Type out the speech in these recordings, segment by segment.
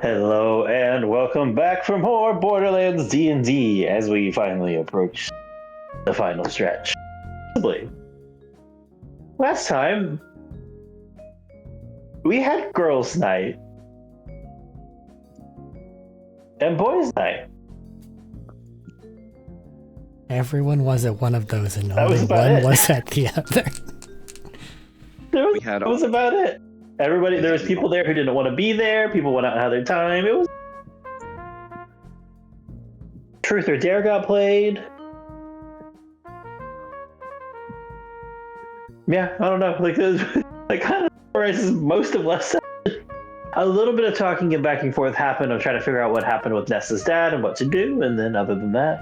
Hello and welcome back for more Borderlands D&D as we finally approach the final stretch. Last time, we had girls' night and boys' night. Everyone was at one of those and That only was about one it. was at the other. That was about it. Everybody, there was people there who didn't want to be there. People went out and had their time. It was Truth or Dare got played. Yeah, I don't know. That kind of summarizes most of last session. A little bit of talking and back and forth happened of trying to figure out what happened with Nessa's dad and what to do, and then other than that,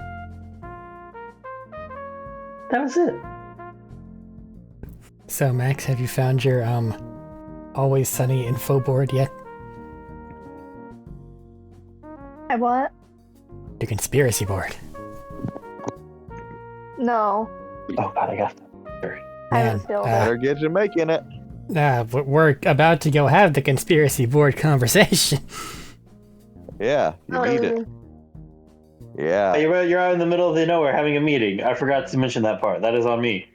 that was it. So, Max, have you found your Always Sunny info board yet? I what? Your conspiracy board. No. Oh god, I got that. I haven't filled it. Better get to making it. We're about to go have the conspiracy board conversation. Yeah, you need it. Yeah. You're out in the middle of the nowhere having a meeting. I forgot to mention that part. That is on me.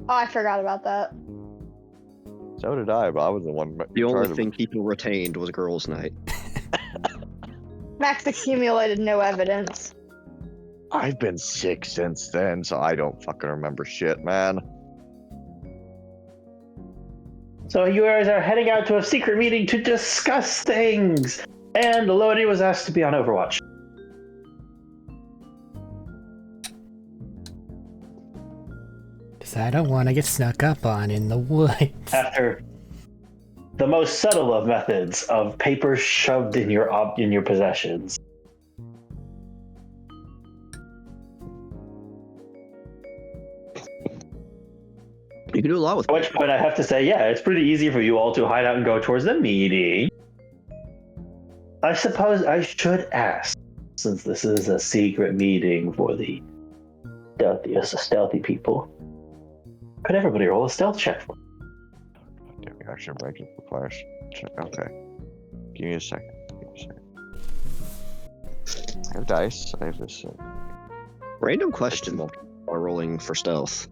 Oh, I forgot about that. So did I, but I was the one. The only thing people retained was girls' night. Max accumulated no evidence. I've been sick since then, so I don't fucking remember shit, man. So you guys are heading out to a secret meeting to discuss things. And Lodi was asked to be on Overwatch. Because I don't want to get snuck up on in the woods. After the most subtle of methods of papers shoved in your possessions. You can do a lot with At which point I have to say, yeah, it's pretty easy for you all to hide out and go towards the meeting. I suppose I should ask, since this is a secret meeting for the stealthy people. Could everybody roll a stealth check? Damn, I should break it before I check. Okay. Give me a second. I have dice. I have this. Random question while rolling for stealth.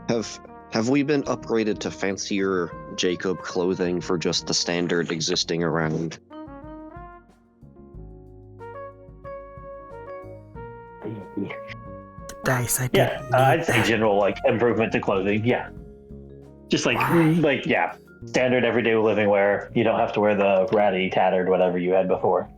Have we been upgraded to fancier Jacob clothing for just the standard existing around? Dice, I Yeah, didn't I'd need say that. general improvement to clothing. Yeah, just standard everyday living wear. You don't have to wear the ratty, tattered whatever you had before.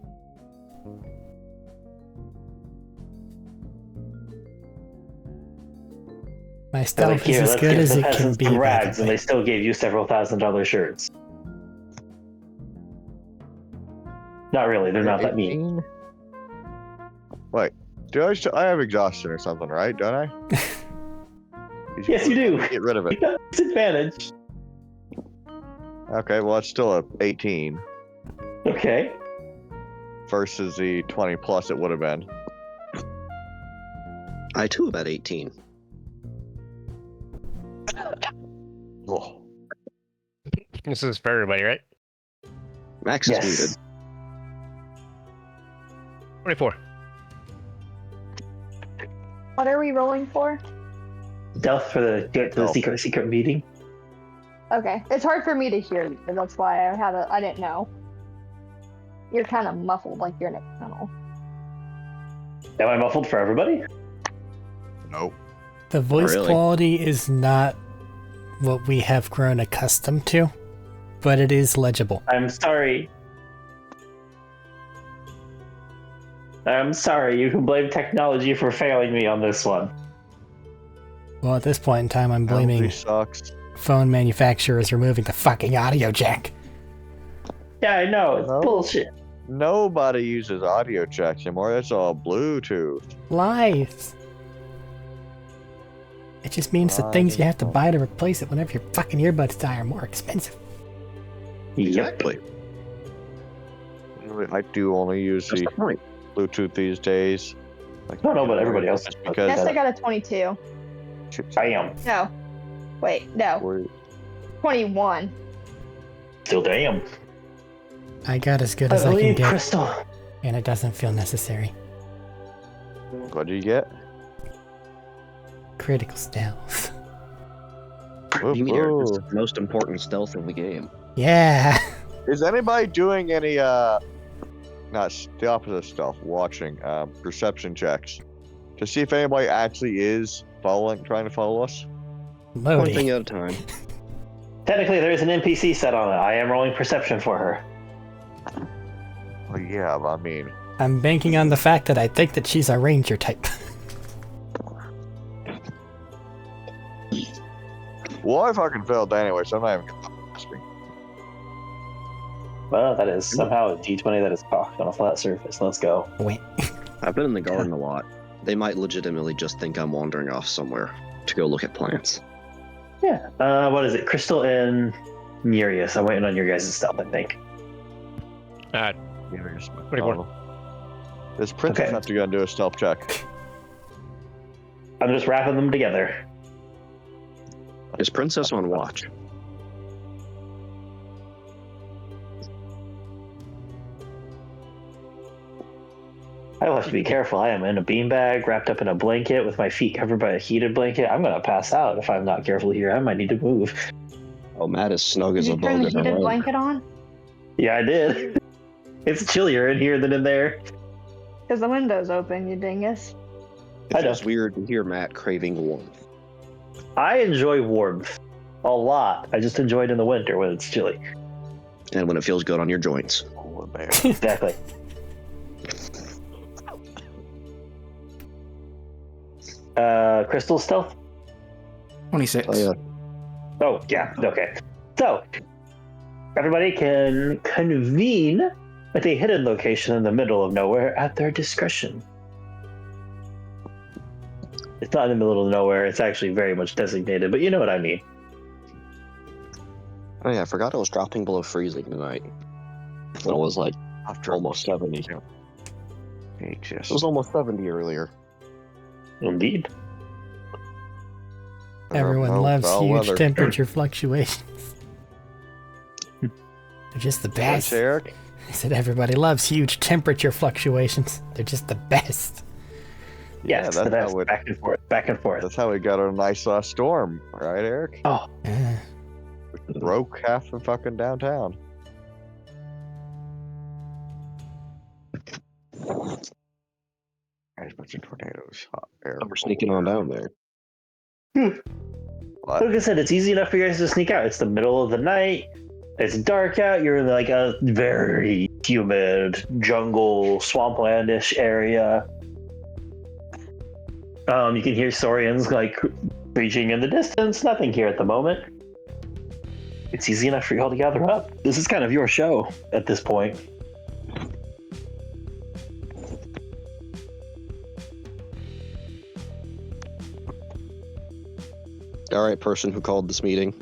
My stealth Here, is as let's good give as the it can peasants be. some by rags, the and way. they still gave you several $1,000 shirts. Not really. They're not that mean. 18? Wait, I have exhaustion or something, right? Don't I? Yes, you do. Get rid of it. Disadvantage. Okay, well, it's still a 18 Okay. versus the 20 plus it would have been. I too am at 18. Oh. This is for everybody, right? Max is Yes. muted. 24. What are we rolling for? Stealth for the secret meeting. Okay. It's hard for me to hear you, but that's why I didn't know. You're kind of muffled like you're in a tunnel. Am I muffled for everybody? Nope. The voice Really? quality is not what we have grown accustomed to, but it is legible. I'm sorry. I'm sorry. You can blame technology for failing me on this one. Well, at this point in time, I'm Penalty blaming sucks. phone manufacturers removing the fucking audio jack. Yeah, I know. It's No. bullshit. Nobody uses audio jacks anymore. That's all Bluetooth. Lies. It just means the things you have to Lies. buy to replace it whenever your fucking earbuds die are more expensive. Exactly. I do only use That's the the point. Bluetooth these days. Like, I don't know about everybody else. just but because Yes, I got a 22. I am. No. Wait, no. we're- 21. Still damn. I got as good I as I can believe get, Crystal. and it doesn't feel necessary. What do you get? Critical stealth. You mean Eric, this is Whoa. the most important stealth in the game. Yeah. Is anybody doing any not the opposite of stealth, watching perception checks to see if anybody actually is trying to follow us? One thing Lodi. at a time. Technically, there is an NPC set on it. I am rolling perception for her. Well, yeah, but I mean, I'm banking on the fact that I think that she's a ranger type. well, I fucking failed anyway, so I'm not even asking. Well, that is somehow a D20 that is cocked on a flat surface. Let's go. Wait. I've been in the garden a lot. They might legitimately just think I'm wandering off somewhere to go look at plants. Yeah. What is it? Crystal and Nereus. I'm waiting on your guys' stealth, I think. Yeah, just 24. This princess Okay. have to go and do a stealth check. I'm just wrapping them together. Is Princess on watch? I will have to be careful. I am in a beanbag, wrapped up in a blanket, with my feet covered by a heated blanket. I'm gonna pass out if I'm not careful here. I might need to move. Oh, Matt is snug as Did a you turn bug the in her heated own. blanket on? Yeah, I did. It's chillier in here than in there. Because the window's open, you dingus. I It's know. just weird to hear Matt craving warmth. I enjoy warmth a lot. I just enjoy it in the winter when it's chilly. And when it feels good on your joints. Poor bear. Exactly. Crystal stealth? 26. Oh, yeah. Oh, yeah. Okay. So, everybody can convene at a hidden location in the middle of nowhere at their discretion. It's not in the middle of nowhere. It's actually very much designated, but you know what I mean. Oh yeah, I forgot it was dropping below freezing tonight. It was like After almost 70. It Jesus. was almost 70 earlier. Indeed. Everyone loves foul huge weather. temperature fluctuations. They're just the Yes, best. Eric. I said everybody loves huge temperature fluctuations. They're just the best. Yes, that's that's how it- back and forth, back and forth. That's how we got our nice storm, right, Eric? Oh, Yeah. Broke half of fucking downtown. There's a bunch of tornadoes. Hot air. We're sneaking on down there. What? like I said, it's easy enough for you guys to sneak out. It's the middle of the night. It's dark out. You're in like a very humid jungle, swamplandish area. You can hear saurians like screeching in the distance. Nothing here at the moment. It's easy enough for you all to gather up. This is kind of your show at this point. All right, person who called this meeting.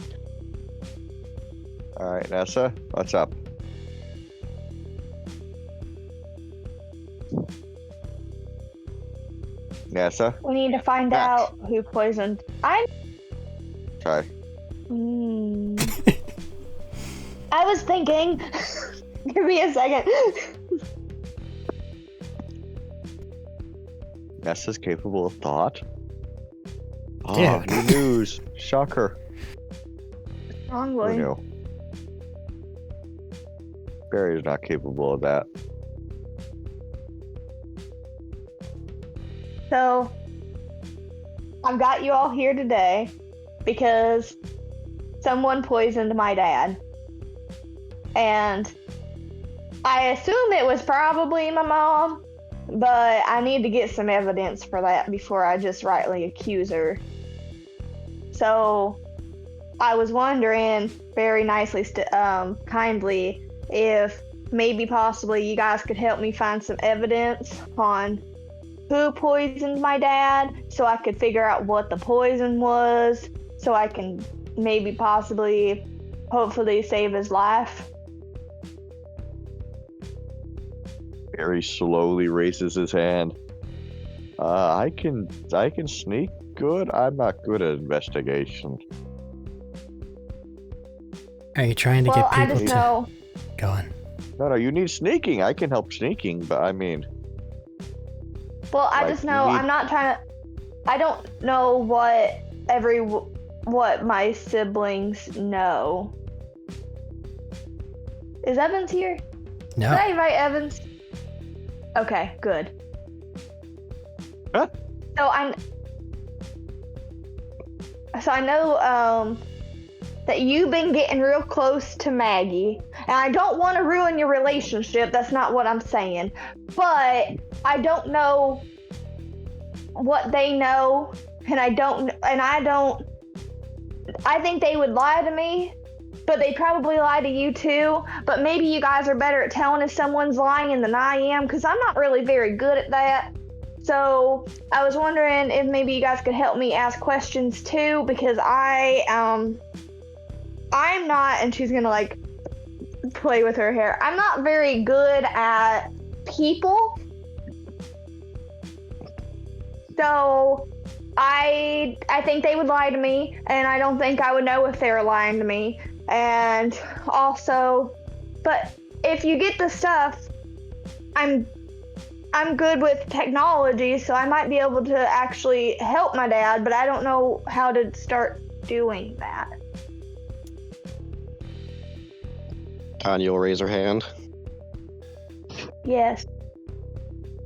All right, Nessa, what's up? Nessa, We need to find Back. out who poisoned. I. sorry. I was thinking. Give me a second. Nessa's capable of thought. Oh, Yeah. new news. Shocker. Who Wrongly. knew? Barry's not capable of that. So, I've got you all here today because someone poisoned my dad. And I assume it was probably my mom, but I need to get some evidence for that before I just rightly accuse her. So, I was wondering very nicely, kindly, if maybe possibly you guys could help me find some evidence on who poisoned my dad so I could figure out what the poison was so I can maybe possibly hopefully save his life. Barry slowly raises his hand. I can sneak good. I'm not good at investigation. Are you trying to Well, get I people just to know go on? No, you need sneaking. I can help sneaking, but I mean, Well, I Like, just you know need- I'm not trying to. I don't know what my siblings know. Is Evans here? No. Did I invite Evans? Okay, good. Huh? So I know that you've been getting real close to Maggie, and I don't want to ruin your relationship. That's not what I'm saying, but I don't know what they know, and I think they would lie to me, but they probably lie to you too. But maybe you guys are better at telling if someone's lying than I am, because I'm not really very good at that. So I was wondering if maybe you guys could help me ask questions too, because I'm not, and she's gonna like play with her hair. I'm not very good at people. So I think they would lie to me, and I don't think I would know if they were lying to me. And also, but if you get the stuff, I'm good with technology, so I might be able to actually help my dad, but I don't know how to start doing that. Tanya will raise her hand. Yes.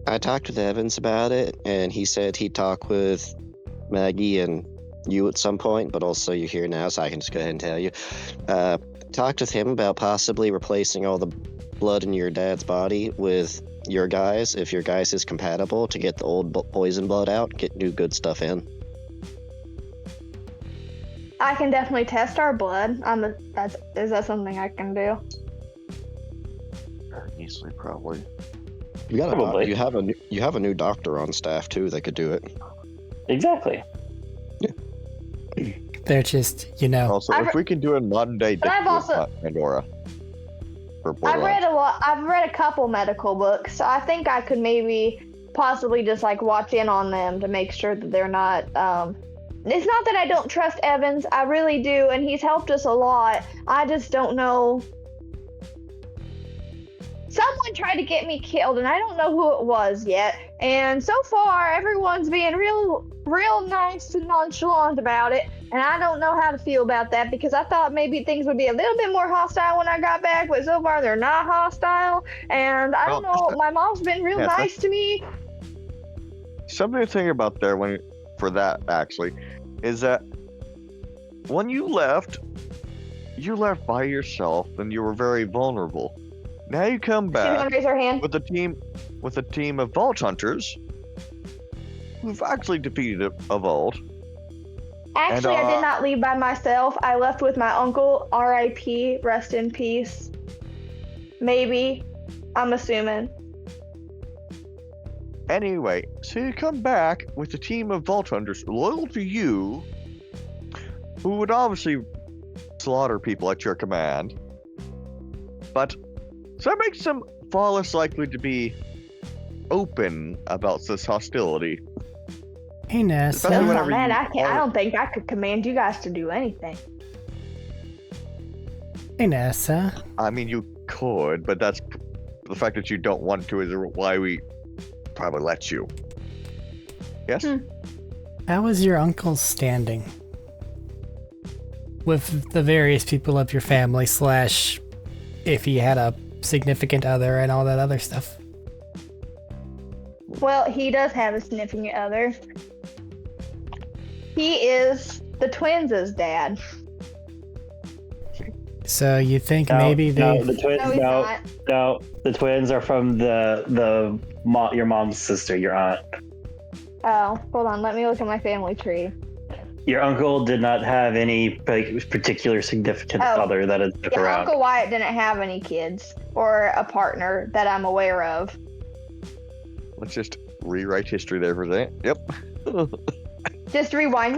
I talked with Evans about it, and he said he'd talk with Maggie and you at some point, but also you're here now, so I can just go ahead and tell you. Talked with him about possibly replacing all the blood in your dad's body with your guys, if your guys is compatible, to get the old poison blood out, get new good stuff in. I can definitely test our blood. Is that something I can do? very easily, probably. You got Probably. you have a new doctor on staff too that could do it. Exactly. They're just, you know. Also, I've if we can do it in modern day, But I've also- Pandora. For I've read Borderlands. I've read a couple medical books, so I think I could maybe possibly just like watch in on them to make sure that they're not. It's not that I don't trust Evans. I really do, and he's helped us a lot. I just don't know. Someone tried to get me killed, and I don't know who it was yet. And so far, everyone's being real nice and nonchalant about it. And I don't know how to feel about that, because I thought maybe things would be a little bit more hostile when I got back, but so far they're not hostile. And I don't know, my mom's been real Yeah, nice to me. Something to think about there for that actually is that when you left by yourself and you were very vulnerable. Now you come She's back gonna raise her hand. with a team of Vault Hunters who've actually defeated a Vault. Actually, I did not leave by myself. I left with my uncle, R.I.P., rest in peace. Maybe. I'm assuming. Anyway, so you come back with a team of Vault Hunters loyal to you, who would obviously slaughter people at your command. But so that makes them far less likely to be open about this hostility. Hey, Nessa. Especially Oh whenever man, you I are- don't think I could command you guys to do anything. Hey, Nessa. I mean, you could, but that's the fact that you don't want to is why we probably let you. Yes? How was your uncle standing with the various people of your family, / if he had a significant other and all that other stuff? Well, he does have a significant other. He is the twins' dad. So you think No, maybe they... no, the twins. No, he's not. No, the twins are from your mom's sister, your aunt. Oh, hold on. Let me look at my family tree. Your uncle did not have any particular significant Oh, other that is stuck Yeah, around. Uncle Wyatt didn't have any kids or a partner that I'm aware of. Let's just rewrite history there for a second. Yep. Just rewind.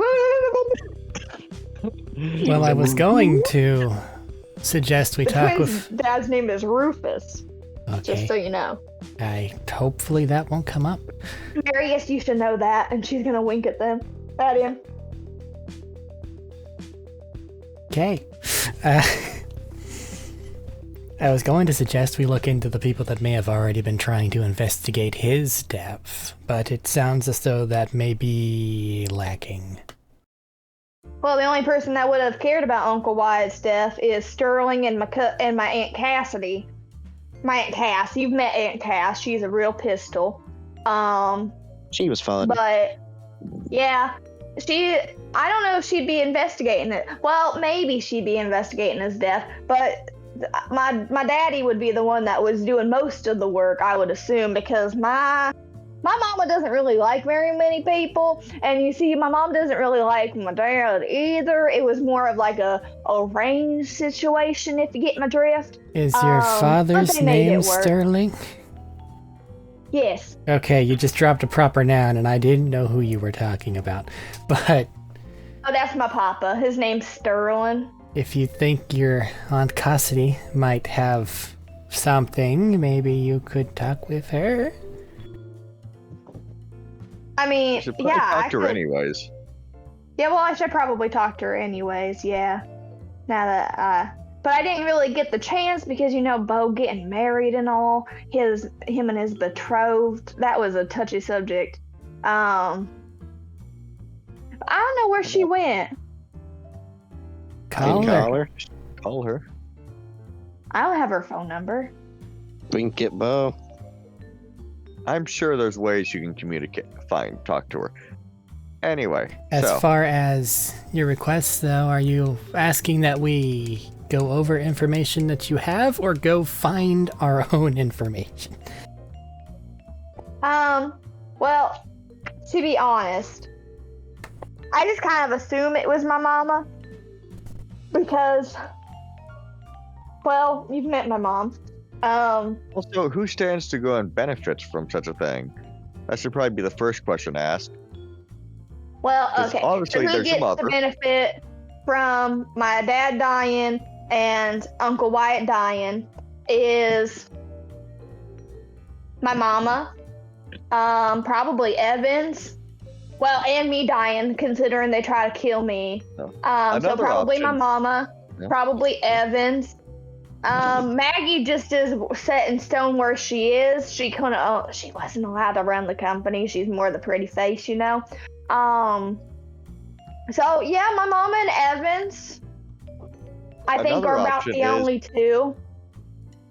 Well, I was going to suggest we The talk twins' with... dad's name is Rufus, just so Okay. you know. Hopefully that won't come up. Marius used to know that, and she's gonna wink at them. At him. Okay. I was going to suggest we look into the people that may have already been trying to investigate his death, but it sounds as though that may be lacking. Well, the only person that would have cared about Uncle Wyatt's death is Sterling and my Aunt Cassidy. My Aunt Cass. You've met Aunt Cass. She's a real pistol. She was fun. But yeah, I don't know if she'd be investigating it. Well, maybe she'd be investigating his death, but my daddy would be the one that was doing most of the work, I would assume, because my mama doesn't really like very many people, and you see, my mom doesn't really like my dad either. It was more of like a arranged situation, if you get my drift. Is your father's name Sterling? Yes. Okay, you just dropped a proper noun, and I didn't know who you were talking about. But Oh, that's my papa. His name's Sterling. if you think your Aunt Cassidy might have something, maybe you could talk with her? I mean, You should probably talk to her anyways. Yeah, well, I should probably talk to her anyways, yeah. Now that, but I didn't really get the chance because, you know, Bo getting married and all, him and his betrothed, that was a touchy subject. I don't know where she went. Call her. Call her. I don't have her phone number. We can get Bo. I'm sure there's ways you can talk to her. Anyway, As far as your requests, though, are you asking that we go over information that you have or go find our own information? Well, to be honest, I just kind of assume it was my mama because, well, you've met my mom. Also, who stands to go and benefits from such a thing? That should probably be the first question to ask. Well, 'Cause okay. obviously So who there's a gets mother. the benefit from my dad dying and Uncle Wyatt dying is my mama, probably Evans. Well, and me dying, considering they try to kill me. Oh. So Another probably my option. mama, Yeah. probably Evans. Maggie just is set in stone where she is. She wasn't allowed to run the company. She's more the pretty face, you know. So yeah, my mama and Evans, I think, Another are about option the is- only two.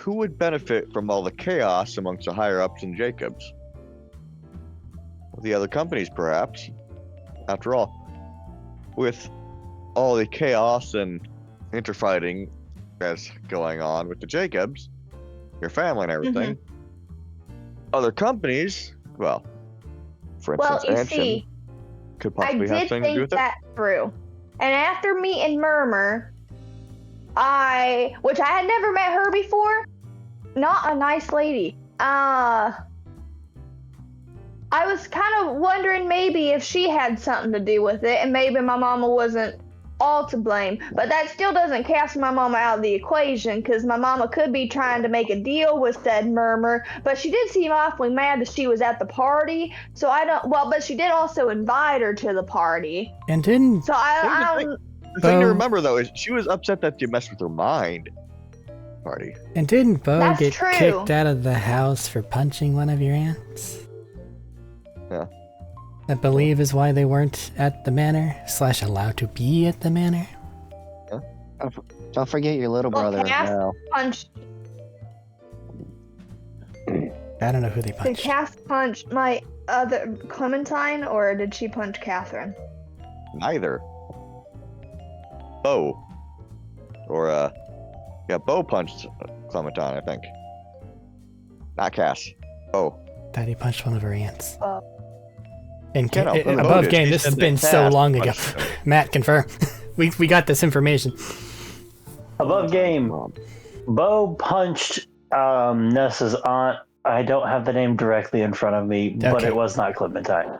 Who would benefit from all the chaos amongst the higher ups in Jacobs? The other companies, perhaps. After all, with all the chaos and interfighting that's going on with the Jacobs, your family and everything, other companies, well, for Well, instance, you Anshin see, could I possibly have did something to do think with it. that through. And after meeting Murmur, which I had never met her before, not a nice lady. I was kind of wondering maybe if she had something to do with it, and maybe my mama wasn't all to blame. But that still doesn't cast my mama out of the equation, because my mama could be trying to make a deal with said Murmur, but she did seem awfully mad that she was at the party. So I don't. Well, but she did also invite her to the party. And didn't So I don't. The thing to Bo- remember, though, is she was upset that you messed with her mind. Party. Bo That's get true. kicked out of the house for punching one of your aunts? Yeah. I believe is why they weren't at the manor / allowed to be at the manor. Don't forget your little Well, brother as Cass well. punched. I don't know who they Did punched. Cass punch my other Clementine, or did she punch Catherine? Neither. Bo. Or, Bo punched Clementine, I think. Not Cass. Bo. Thought he punched one of her aunts. Oh. And Yeah, no, Bo above did. game, She this has said been that so Cass long ago. punched her. Matt, confirm. we got this information. Above game, Bo punched Nessa's aunt. I don't have the name directly in front of me, but Okay. it was not Clementine.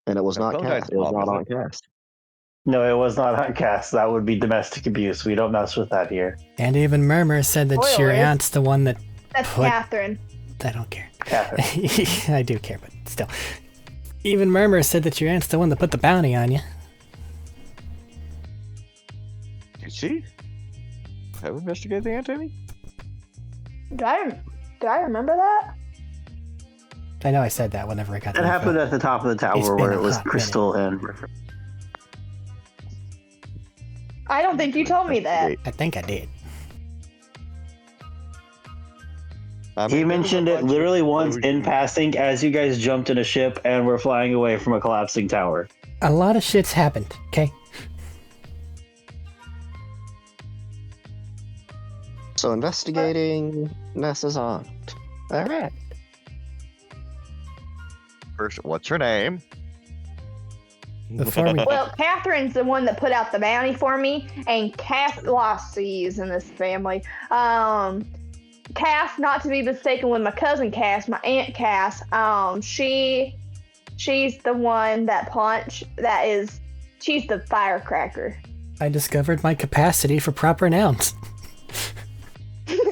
And it was not Clementine's Cass. It was mom, not was on Cass. No, it was not on Cass. That would be domestic abuse. We don't mess with that here. And even Murmur said that your Spoilers. aunt's the one that... That's Put- Catherine. I don't care. Catherine. I do care, but still. Even Murmur said that your aunt's the one that put the bounty on you. Did she? Have we investigated the aunt any? Do I remember that? I know I said that whenever I got That the happened info. at the top of the It's tower been where a it was hot Crystal and I don't think you told me that. I think I did. I he mean, there was a mentioned it bunch of literally once in explosions. passing as you guys jumped in a ship and were flying away from a collapsing tower. A lot of shit's happened, okay? So investigating Nessa's aunt. All right. First, what's her name? Before we... Well, Catherine's the one that put out the bounty for me, and lost C's in this family. Cass, not to be mistaken with my cousin Cass, my aunt Cass. She's the one that she's the firecracker. I discovered my capacity for proper nouns.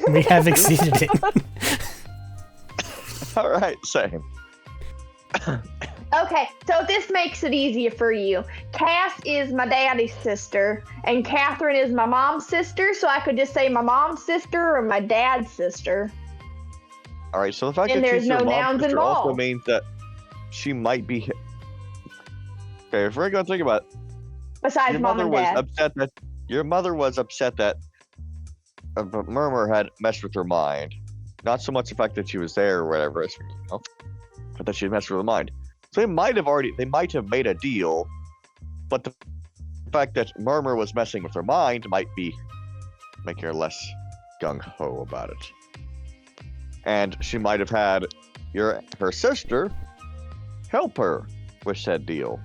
We have exceeded it. All right, same. Okay, so this makes it easier for you. Cass is my daddy's sister, and Catherine is my mom's sister, so I could just say my mom's sister or my dad's sister. All right, so the fact And that there's she's your no mom's nouns sister also involved. means that she might be. Okay, if we're gonna think about it, Besides your mom mother and was dad. upset that your mother was upset that Murmur had messed with her mind. Not so much the fact that she was there or whatever, but that she had messed with her mind. So they might have made a deal, but the fact that Murmur was messing with her mind might be making her less gung-ho about it. And she might have had her sister help her with said deal.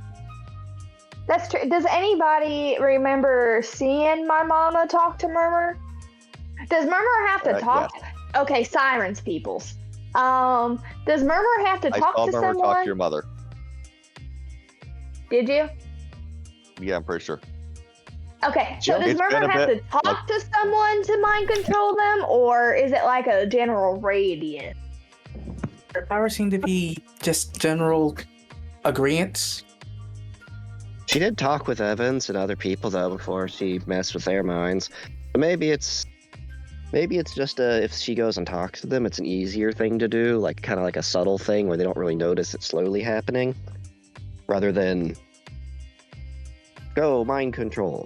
That's true. Does anybody remember seeing my mama talk to Murmur? Does Murmur have to talk? Yes. Okay, sirens, peoples. Does Murmur have to I talk saw to Murmur someone? talk to your mother. Did you? Yeah, I'm pretty sure. Okay, so Yeah, does it's been Murmur a have bit, to talk to someone to mind control them, or is it like a general radius? Her powers seem to be just general agreements. She did talk with Evans and other people though before she messed with their minds. But maybe it's just if she goes and talks to them, it's an easier thing to do, like kind of like a subtle thing where they don't really notice it slowly happening, rather than go mind control.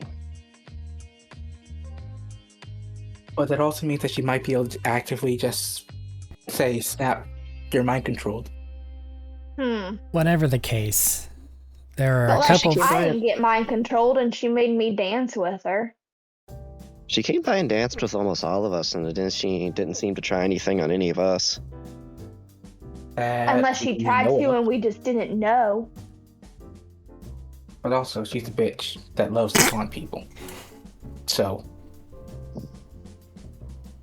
But that also means that she might be able to actively just say, snap, you're mind controlled. Whatever the case, there are Well, a couple... I didn't get mind controlled, and she made me dance with her. She came by and danced with almost all of us, and she didn't seem to try anything on any of us. Unless she tried to, and we just didn't know. But also, she's a bitch that loves to taunt people. So,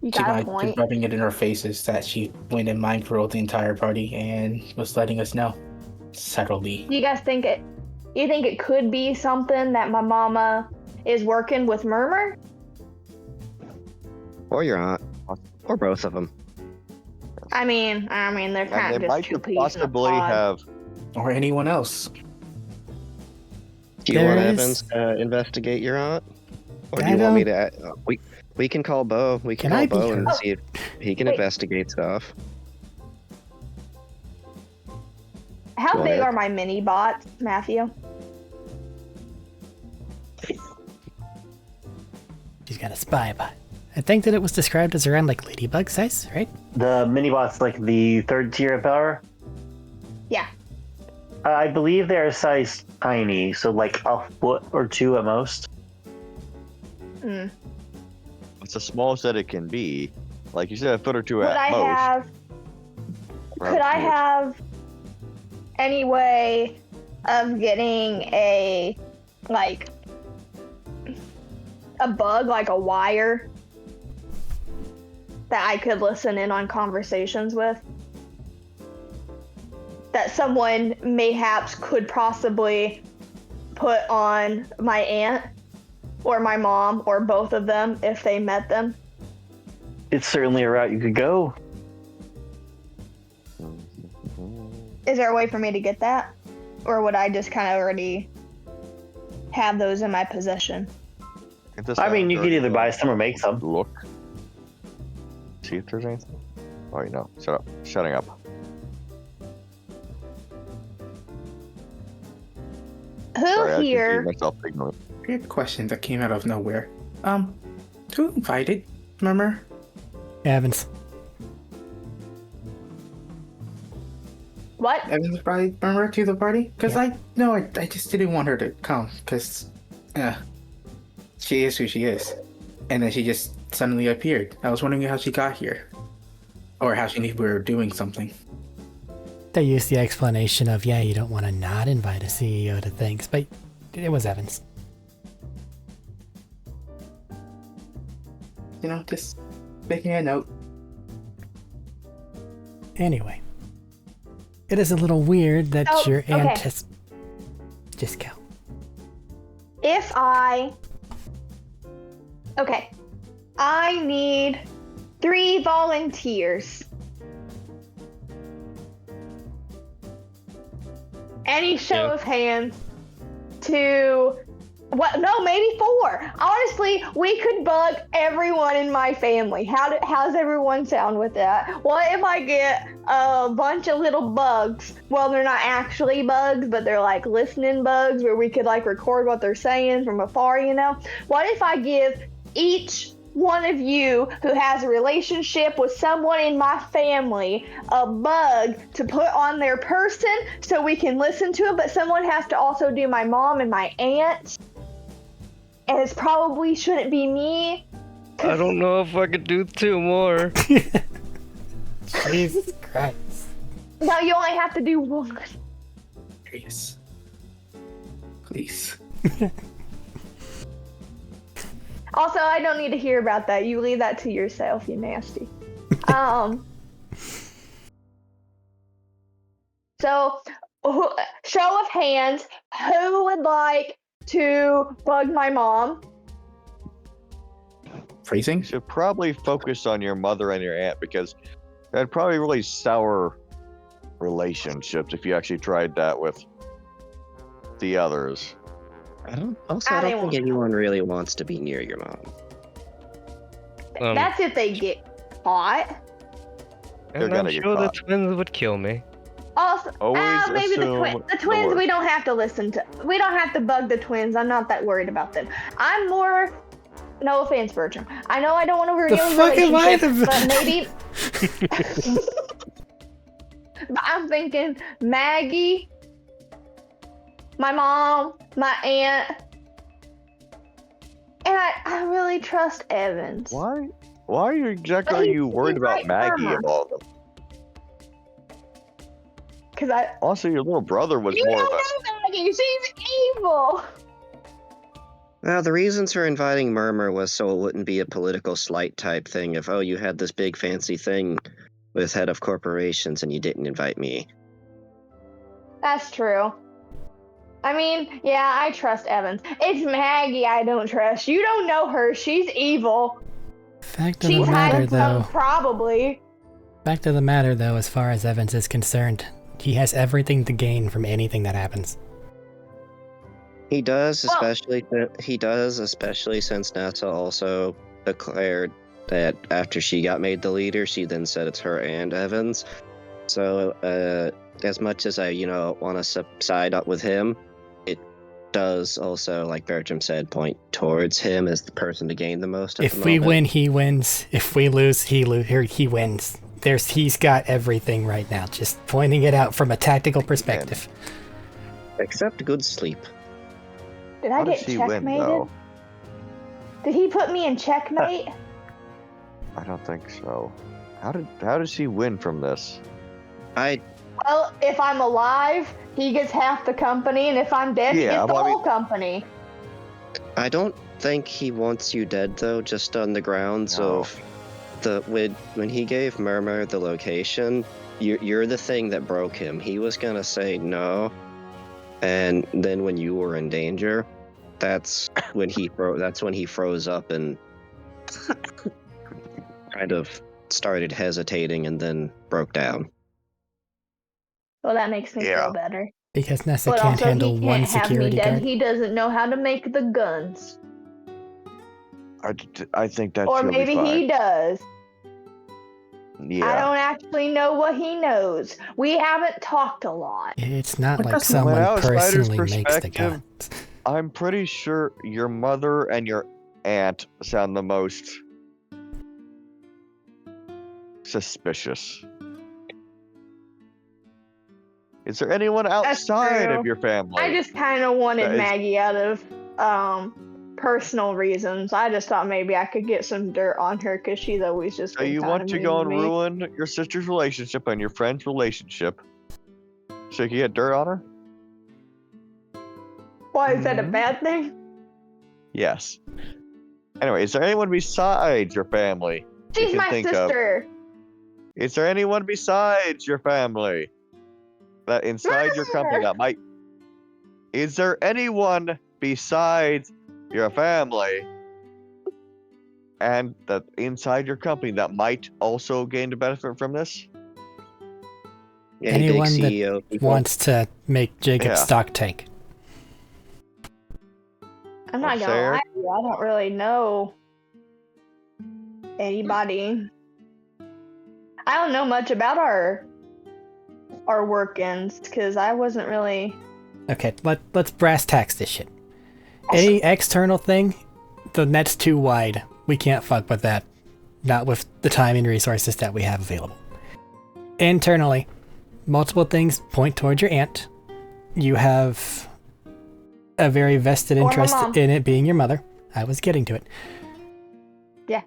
You she got a might be point. rubbing it in our faces that she went and mind controlled the entire party and was letting us know. Subtly. You guys think it? You think it could be something that my mama is working with Murmur? Or your aunt. Or both of them. I mean, they're And kind they of just might two have peas in a possibly pod. have. Or anyone else. Do you There want is- Evans to investigate your aunt? Or do I you want me don't- to... We can call Bo. We can Can I call be Bo and her? see if he can Wait. investigate stuff. How Go big ahead. are my mini bots, Matthew? She's got a spy bot. I think that it was described as around like ladybug size, right? The minibot's like the third tier of power. Yeah. I believe they're size tiny, so like a foot or two at most. Mm. It's the smallest that it can be. Like you said, a foot or two Could at I most. have? Around Could I two. have any way of getting a bug, like a wire, that I could listen in on conversations with? That someone mayhaps could possibly put on my aunt or my mom or both of them if they met them? It's certainly a route you could go. Is there a way for me to get that? Or would I just kind of already have those in my possession? I mean, you could either buy some or make some. Look. see if there's anything. Oh, you know, shut up. Shutting up. Who Sorry, I here? consider myself ignorant. Weird question that came out of nowhere. Who invited Murmur? Evans. What? Evans invited Murmur to the party? Because Yeah. I just didn't want her to come. Because, she is who she is. And then she just suddenly appeared. I was wondering how she got here. Or how she knew we were doing something. They used the explanation of, you don't want to not invite a CEO to things, but it was Evans. You know, just making a note. Anyway. It is a little weird that Oh, you're okay. Just go. If I... Okay. I need 3 volunteers. Any show of hands to... What? No, maybe 4. Honestly, we could bug everyone in my family. How's everyone sound with that? What if I get a bunch of little bugs? Well, they're not actually bugs, but they're like listening bugs where we could like record what they're saying from afar, you know? What if I give each one of you who has a relationship with someone in my family a bug to put on their person so we can listen to it, but someone has to also do my mom and my aunt? And it probably shouldn't be me. I don't know if I could do 2 more. Jesus Christ. No, you only have to do 1. Yes. Please. Also, I don't need to hear about that. You leave that to yourself, you nasty. So, show of hands, who would like to bug my mom? Phrasing? You should probably focus on your mother and your aunt because that'd probably really sour relationships if you actually tried that with the others. I don't I think won't. anyone really wants to be near your mom. That's if they get caught. They're And gonna I'm get sure the caught. twins would kill me. Also, Always maybe the assume the twins. worst. We don't have to listen to. We don't have to bug the twins. I'm not that worried about them. I'm more. No offense, Bertram. I know I don't want to ruin your fuck am I relationship, but maybe. But I'm thinking Maggie, my mom, my aunt, and I really trust Evans. Why? Why exactly But are you worried he's about right Maggie armor. of all of them? Because I. Also, your little brother was You more don't of a. know Maggie. She's evil. Well, the reasons for inviting Murmur was so it wouldn't be a political slight type thing of, oh, you had this big fancy thing with head of corporations and you didn't invite me. That's true. I mean, yeah, I trust Evans. It's Maggie I don't trust. You don't know her. She's evil. Fact of the She's matter, hiding some, though. probably. Fact of the matter, though, as far as Evans is concerned, he has everything to gain from anything that happens. He does, Well- especially since NASA also declared that after she got made the leader, she then said it's her and Evans. So, as much as I, want to side up with him, it does also, like Bertram said, point towards him as the person to gain the most. If we win, he wins. If we lose, he wins. He's got everything right now. Just pointing it out from a tactical perspective. Except good sleep. Did How I does get he win, checkmated? though? Did he put me in checkmate? I don't think so. How does he win from this? Well, if I'm alive, he gets half the company, and if I'm dead, he Yeah, gets the well, I mean- whole company. I don't think he wants you dead though, just on the grounds No. of when he gave Murmur the location, you're the thing that broke him. He was gonna say no, and then when you were in danger, that's when he froze up and kind of started hesitating and then broke down. Well, that makes me Yeah. feel better. Because Nessa But can't also, handle he one can't have me security dead. guard. He doesn't know how to make the guns. I think that Or she'll maybe be fine. he does. Yeah. I don't actually know what he knows. We haven't talked a lot. It's not What like does- From an someone outsider's personally makes the perspective, guns. I'm pretty sure your mother and your aunt sound the most suspicious. Is there anyone outside true. of your family? I just kind of wanted That is- Maggie out of personal reasons. I just thought maybe I could get some dirt on her because she's always just So been you kinda want to mean go and me. ruin your sister's relationship and your friend's relationship so you can get dirt on her? Why is that a Mhm. bad thing? Yes. Anyway, is there anyone besides your family you She's can my think of? sister. Is there anyone besides your family that inside your company that might? Is there anyone besides your family and that inside your company that might also gain the benefit from this? Any big Anyone that CEO people? wants to make Jacob Yeah. stock tank. I'm not gonna Sarah? lie to you. I don't really know anybody. I don't know much about our work-ins because I wasn't really. Okay, let's brass tacks this shit. Any external thing, the net's too wide. We can't fuck with that. Not with the time and resources that we have available. Internally, multiple things point towards your aunt. You have a very vested Or my interest mom. in it being your mother. I was getting to it. Yeah.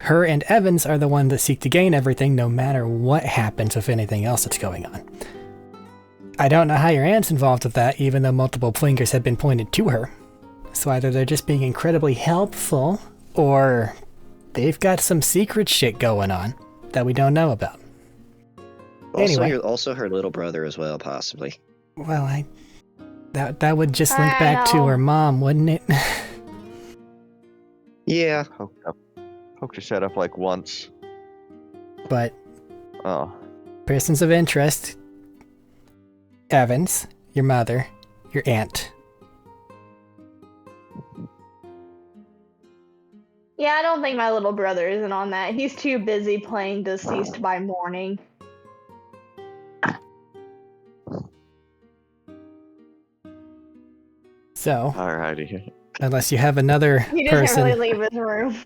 Her and Evans are the ones that seek to gain everything no matter what happens with anything else that's going on. I don't know how your aunt's involved with that, even though multiple fingers have been pointed to her. So either they're just being incredibly helpful, or they've got some secret shit going on that we don't know about. Anyway. Also her little brother as well, possibly. Well, that would just link I back to know. her mom, wouldn't it? Yeah. Poked your head up like once. But Oh. persons of interest: Evans, your mother, your aunt. Yeah, I don't think my little brother isn't on that. He's too busy playing Deceased by Morning. So, Alrighty. unless you have another He doesn't person really leave his room.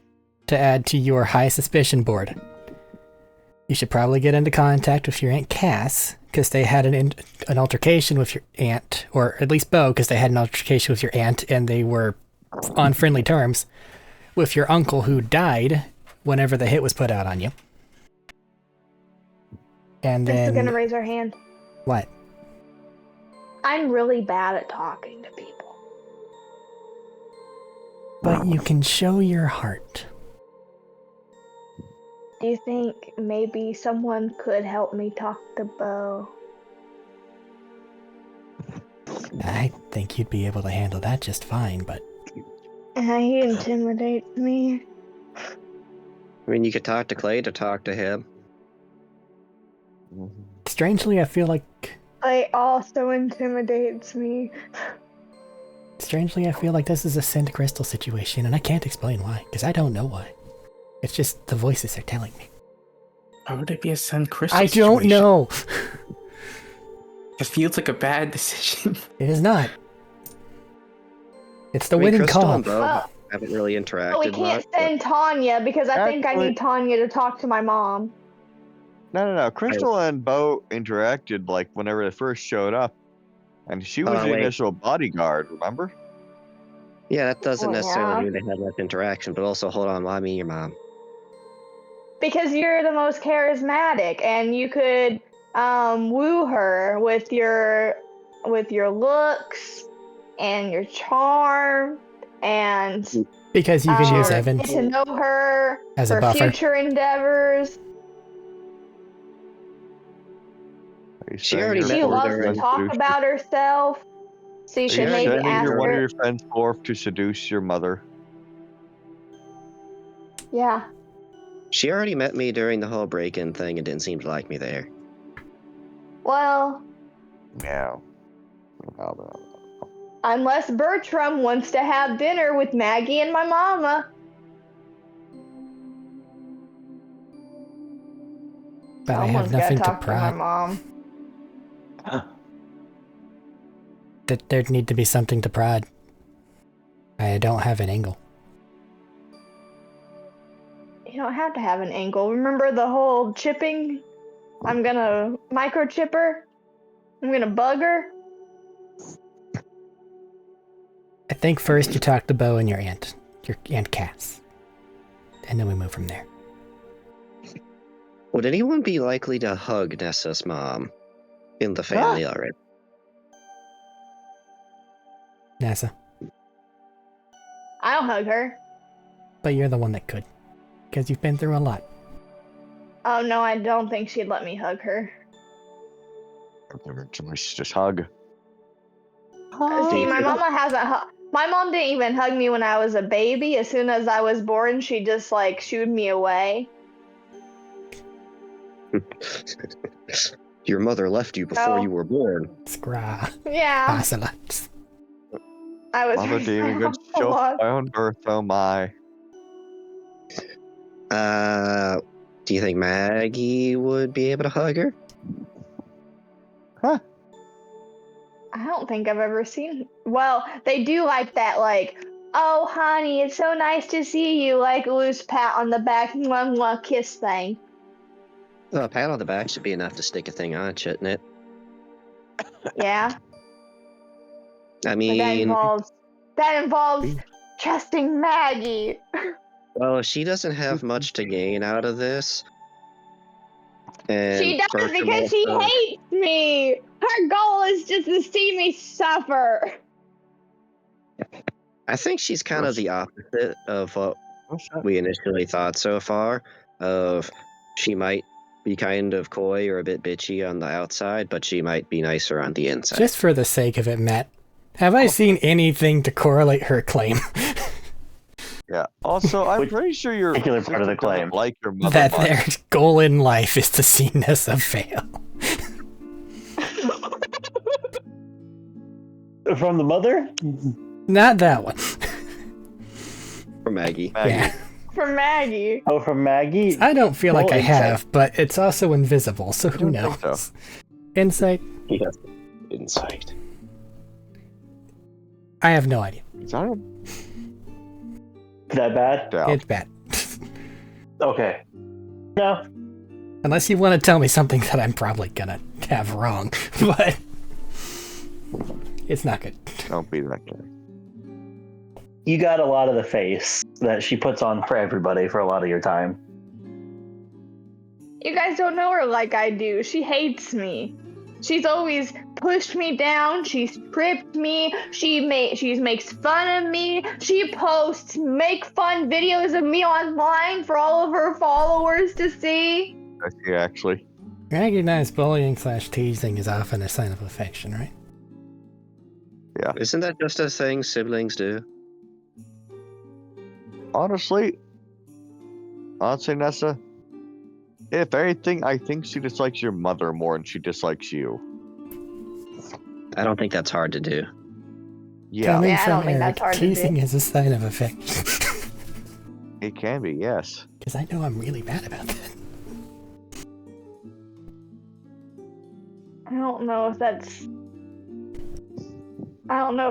to add to your high suspicion board, you should probably get into contact with your Aunt Cass, because they had an altercation with your aunt, or at least Bo, because they had an altercation with your aunt, and they were on friendly terms with your uncle who died whenever the hit was put out on you. And This is then gonna raise her hand. what? I'm really bad at talking to people. But you can show your heart. Do you think maybe someone could help me talk to Bo? I think you'd be able to handle that just fine, but He intimidates me. I mean, you could talk to Clay to talk to him. strangely, I feel like Clay also intimidates me. this is a send crystal situation, and I can't explain why, because I don't know why. It's just the voices are telling me. Why would it be a Sun Crystal I don't situation? know. It feels like a bad decision. It is not. It's the I mean, winning Crystal call. and Bo Well- haven't really interacted But we can't much. but- send Tanya because I think I Actually- need Tanya to talk to my mom. No. Crystal and Bo interacted like whenever they first showed up, and she was the wait. initial bodyguard. Remember? Yeah, that doesn't Oh, necessarily yeah. mean they have less interaction, but also, hold on, why me, your mom? Because you're the most charismatic and you could woo her with your looks and your charm and Because you can use get Evans to know her, as a her buffer. future endeavors. Are you She saying already you're met She her forced loves during- to talk seduce- about herself. So you Are should you maybe saying ask you're one of her. your friends forced to seduce your mother? Yeah. She already met me during the whole break-in thing and didn't seem to like me there. Well, Yeah. unless Bertram wants to have dinner with Maggie and my mama. But I have Someone's nothing gotta to talk to my prod. mom. That there'd need to be something to prod. I don't have an angle. You don't have to have an angle. Remember the whole chipping? I'm gonna microchip her. I'm gonna bug her. I think first you talk to Bo and your Aunt Cass. And then we move from there. Would anyone be likely to hug Nessa's mom in the family already? Nessa. I'll hug her. But you're the one that could. Because you've been through a lot. Oh no, I don't think she'd let me hug her. Just hug. See, my mama hasn't. My mom didn't even hug me when I was a baby. As soon as I was born, she just like shooed me away. Your mother left you before Oh. you were born. Scra. Yeah, Ocelots. I was. Mother raised by gave me good a show lot. my own birth, oh my. Do you think Maggie would be able to hug her? I don't think I've ever seen. Well, they do like that, like, oh, honey, it's so nice to see you, like loose pat on the back, mwah, mwah, kiss thing. Well, a pat on the back should be enough to stick a thing on, shouldn't it? Yeah, I but mean, that involves trusting Maggie. well, she doesn't have much to gain out of this. And She does Bertram because she also- hates me. Her goal is just to see me suffer. I think she's kind of the opposite of what we initially thought so far. Of she might be kind of coy or a bit bitchy on the outside, but she might be nicer on the inside. Just for the sake of it, Matt, have I seen anything to correlate her claim? Yeah. Also, I'm Which pretty sure your particular part of the sister doesn't claim? like your mother That much. their goal in life is to see Nessa fail. From the mother? Not that one. For Maggie. Yeah. For Maggie. Oh, from Maggie? I don't feel like Roll I insight. have, but it's also invisible, so who don't think knows? Insight? He has insight. I have no idea. Is that a That bad? doubt? It's bad. Okay. No. Unless you want to tell me something that I'm probably gonna have wrong, but it's not good. Don't be that guy. You got a lot of the face that she puts on for everybody for a lot of your time. You guys don't know her like I do. She hates me. She's always pushed me down. She's tripped me. She makes fun of me. She posts make fun videos of me online for all of her followers to see. I see, actually. Recognize bullying / teasing is often a sign of affection, right? Isn't that just a thing siblings do? Honestly, Nessa, if anything, I think she dislikes your mother more than she dislikes you. I don't think that's hard to do. Yeah, Coming Yeah, I don't from think Arik, that's hard to do. teasing is a sign of affection. it can be, yes. Because I know I'm really bad about that. I don't know if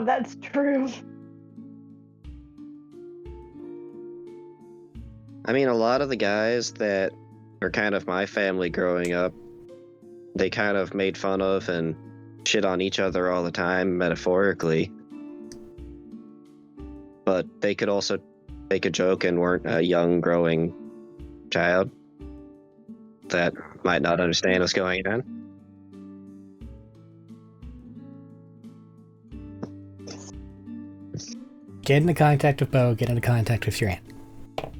that's true. I mean, a lot of the guys that are kind of my family growing up, they kind of made fun of and shit on each other all the time, metaphorically. But they could also make a joke and weren't a young, growing child that might not understand what's going on. Get into contact with Bo, get into contact with your aunt.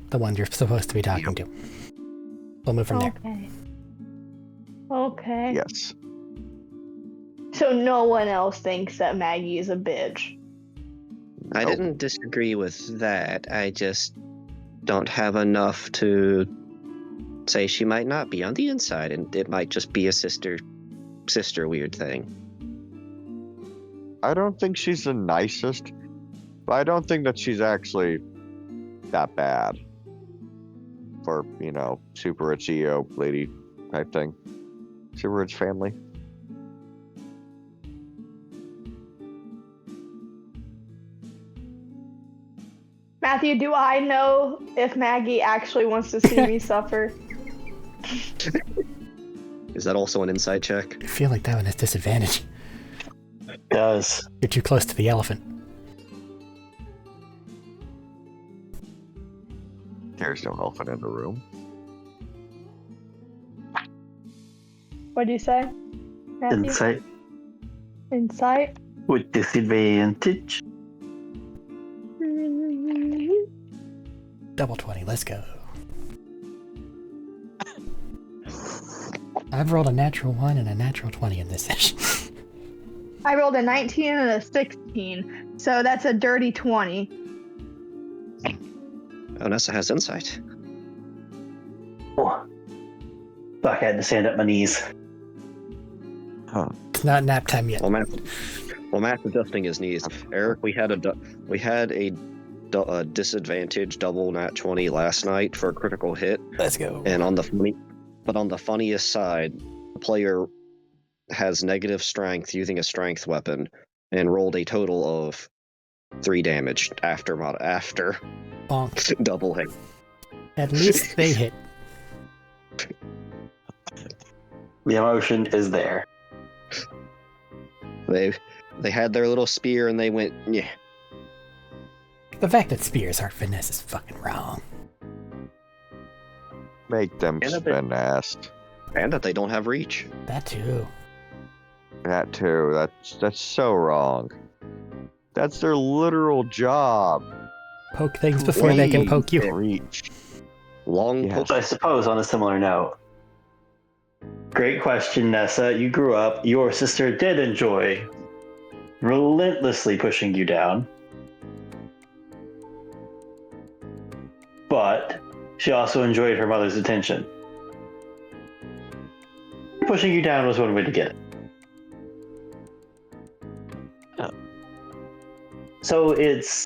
The one you're supposed to be talking to. We'll move from there. Okay. Yes. So no one else thinks that Maggie is a bitch. I Nope. didn't disagree with that. I just don't have enough to say she might not be on the inside, and it might just be a sister weird thing. I don't think she's the nicest, but I don't think that she's actually that bad. For, super rich CEO lady type thing. See where it's family. Matthew, do I know if Maggie actually wants to see me suffer? Is that also an insight check? I feel like that one has disadvantage. Does. You're too close to the elephant. There's no elephant in the room. What'd you say, Matthew? Insight Insight? with disadvantage. Double 20, let's go. I've rolled a natural 1 and a natural 20 in this session. I rolled a 19 and a 16, so that's a dirty 20. Oh, Nessa has insight. Oh. Fuck, I had to stand up my knees. Huh. It's not nap time yet. Well, Matt's adjusting his knees. Eric, we had a disadvantage double nat 20 last night for a critical hit, Let's go. and on the funniest side, the player has negative strength using a strength weapon and rolled a total of 3 damage after Bonk. double hit. At least they hit. The emotion is there. They had their little spear and they went, yeah. The fact that spears aren't finesse is fucking wrong. Make them And a spin ass. And that they don't have reach. That too. That too. That's so wrong. That's their literal job. Poke things before they can poke you. Reach. Long Yeah. poke. So I suppose on a similar note. Great question, Nessa. You grew up. Your sister did enjoy relentlessly pushing you down. But she also enjoyed her mother's attention. Pushing you down was one way to get it. So it's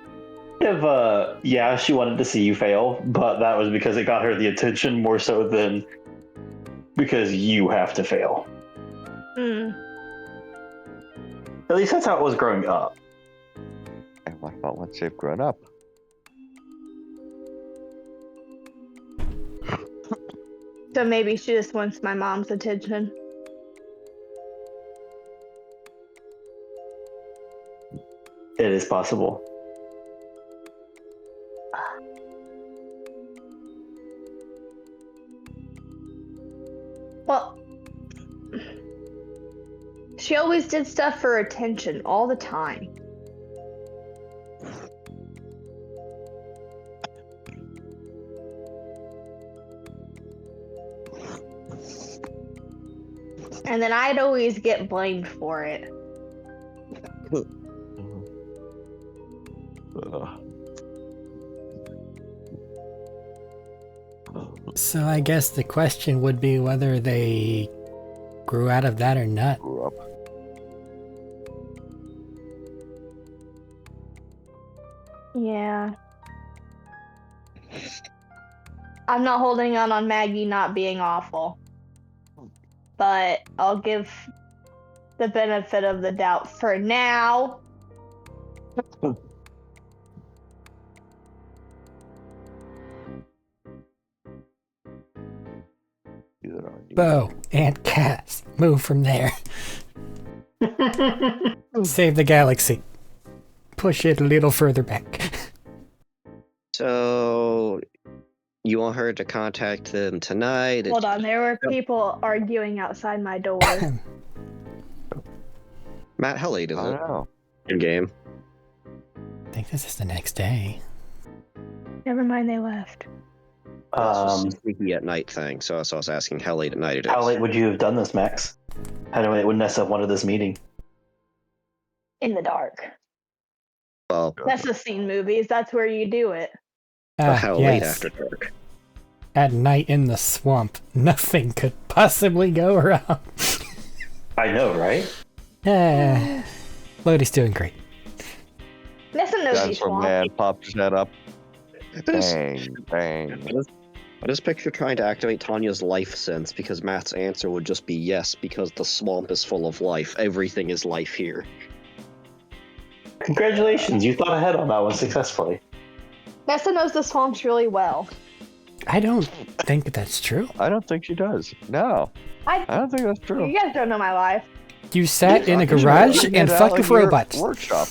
kind of yeah, she wanted to see you fail, but that was because it got her the attention more so than because you have to fail. Hmm. At least that's how it was growing up. And what about once they've grown up? So maybe she just wants my mom's attention. It is possible. Well, she always did stuff for attention all the time. And then I'd always get blamed for it. So I guess the question would be whether they grew out of that or not. Grew up. Yeah. I'm not holding on Maggie not being awful. But I'll give the benefit of the doubt for now. Bo and Cass, move from there. Save the galaxy. Push it a little further back. So, you want her to contact them tonight? Hold on, there were people arguing outside my door. Matt, how late is I don't it know. in game? I think this is the next day. Never mind, they left. This was a sneaky at night thing, so I was asking how late at night it is. How late would you have done this, Max? How late would Nessa have wanted this meeting? In the dark. Well, That's the scene movies. That's where you do it. how late Yes. after dark? At night in the swamp. Nothing could possibly go wrong. I know, right? Lodi's doing great. Nessa knows That's he's when swamp. man popped his head up. There's, Bang, bang. I just picture trying to activate Tanya's life sense because Matt's answer would just be yes, because the swamp is full of life. Everything is life here. Congratulations, you thought ahead on that one successfully. Nessa knows the swamps really well. I don't think that's true. I don't think she does. No, I don't think that's true. You guys don't know my life. You sat in a You garage made and it out fucked like with your robots. Workshop.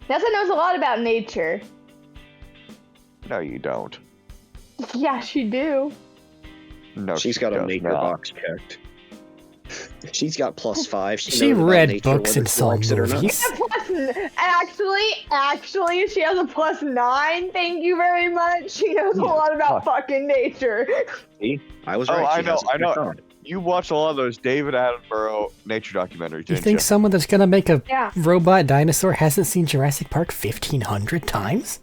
Nessa knows a lot about nature. No, you don't. Yes, you do. No, She's she got a does nature not. box checked. She's got +5. She knows about read nature, books whether and she saw likes it or not. movies. Actually, she has a +9. Thank you very much. She knows a lot about fucking nature. See? I was Oh, right. I She know, has a I know. good You watch a lot of those David Attenborough nature documentaries, You didn't think someone that's gonna make a Yeah. robot dinosaur hasn't seen Jurassic Park 1,500 times?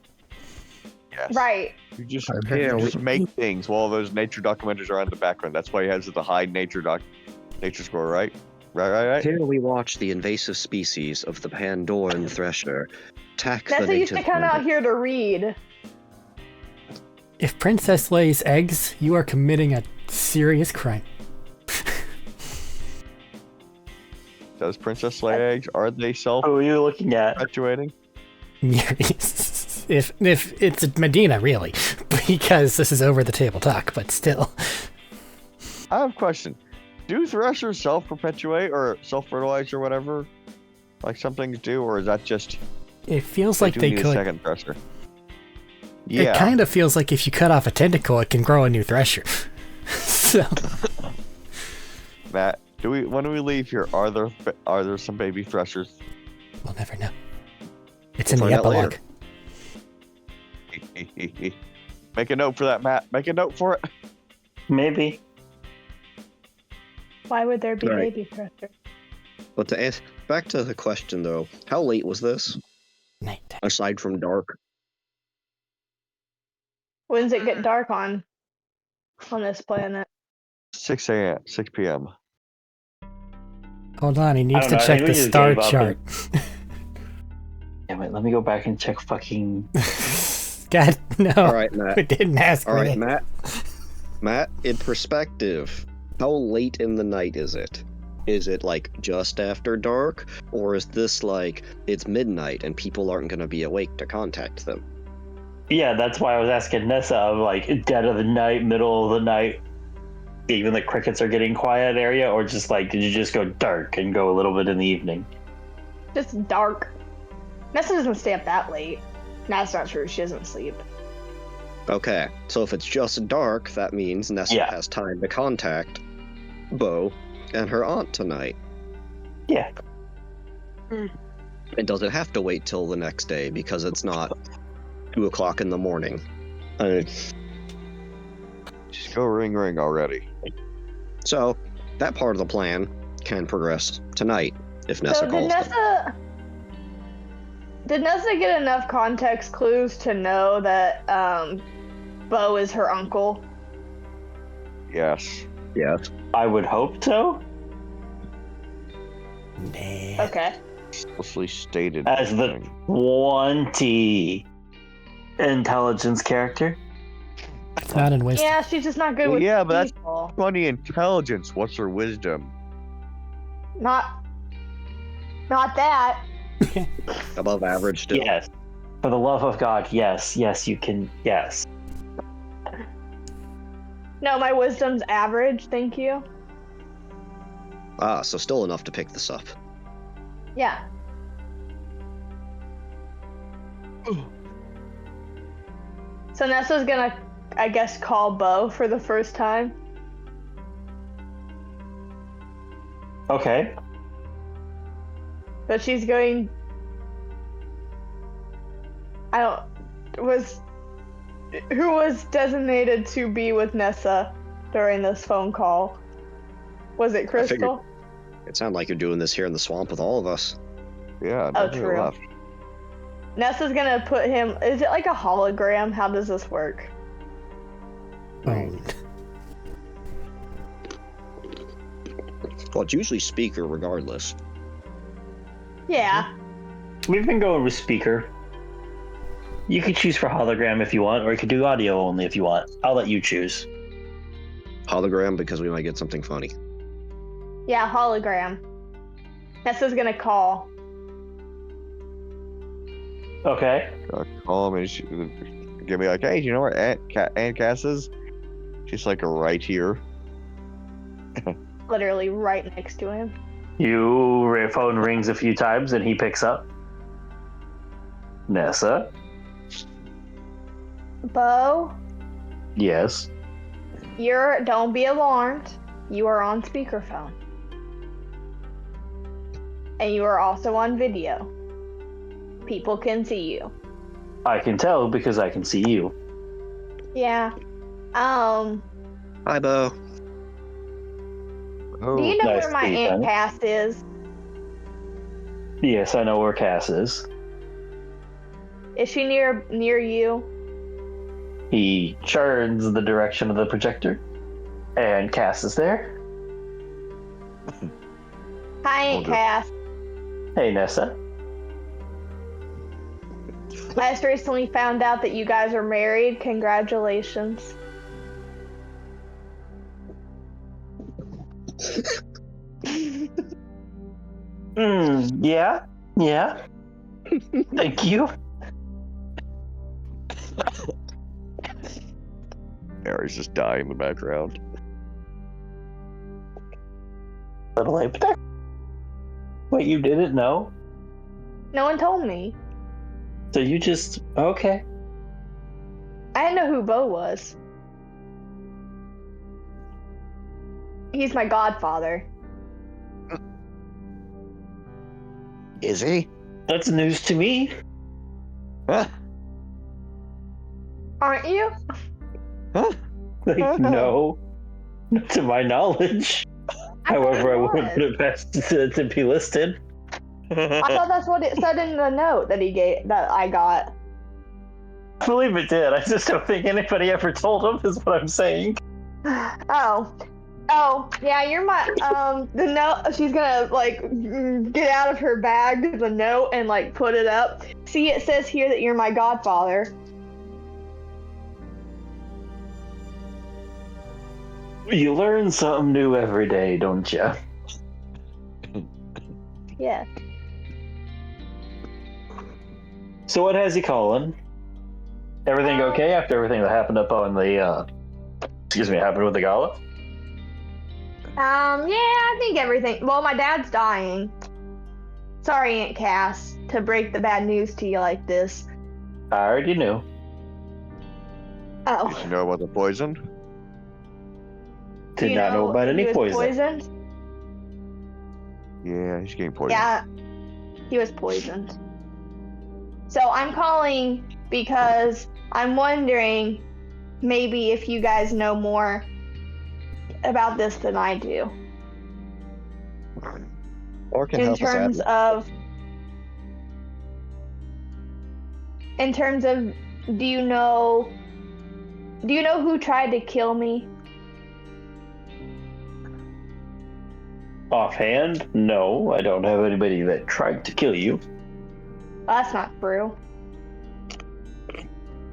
Yes. Right. You just, Yeah, you just make things while those nature documentaries are in the background. That's why he has the high nature score, right? Right. Here we watch the invasive species of the Pandoran thresher attack the Nessa used to native come out member. here to read. If Princess lays eggs, you are committing a serious crime. Does Princess lay eggs? Are they Who are you looking at? self-perpetuating? if it's Medina, really, because this is over the table talk, but still. I have a question. Do threshers self-perpetuate or self-fertilize or whatever? Like some things do, or is that just It feels like do they need a could. second thresher? It Yeah. kind of feels like if you cut off a tentacle, it can grow a new thresher. So, Matt, when we leave here, are there some baby threshers? we'll never know. It's We'll in the find out epilogue. later. Make a note for that, Matt. Make a note for it. Maybe. Why would there be Right. baby pressure? But to ask, back to the question though, how late was this? Nighttime. Aside from dark, When does it get dark on this planet? 6 p.m. Hold on, he needs I don't to know, I check think the we just star gave up chart. Damn it, let me go back and check fucking... God, no. all right, Matt. We didn't ask All for right, that. Matt. In perspective, how late in the night is it? Is it like just after dark, or is this like it's midnight and people aren't going to be awake to contact them? Yeah, that's why I was asking Nessa of like dead of the night, middle of the night, even the crickets are getting quiet area, or just like did you just go dark and go a little bit in the evening? Just dark. Nessa doesn't stay up that late. That's not true. She doesn't sleep. Okay, so if it's just dark, that means Nessa Yeah. has time to contact Bo and her aunt tonight. Yeah. And doesn't have to wait till the next day because it's not 2 o'clock in the morning. Just go ring already. So that part of the plan can progress tonight if Nessa So did calls them. Nessa get enough context clues to know that Bo is her uncle? Yes. Yes. I would hope so. Nah. Okay. Explicitly stated. As the thing. 20 intelligence character. It's not in wisdom. Yeah, she's just not good Well, with yeah, but that's people. 20 intelligence. What's her wisdom? Not that. Above average still. Yes. For the love of God, yes, you can, yes. No, my wisdom's average, thank you. Ah, so still enough to pick this up. Yeah. So Nessa's gonna, I guess, call Bo for the first time. Okay. But she's going... Who was designated to be with Nessa during this phone call? Was it Crystal? It sounds like you're doing this here in the swamp with all of us. Yeah. Oh, nobody true. left. Nessa's gonna put him... Is it like a hologram? How does this work? Owned. Well, it's usually speaker regardless. Yeah. We've been going with speaker. You could choose for hologram if you want, or you could do audio only if you want. I'll let you choose. Hologram because we might get something funny. Yeah, hologram. Nessa's gonna call. Okay. Call me. Give me like, hey, do you know where Aunt Cass is? She's like right here. Literally right next to him. Your phone rings a few times and he picks up. Nessa? Bo, Yes. don't be alarmed. You are on speakerphone. And you are also on video. People can see you. I can tell because I can see you. Yeah. Hi, Bo. Oh, Do you know nice where my to meet Aunt you. Cass is? Yes, I know where Cass is. Is she near you? He turns the direction of the projector, and Cass is there. Hi, Aunt Okay. Cass. Hey, Nessa. I just recently found out that you guys are married. Congratulations. Yeah. Yeah. Thank you. Mary's just dying in the background. Little ape. Wait, you didn't know? No one told me. So you just okay? I didn't know who Bo was. He's my godfather. Is he? That's news to me. Huh? Aren't you? Huh? Like, no, not to my knowledge. I thought However, I it wouldn't was. put it past to be listed. I thought that's what it said in the note that I got. I believe it did. I just don't think anybody ever told him. Is what I'm saying. Oh, yeah, you're my, the note, she's gonna, like, get out of her bag the note and, like, put it up. See, it says here that you're my godfather. You learn something new every day, don't you? Yeah. So what has he calling? Everything okay after everything that happened up on the, happened with the gala? Yeah, I think everything, well, my dad's dying. Sorry, Aunt Cass, to break the bad news to you like this. I already knew. Oh. Did you know about the poison? Do Did you not know about he any was poison. poisoned? Yeah, he's getting poisoned. Yeah, he was poisoned. So I'm calling because I'm wondering maybe if you guys know more about this than I do. Or can In help us terms out. of, do you know who tried to kill me? Offhand, no, I don't have anybody that tried to kill you. Well, that's not true.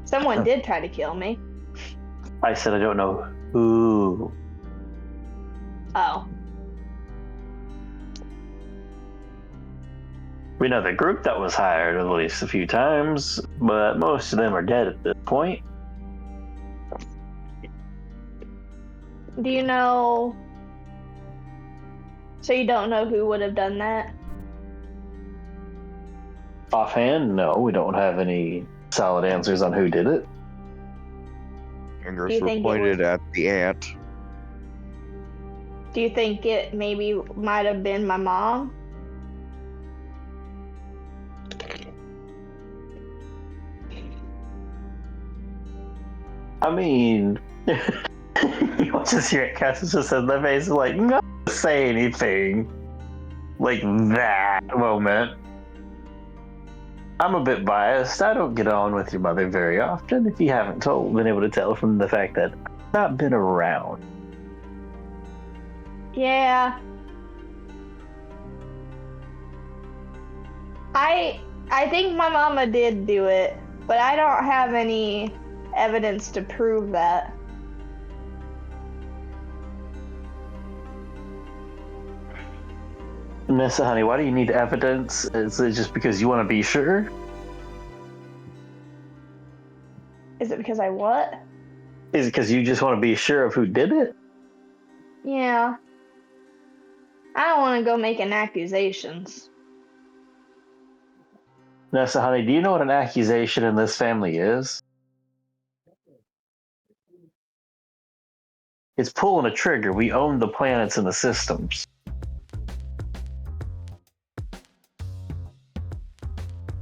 Someone did try to kill me. I said I don't know who. Oh. We know the group that was hired at least a few times, but most of them are dead at this point. Do you know? So you don't know who would have done that? Offhand, no, we don't have any solid answers on who did it. Fingers Do you were think it pointed was- at the ant. Do you think it maybe might have been my mom? I mean, you just hear it, Cass just in the face, like, not to say anything like that moment. I'm a bit biased. I don't get on with your mother very often, if you haven't been able to tell from the fact that I've not been around. Yeah. I think my mama did do it. But I don't have any evidence to prove that. Nessa, honey, why do you need evidence? Is it just because you want to be sure? Is it because I what? Is it because you just want to be sure of who did it? Yeah. I don't want to go making accusations. Nessa, honey, do you know what an accusation in this family is? It's pulling a trigger. We own the planets and the systems.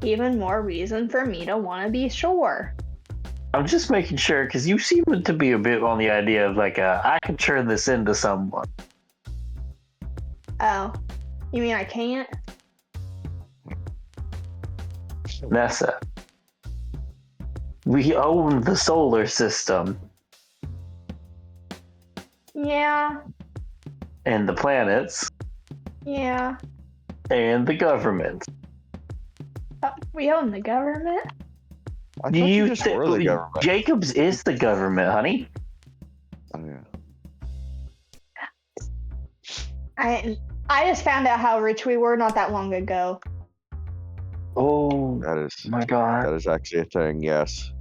Even more reason for me to want to be sure. I'm just making sure because you seem to be a bit on the idea of like, I can turn this into someone. Oh. You mean I can't? Nessa, we own the solar system Yeah. and the planets Yeah. and the government. We own the government? I thought you just were the government. Jacobs is the government, honey. Oh, yeah. I just found out how rich we were not that long ago. Oh That is my god. that is actually a thing, yes.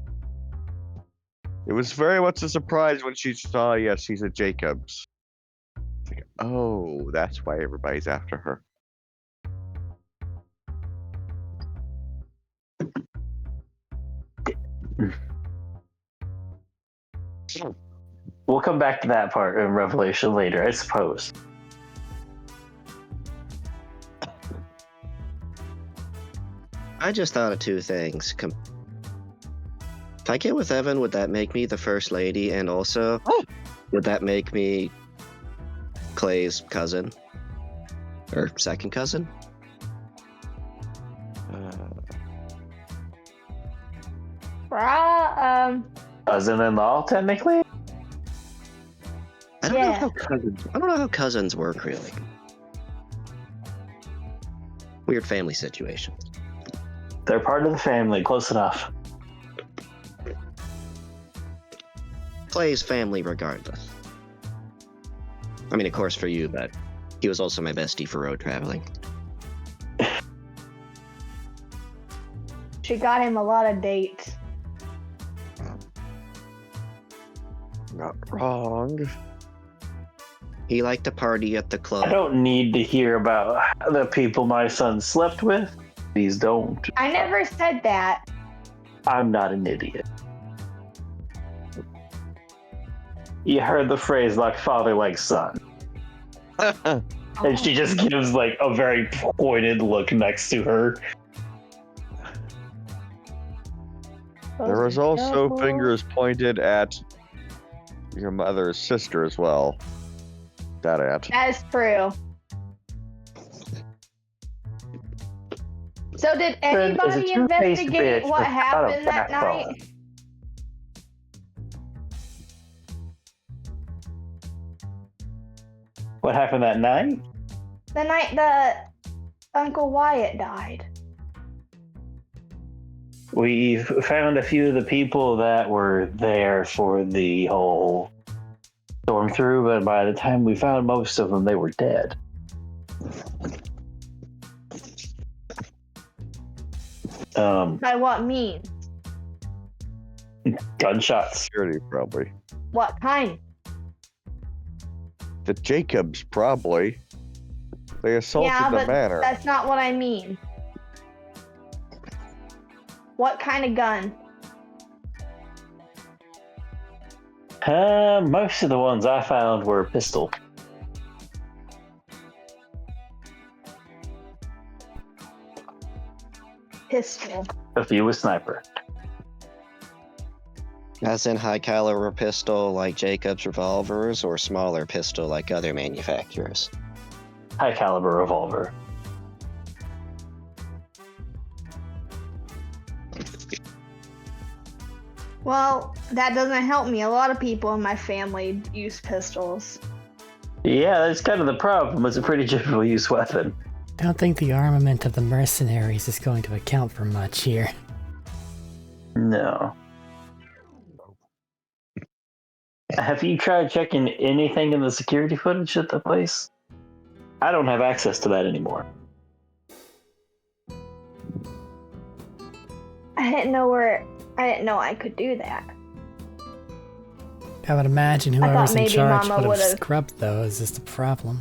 It was very much a surprise when she saw, yes, she's a Jacobs. It's like, oh, that's why everybody's after her. We'll come back to that part in Revelation later, I suppose. I just thought of two things. If I get with Evan, would that make me the first lady? And also, would that make me Clay's cousin? Or second cousin? Cousin-in-law, technically? I don't know Yeah. how cousins work, really. Weird family situation. They're part of the family, close enough. Clay's family regardless. I mean, of course for you, but he was also my bestie for road traveling. She got him a lot of dates. Not wrong. He liked to party at the I club. don't need to hear about the people my son slept with. Please don't. I never said that. I'm not an idiot. You heard the phrase like father, like son. And she just gives like a very pointed look next to her. There was also fingers pointed at your mother's sister as well. That aunt. That is true. So did Friend, as a anybody two-faced investigate bitch what without a happened that backbone. night? What happened that night? The night that Uncle Wyatt died. We found a few of the people that were there for the whole storm through, but by the time we found most of them, they were dead. By what means? Gunshots. Security, probably. What kind? The Jacobs, probably. They assaulted Yeah, the but manor. that's not what I mean. What kind of gun? Most of the ones I found were pistol. Pistol. A few with sniper. As in high caliber pistol like Jacobs revolvers, or smaller pistol like other manufacturers? High caliber revolver. Well, that doesn't help me. A lot of people in my family use pistols. Yeah, that's kind of the problem. It's a pretty general use weapon. Don't think the armament of the mercenaries is going to account for much here. No. Have you tried checking anything in the security footage at the place? I don't have access to that anymore. I didn't know I could do that. I would imagine I thought whoever's in maybe charge Mama would have would've- scrubbed those is the problem.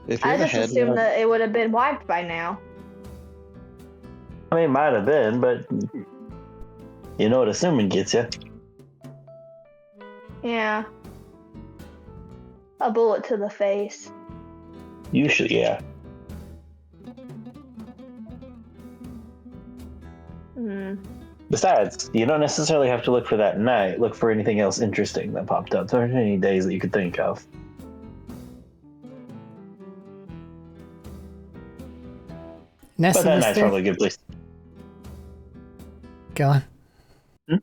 If you're I the just head assumed nerd, that it would have been wiped by now. I mean, it might have been, but you know what assuming gets you. Yeah. A bullet to the face. Usually, yeah. Hmm. Besides, you don't necessarily have to look for that night. Look for anything else interesting that popped up. There aren't any days that you could think of. Nessa But that was night's there? probably a good place. Go on. Hmm?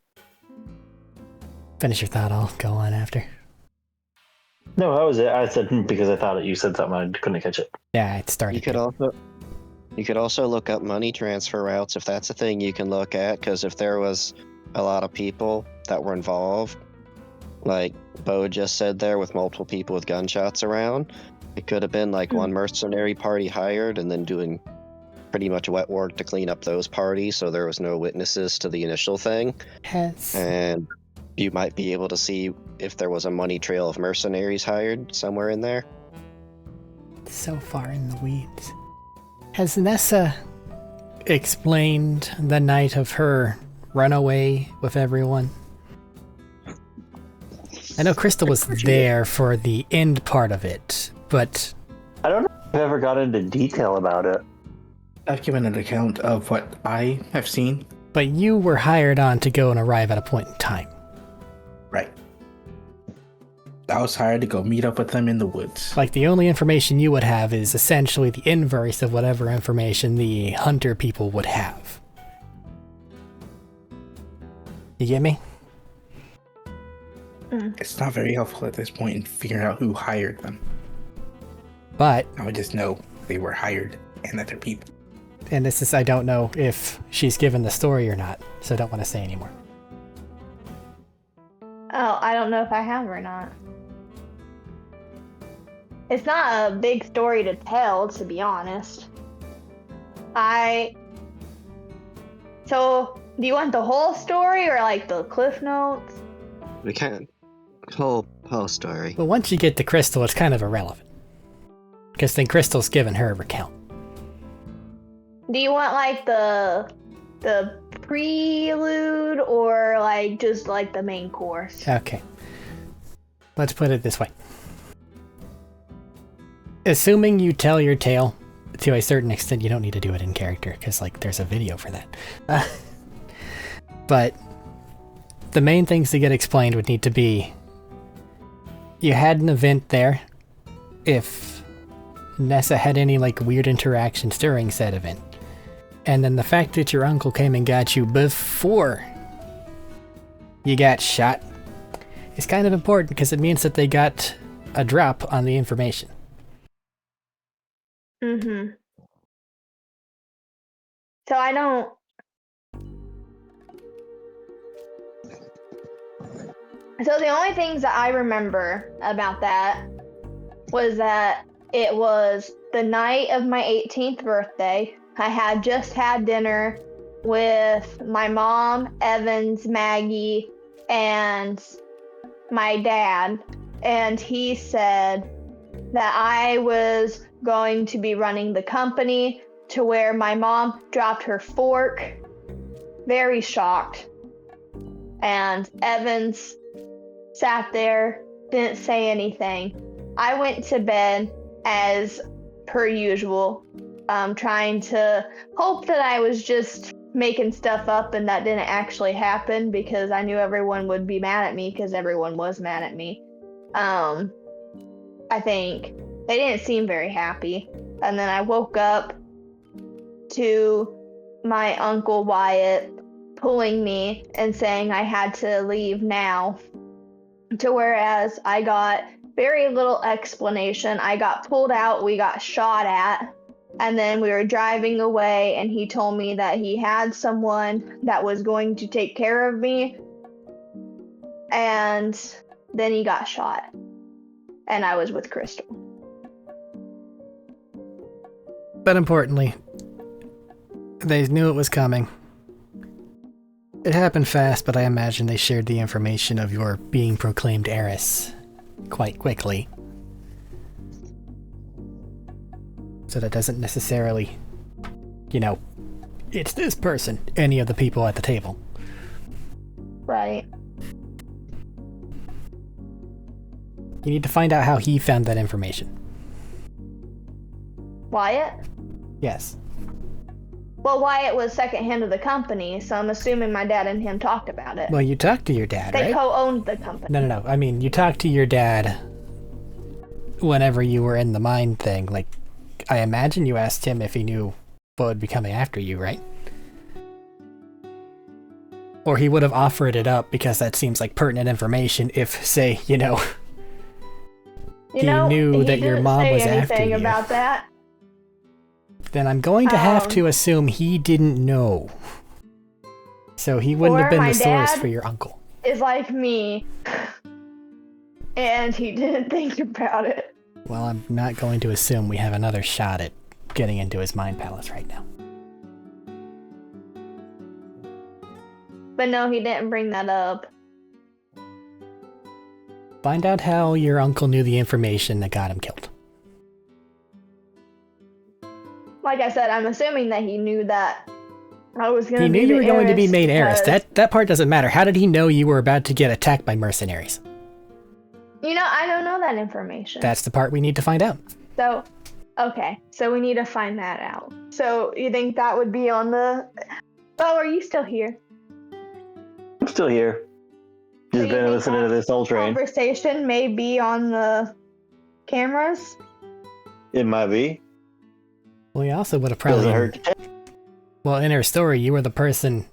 Finish your thought, I'll go on after. No, that was it. I said because I thought you said something. I couldn't catch it. Yeah, it started. you could also look up money transfer routes if that's a thing you can look at. Because if there was a lot of people that were involved, like Bo just said there, with multiple people with gunshots around, it could have been like one mercenary party hired and then doing pretty much wet work to clean up those parties, so there was no witnesses to the initial thing. Has And you might be able to see if there was a money trail of mercenaries hired somewhere in there. so far in the weeds. Has Nessa explained the night of her runaway with everyone? I know Crystal was there for the end part of it, but I don't know if I've ever got into detail about it. I've given an account of what I have seen. you were hired on to go and arrive at a point in time. Right. I was hired to go meet up with them in the woods. Like, the only information you would have is essentially the inverse of whatever information the hunter people would have. You get me? It's not very helpful at this point in figuring out who hired them. But, I would just know they were hired and that they're people. and this is, I don't know if she's given the story or not, so I don't want to say anymore. Oh, I don't know if I have or not. It's not a big story to tell, to be honest. So, do you want the whole story or like the cliff notes? We can. Whole story. But once you get to Crystal, it's kind of irrelevant. Because then Crystal's given her a recount. Do you want like the prelude or like just like the main course? Okay. Let's put it this way. Assuming you tell your tale to a certain extent, you don't need to do it in character, because like there's a video for that. But the main things to get explained would need to be, you had an event there. If Nessa had any like weird interactions during said event. And then the fact that your uncle came and got you before you got shot is kind of important, because it means that they got a drop on the information. Mm-hmm. So I don't... So the only things that I remember about that was that it was the night of my 18th birthday. I had just had dinner with my mom, Evans, Maggie, and my dad. And he said that I was going to be running the company, to where my mom dropped her fork, very shocked. And Evans sat there, didn't say anything. I went to bed as per usual, trying to hope that I was just making stuff up and that didn't actually happen, because I knew everyone would be mad at me, because everyone was mad at me. I think they didn't seem very happy. And then I woke up to my Uncle Wyatt pulling me and saying I had to leave now, to whereas I got very little explanation. I got pulled out, we got shot at, And then we were driving away, and he told me that he had someone that was going to take care of me. And then he got shot. And I was with Crystal. But importantly, they knew it was coming. It happened fast, but I imagine they shared the information of your being proclaimed heiress quite quickly. So that doesn't necessarily, it's this person, any of the people at the table. Right. You need to find out how he found that information. Wyatt? Yes. Well, Wyatt was secondhand of the company, so I'm assuming my dad and him talked about it. Well, you talked to your dad, They right? co-owned the company. No. I mean, you talked to your dad whenever you were in the mine thing. Like, I imagine you asked him if he knew what would be coming after you, right? Or he would have offered it up because that seems like pertinent information if, say, he knew that your mom was after you. He didn't say anything about that. Then I'm going to have to assume he didn't know. So he wouldn't have been the source for your uncle. Is like me. And he didn't think about it. Well, I'm not going to assume we have another shot at getting into his mind palace right now. But no, he didn't bring that up. Find out how your uncle knew the information that got him killed. Like I said, I'm assuming that he knew that I was going to be He knew you were going to be made heiress. because- That part doesn't matter. How did he know you were about to get attacked by mercenaries? I don't know that information. That's the part we need to find out. So, okay. So we need to find that out. So you think that would be on the... Oh, are you still here? I'm still here. So Just you been think listening to that this whole train. Conversation may be on the cameras? It might be. Well, you also would have Doesn't probably... hurt to check. Well, in her story, you were the person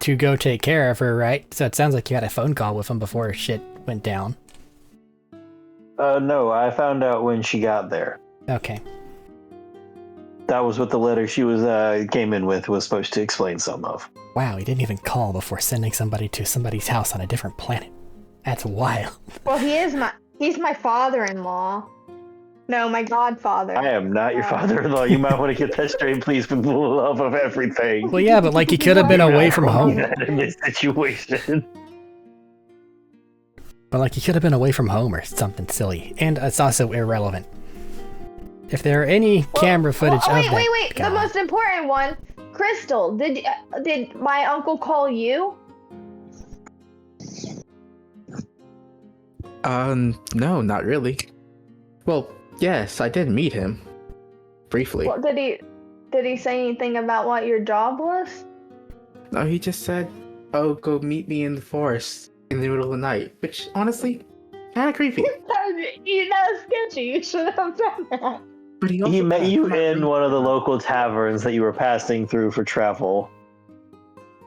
to go take care of her, right? So it sounds like you had a phone call with him before shit went down. No, I found out when she got there. Okay. That was what the letter she came in with was supposed to explain some of. Wow, he didn't even call before sending somebody to somebody's house on a different planet. That's wild. Well, he's my father-in-law. No, my godfather. I am not your father-in-law. You might want to get that straight, please, for the love of everything. Well, yeah, but like he could have been away from home. In this situation. But like he could have been away from home or something silly. And it's also irrelevant. If there are any camera footage of that... Wait. The most important one. Crystal, did my uncle call you? No, not really. Well, yes, I did meet him. Briefly. Well, did he say anything about what your job was? No, he just said, "Oh, go meet me in the forest in the middle of the night," which, honestly, kind of creepy. That's sketchy. You should have done that. But he Met asked you for my in ring. one of the local taverns that you were passing through for travel.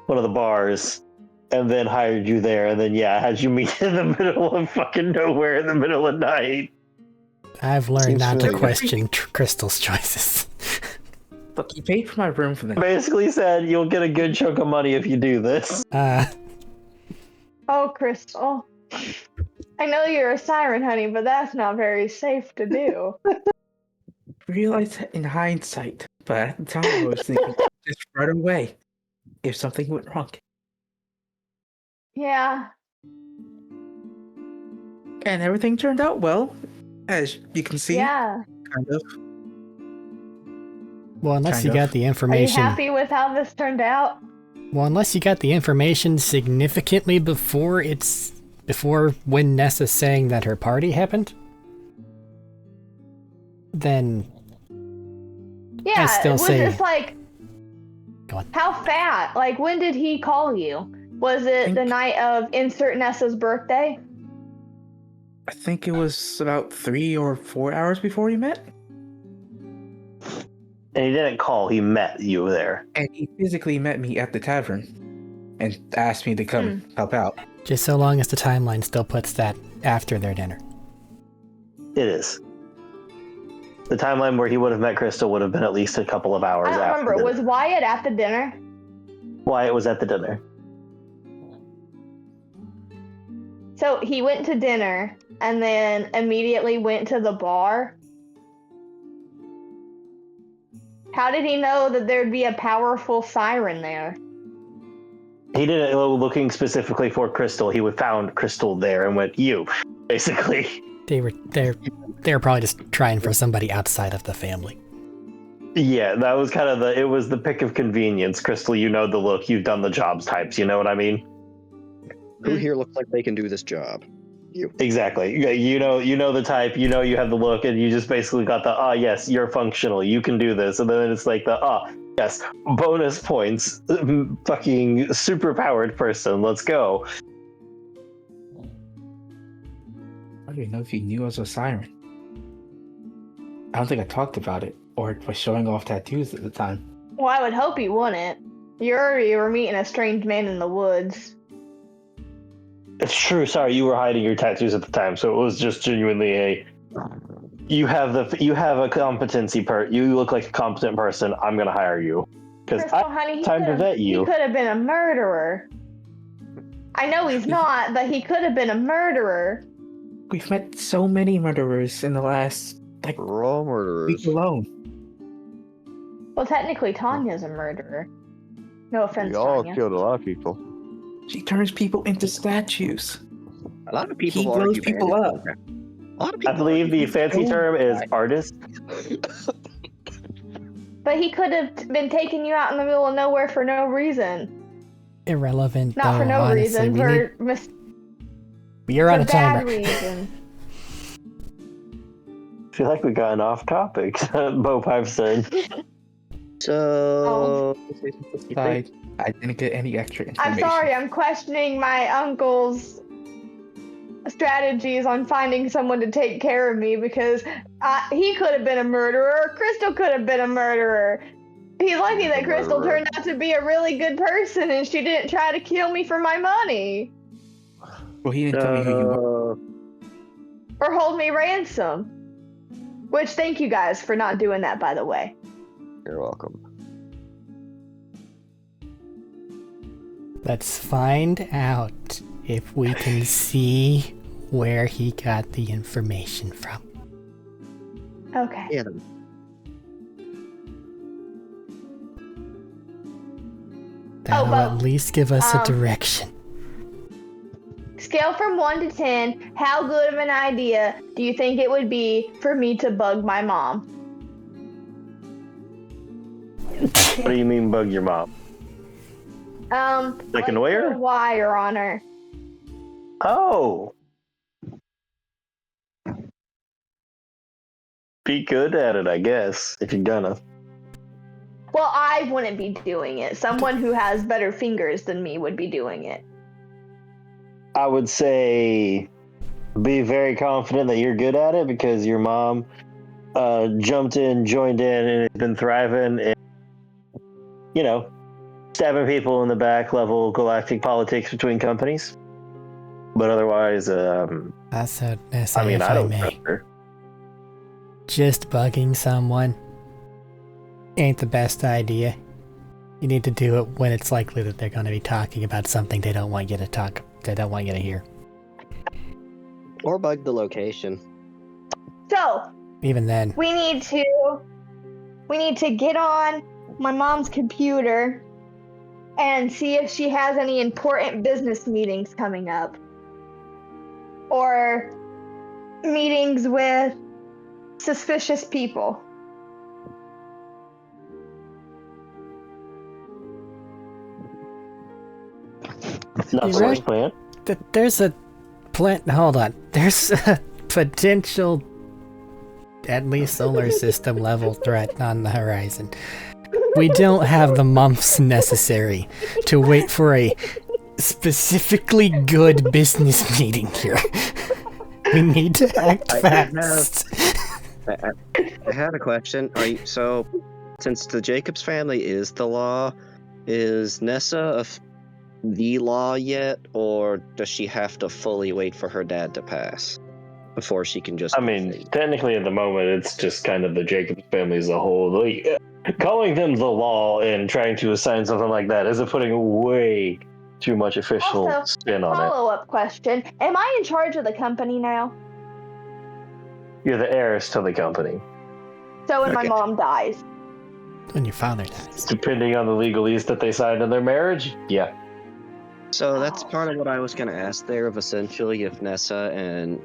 One of the bars. And then hired you there. And then, had you meet in the middle of fucking nowhere in the middle of night. I've learned Seems not to really question Crystal's choices. Look, he paid for my room for the night. Basically said, you'll get a good chunk of money if you do this. Oh, Crystal. I know you're a siren, honey, but that's not very safe to do. Realized in hindsight, but at the time I was thinking, just run away if something went wrong. Yeah. And everything turned out well, as you can see. Yeah. Kind of. Well, unless Kind you of. got the Are you information... happy with how this turned out? Well, unless you got the information significantly before when Nessa's saying that her party happened, then Yeah, I still was say... this like... Go on. How fat? Like, when did he call you? Was it the night of insert Nessa's birthday? I think it was about 3 or 4 hours before we met. And he didn't call, he met you there. And he physically met me at the tavern and asked me to come help out. Just so long as the timeline still puts that after their dinner. It is. The timeline where he would have met Crystal would have been at least a couple of hours I don't after remember. dinner. Was Wyatt at the dinner? Wyatt was at the dinner. So he went to dinner and then immediately went to the bar. How did he know that there'd be a powerful siren there? He didn't looking specifically for Crystal. He found Crystal there and went, "You," basically. They were probably just trying for somebody outside of the family. Yeah, that was kind of it was the pick of convenience. Crystal, you know the look, you've done the jobs types, you know what I mean? Who here looks like they can do this job? You. Exactly. You know the type, you know you have the look, and you just basically got the, yes, you're functional, you can do this. And then it's like the, yes, bonus points, fucking super powered person, let's go. I don't even know if he knew I was a siren. I don't think I talked about it, or was showing off tattoos at the time. Well, I would hope he wouldn't. You were meeting a strange man in the woods. It's true, sorry, you were hiding your tattoos at the time, so it was just genuinely you have a competency you look like a competent person, I'm gonna hire you. Because I honey, have time to vet you. He could have been a murderer. I know he's not, but he could have been a murderer. We've met so many murderers in the last, We're all murderers. week alone. Well, technically, Tanya's a murderer. No offense, We all Tanya. killed a lot of people. She turns people into statues. A lot of people He argue blows people bad. up. A lot of I people believe the argue fancy bad. term is artist. But he could have been taking you out in the middle of nowhere for no reason. Irrelevant. Not for though, no honestly. reason, You're on a bad timer. reason. I feel like we gotten off topic, Bopipe said. So, I didn't get any extra information. I'm sorry, I'm questioning my uncle's strategies on finding someone to take care of me because he could have been a murderer. Crystal could have been a murderer. He's lucky that Crystal turned out to be a really good person and she didn't try to kill me for my money. Well, he didn't tell me who you were. Or hold me ransom. Which, thank you guys for not doing that, by the way. You're welcome. Let's find out if we can see where he got the information from. Okay. yeah. That'll but, at least give us a direction. Scale from 1 to 10, how good of an idea do you think it would be for me to bug my mom? What do you mean bug your mom? Like annoy her? Put a wire on her. Oh. Be good at it, I guess, if you're gonna. Well, I wouldn't be doing it. Someone who has better fingers than me would be doing it. I would say be very confident that you're good at it because your mom jumped in, joined in, and has been thriving in, stabbing people in the back level galactic politics between companies. But otherwise, That's a if I don't may. trust her. Just bugging someone ain't the best idea. You need to do it when it's likely that they're going to be talking about something they don't want you to hear. Or bug the location. So, Even then, we need to get on my mom's computer and see if she has any important business meetings coming up. Or meetings with suspicious people. Not You the right? worst plan. there's a plant. Hold on. There's a potential, at least solar system level threat on the horizon. We don't have the months necessary to wait for a specifically good business meeting here. We need to act fast. I had a question. So, since the Jacobs family is the law, is Nessa the law yet, or does she have to fully wait for her dad to pass? before she can just. I mean, technically at the moment, it's just kind of the Jacobs family as a whole. Like, calling them the law and trying to assign something like that isn't putting way too much official Also, spin on it. follow-up question. Am I in charge of the company now? You're the heiress to the company. So when my Okay. mom dies. When your father dies. Depending on the legalese that they signed in their marriage, yeah. So that's part of what I was going to ask there of essentially if Nessa and,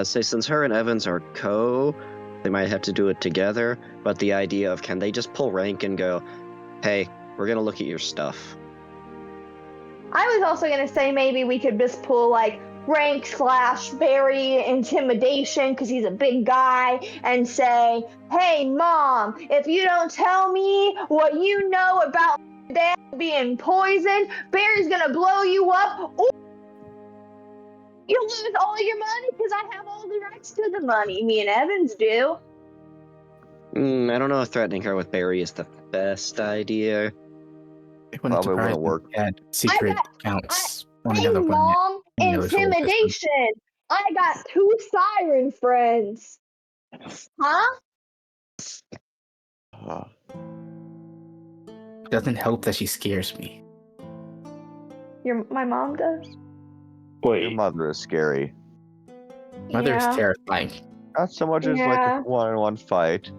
say, since her and Evans are they might have to do it together, but the idea of can they just pull rank and go, hey, we're going to look at your stuff. I was also going to say maybe we could just pull like rank / Barry intimidation because he's a big guy and say, hey mom, if you don't tell me what you know about dad being poisoned, Barry's going to blow you up or you'll lose all your money because I have all the rights to the money. Me and Evans do. I don't know if threatening her with Barry is the best idea. It wouldn't Probably surprise wouldn't me work. if we had secret accounts on Hey another one. mom, in the other solar system. intimidation. I got 2 siren friends. Huh? Uh, It doesn't help that she scares me. My mom does? your Wait, mother is scary. Mother is Yeah. terrifying. Not so much as like Yeah. a one-on-one fight.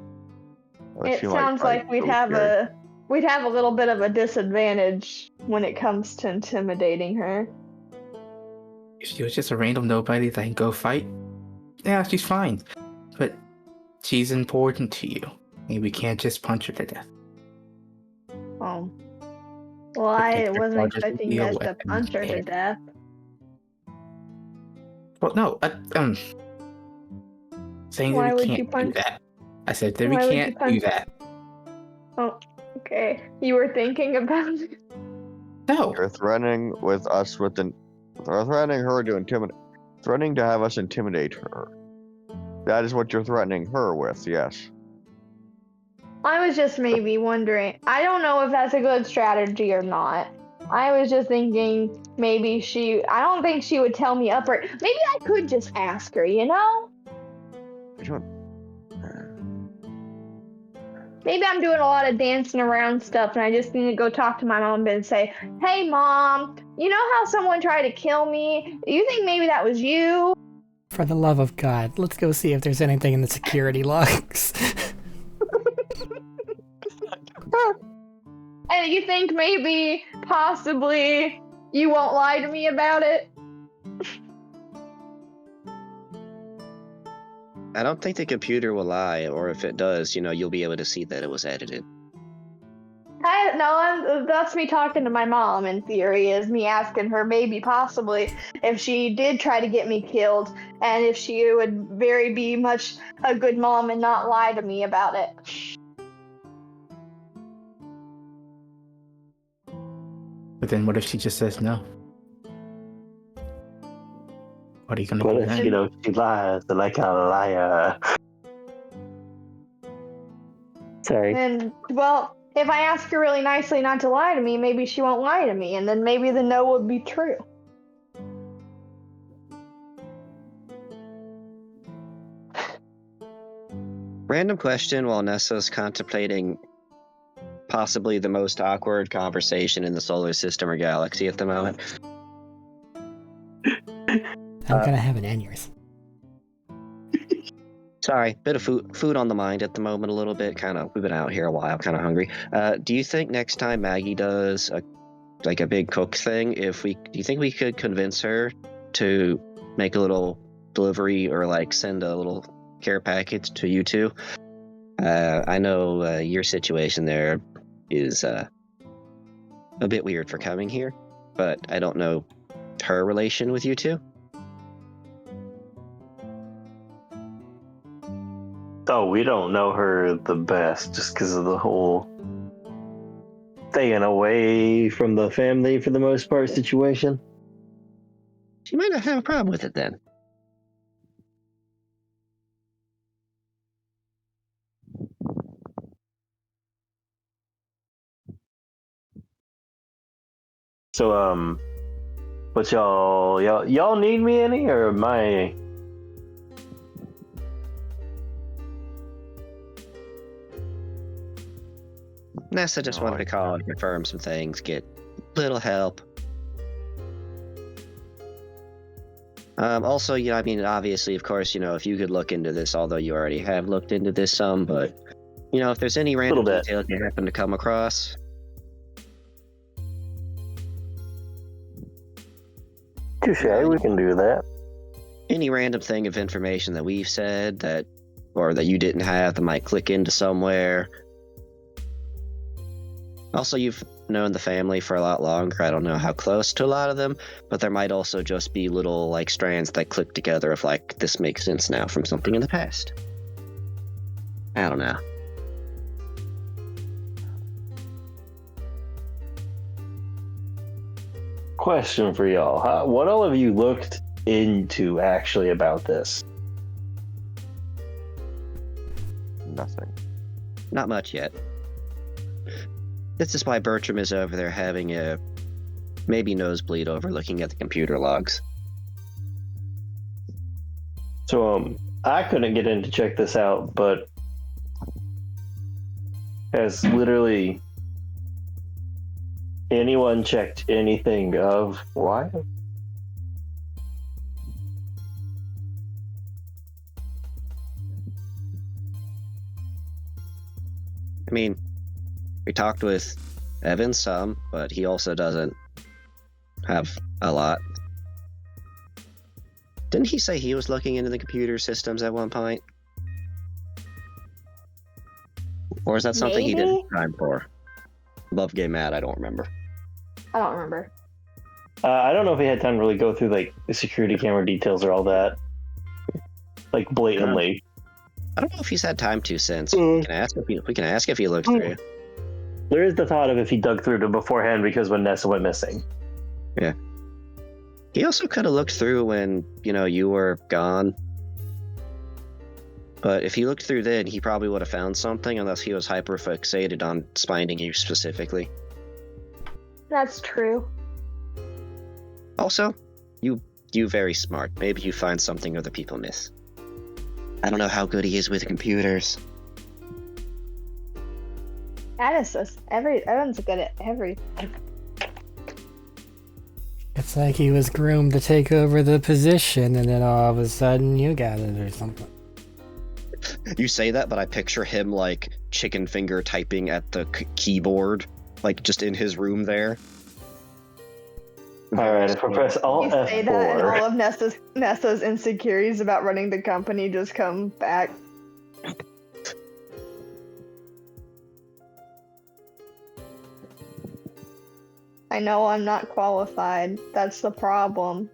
Or It she might sounds fight, like we'd so have scary. a little bit of a disadvantage when it comes to intimidating her. If she was just a random nobody that can go fight, yeah, she's fine. But she's important to you. And we can't just punch her to death. Oh. Well, I Protect your wasn't charges expecting with you your guys to weapons punch her to and- death. Well, no, saying Why that we would you can't do punch- that. I said that we Why would you can't do punch- that. Oh, okay. You were thinking about it? No, You're threatening with us with threatening her to threatening to have us intimidate her. That is what you're threatening her with, yes. I was just maybe wondering. I don't know if that's a good strategy or not. I was just thinking maybe I don't think she would tell me up or maybe I could just ask her, you know? Which one? Maybe I'm doing a lot of dancing around stuff and I just need to go talk to my mom and say, hey mom, you know how someone tried to kill me? You think maybe that was you? For the love of God, let's go see if there's anything in the security logs. And you think maybe, possibly, you won't lie to me about it? I don't think the computer will lie, or if it does, you'll be able to see that it was edited. That's me talking to my mom in theory, is me asking her maybe possibly if she did try to get me killed and if she would very be much a good mom and not lie to me about it. but then what if she just says no? What are you gonna what do if, then? she lies like a liar? Sorry. And, well, if I ask her really nicely not to lie to me, maybe she won't lie to me, and then maybe the no would be true. Random question while Nessa's contemplating possibly the most awkward conversation in the solar system or galaxy at the moment. I'm gonna have an aneurysm. Sorry, bit of food on the mind at the moment a little bit. We've been out here a while, kind of hungry. Do you think next time Maggie does a big cook thing, do you think we could convince her to make a little delivery or send a little care package to you two? I know your situation there is a bit weird for coming here, but I don't know her relation with you two. Oh, we don't know her the best just because of the whole staying away from the family for the most part situation. She might not have a problem with it then. So, what y'all need me any, or am I Nessa just wanted to call and confirm some things, get little help. Also, I mean, obviously, of course, if you could look into this, although you already have looked into this some, but, if there's any random details you happen to come across. Touche, we can do that. Any random thing of information that we've said or that you didn't have that might click into somewhere. Also, you've known the family for a lot longer. I don't know how close to a lot of them, but there might also just be little, strands that click together of, this makes sense now from something in the past. I don't know. Question for y'all. What all have you looked into actually about this? Nothing. Not much yet. This is why Bertram is over there having a maybe nosebleed over looking at the computer logs. So, I couldn't get in to check this out, but has literally anyone checked anything of why? I mean, we talked with Evan some, but he also doesn't have a lot. Didn't he say he was looking into the computer systems at one point? Or is that something he didn't have time for? Love Game Mad, I don't remember. I don't remember. I don't know if he had time to really go through the security camera details or all that, blatantly. I don't know if he's had time to since. We can ask if he looked through. There is the thought of if he dug through it beforehand because when Nessa went missing. Yeah. He also could have looked through when, you were gone. But if he looked through then, he probably would have found something unless he was hyper fixated on finding you specifically. That's true. Also, you very smart. Maybe you find something other people miss. I don't know how good he is with computers. Everyone's good at everything. It's like he was groomed to take over the position, and then all of a sudden you got it or something. You say that, but I picture him chicken finger typing at the keyboard, just in his room there. All right, if I press Alt You say that, and F4. all of Nessa's insecurities about running the company just come back. I know I'm not qualified. That's the problem.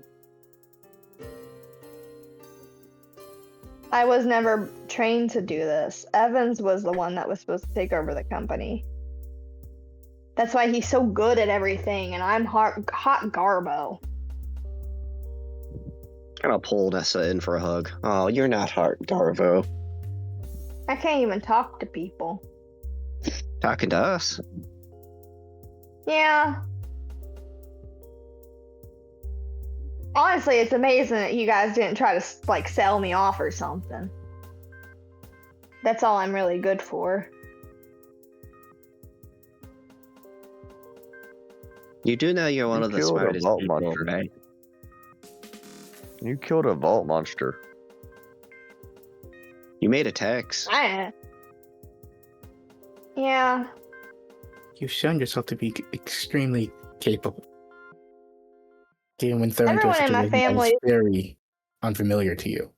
I was never trained to do this. Evans was the one that was supposed to take over the company. That's why he's so good at everything, and I'm hot garbo. I'm gonna pull Nessa in for a hug. Oh, you're not hard, Garvo. I can't even talk to people. Talking to us. Yeah. Honestly, it's amazing that you guys didn't try to, sell me off or something. That's all I'm really good for. You do know you're one of the killed a smartest vault people, monster. right? You killed a vault monster. You made a text. Yeah. You've shown yourself to be extremely capable. Even when thrown into a Everyone in my situation that family- is very unfamiliar to you.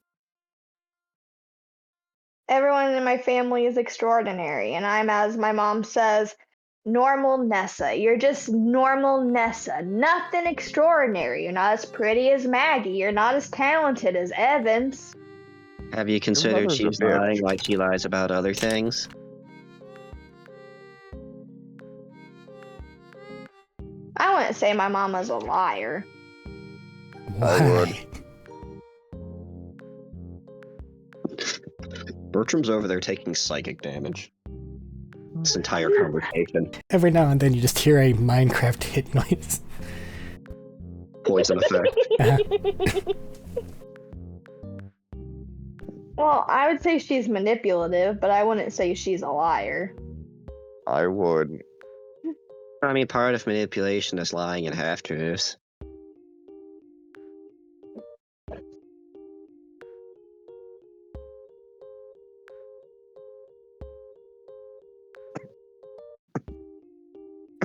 Everyone in my family is extraordinary, and I'm, as my mom says, normal Nessa. You're just normal Nessa. Nothing extraordinary. You're not as pretty as Maggie. You're not as talented as Evans. Have you considered mother's a she's bitch. lying like she lies about other things? I wouldn't say my mama's a liar. I would. Why? Bertram's over there taking psychic damage. This entire conversation. Every now and then you just hear a Minecraft hit noise. Poison effect. Well, I would say she's manipulative, but I wouldn't say she's a liar. I would. I mean, part of manipulation is lying in half truths.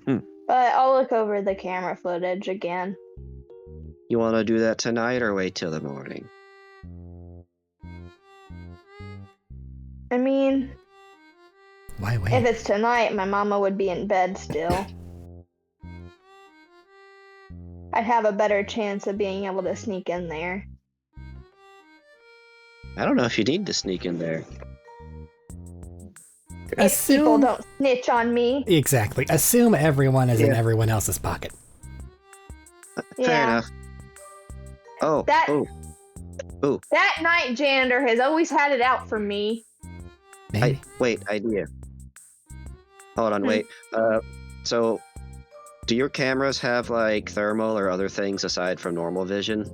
But I'll look over the camera footage again. You want to do that tonight or wait till the morning? I mean, Why wait? if it's tonight, my mama would be in bed still. I'd have a better chance of being able to sneak in there. I don't know if you need to sneak in there. If people Assume don't snitch on me. exactly. Assume everyone is in Yeah. everyone else's pocket. Fair Yeah. enough. Oh, That- oh, That night janitor has always had it out for me. Maybe. wait, idea. Hold on, Hmm. wait. So, do your cameras have like thermal or other things aside from normal vision?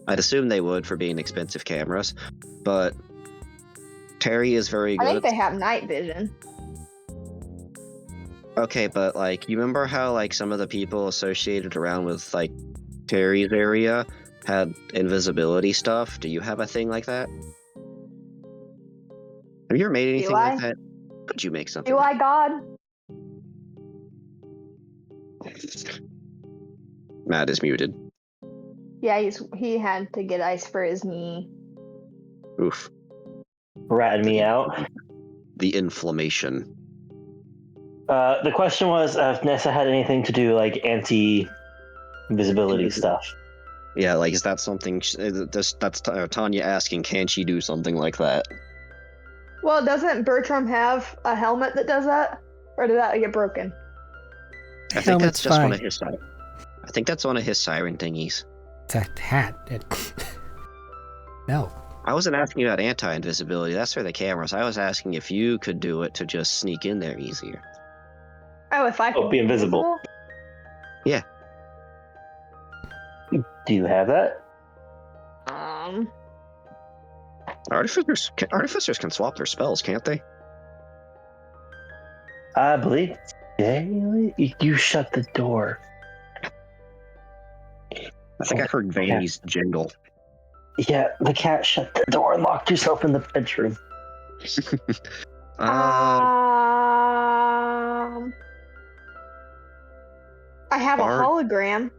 I'd assume they would for being expensive cameras, but Terry is very I good. think they have night vision. Okay, but like, you remember how like some of the people associated around with like Terry's area had invisibility stuff? Do you have a thing like that? Have you ever made anything I? like that? Could you make something? Do I, like God? that? Matt is muted. Yeah, he had to get ice for his knee. Oof. Ratting me out. The inflammation. The question was if Nessa had anything to do like anti-invisibility stuff. Yeah, like, is that something? That's Tanya asking, can she do something like that? Well, doesn't Bertram have a helmet that does that? Or did that get broken? I think Helmet's that's just fine. one of his siren. I think that's one of his siren thingies. It's a hat. No. I wasn't asking about anti-invisibility. That's for the cameras. I was asking if you could do it to just sneak in there easier. Oh, if I could be invisible. Yeah. Do you have that? Artificers can swap their spells, can't they? I believe daily. You shut the door. I think I heard Vanny's jingle. Yeah, the cat shut the door and locked herself in the bedroom. I have a Bard. hologram.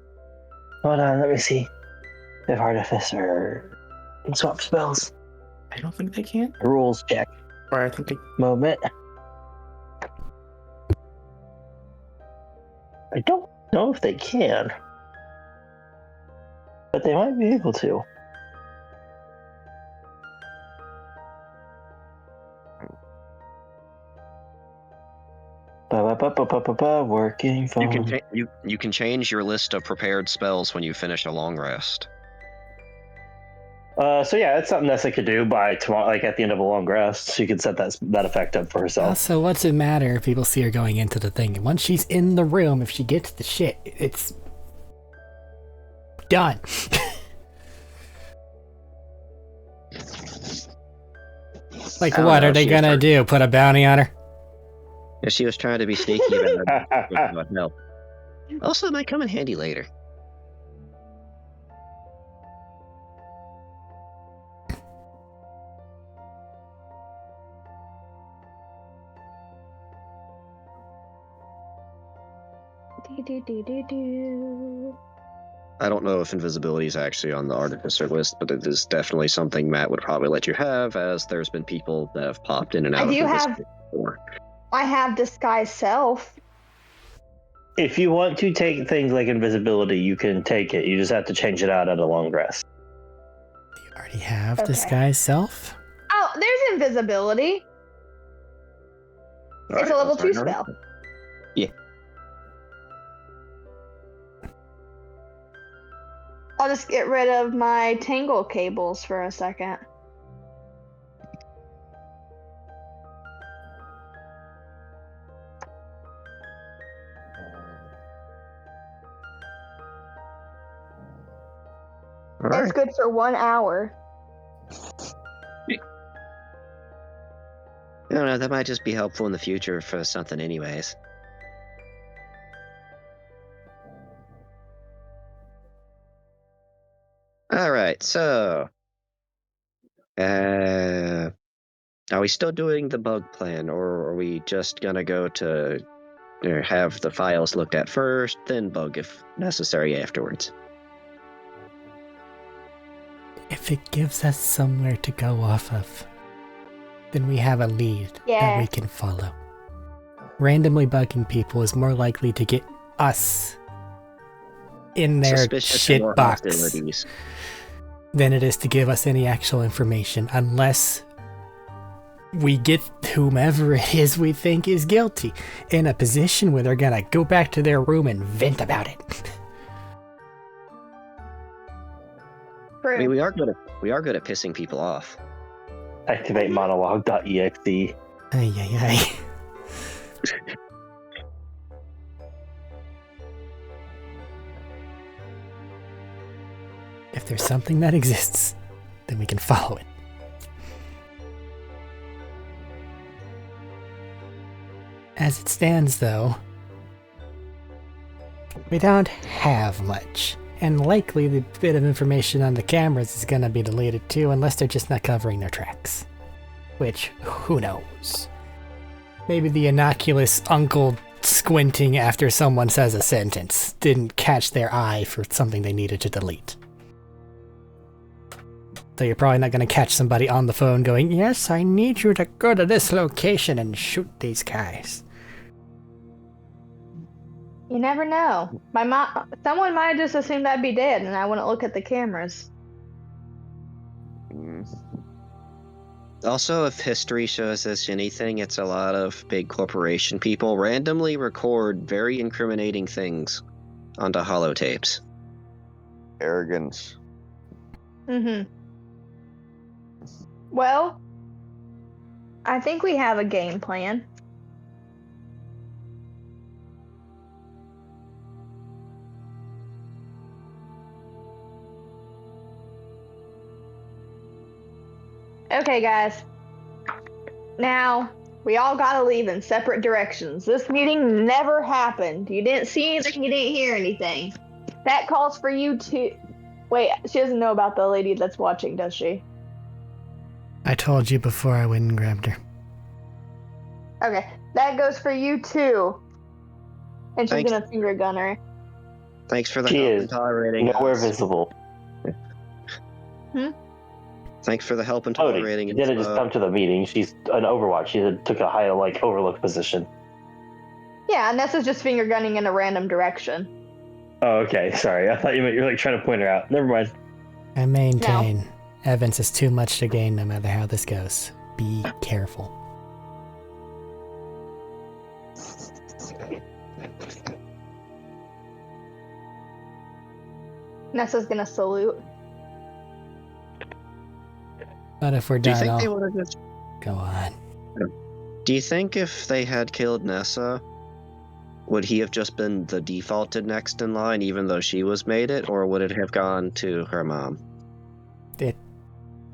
Hold on, let me see if Artificer can swap spells. I don't think they can. Rules check. Or I think they. Moment. I don't know if they can, but they might be able to. Working phone. You can change your list of prepared spells when you finish a long rest. So yeah, it's something Nessa could do by tomorrow, like at the end of a long rest. She could set that effect up for herself. Also, what's it matter if people see her going into the thing? Once she's in the room, if she gets the shit, it's done. Like, I don't what know, are they she was gonna do? Put a bounty on her? Yeah, she was trying to be sneaky about no. Also, it might come in handy later. I don't know if invisibility is actually on the artificer list, but it is definitely something Matt would probably let you have, as there's been people that have popped in and out I of do invisibility before. I have disguise self. If you want to take things like invisibility, you can take it. You just have to change it out at a long rest. You already have Okay. disguise self? Oh, there's invisibility. Alright, It's a level I'll 2 turn her spell. on. Yeah. I'll just get rid of my tangle cables for a second. All right. It's good for 1 hour. I don't know, that might just be helpful in the future for something anyways. Alright, so... are we still doing the bug plan, or are we just gonna go to have the files looked at first, then bug if necessary afterwards? If it gives us somewhere to go off of, then we have a lead that we can follow. Randomly bugging people is more likely to get us in their Suspicious shit or box hostilities. than it is to give us any actual information, unless we get whomever it is we think is guilty in a position where they're gonna go back to their room and vent about it. True. I mean, we are good at pissing people off. Activate monologue.exe. Ay, ay, ay. If there's something that exists, then we can follow it. As it stands, though, we don't have much. And likely the bit of information on the cameras is going to be deleted too, unless they're just not covering their tracks. Which, who knows? Maybe the innocuous uncle squinting after someone says a sentence didn't catch their eye for something they needed to delete. Though you're probably not going to catch somebody on the phone going, "Yes, I need you to go to this location and shoot these guys." You never know. Someone might just assume I'd be dead, and I wouldn't look at the cameras. Also, if history shows us anything, it's a lot of big corporation people randomly record very incriminating things onto holotapes. Arrogance. Mm-hmm. Well, I think we have a game plan. Okay, guys. Now, we all gotta leave in separate directions. This meeting never happened. You didn't see anything, you didn't hear anything. That calls for you to... Wait, she doesn't know about the lady that's watching, does she? I told you before I went and grabbed her. Okay, that goes for you too. And she's Thanks. gonna finger gun her. Thanks for the She help is in tolerating nowhere us. visible. Thanks for the help in Cody tolerating us. didn't just come to the meeting. She's an Overwatch. She took a high, overlook position. Yeah, and this is just finger gunning in a random direction. Oh, okay. Sorry. I thought you were trying to point her out. Never mind. I maintain Evans has too much to gain no matter how this goes. Be careful. Nessa's gonna salute. But if we're Do you done, think they I'll would have just... go on. Do you think if they had killed Nessa, would he have just been the defaulted next in line even though she was made it, or would it have gone to her mom?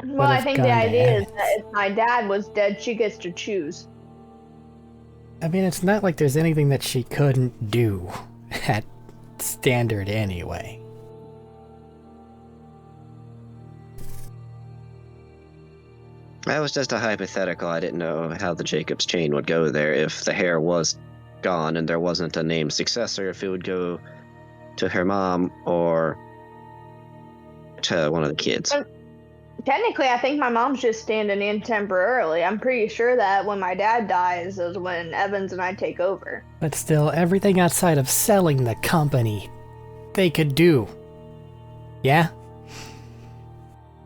Well, I have think gone the to idea is Evans. that if my dad was dead, she gets to choose. I mean, it's not like there's anything that she couldn't do at standard anyway. That was just a hypothetical. I didn't know how the Jacob's chain would go there if the hair was gone and there wasn't a named successor, if it would go to her mom or to one of the kids. Technically, I think my mom's just standing in temporarily. I'm pretty sure that when my dad dies is when Evans and I take over. But still, everything outside of selling the company, they could do. Yeah?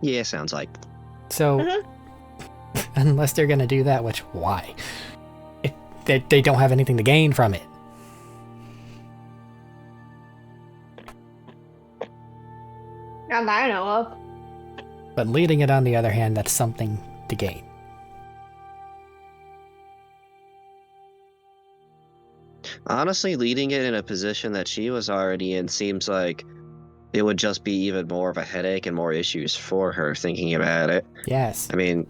Yeah, sounds like. So, unless they're gonna do that, which, why? They don't have anything to gain from it. Not that I know of. But leading it, on the other hand, that's something to gain. Honestly, leading it in a position that she was already in seems like it would just be even more of a headache and more issues for her thinking about it. Yes. I mean,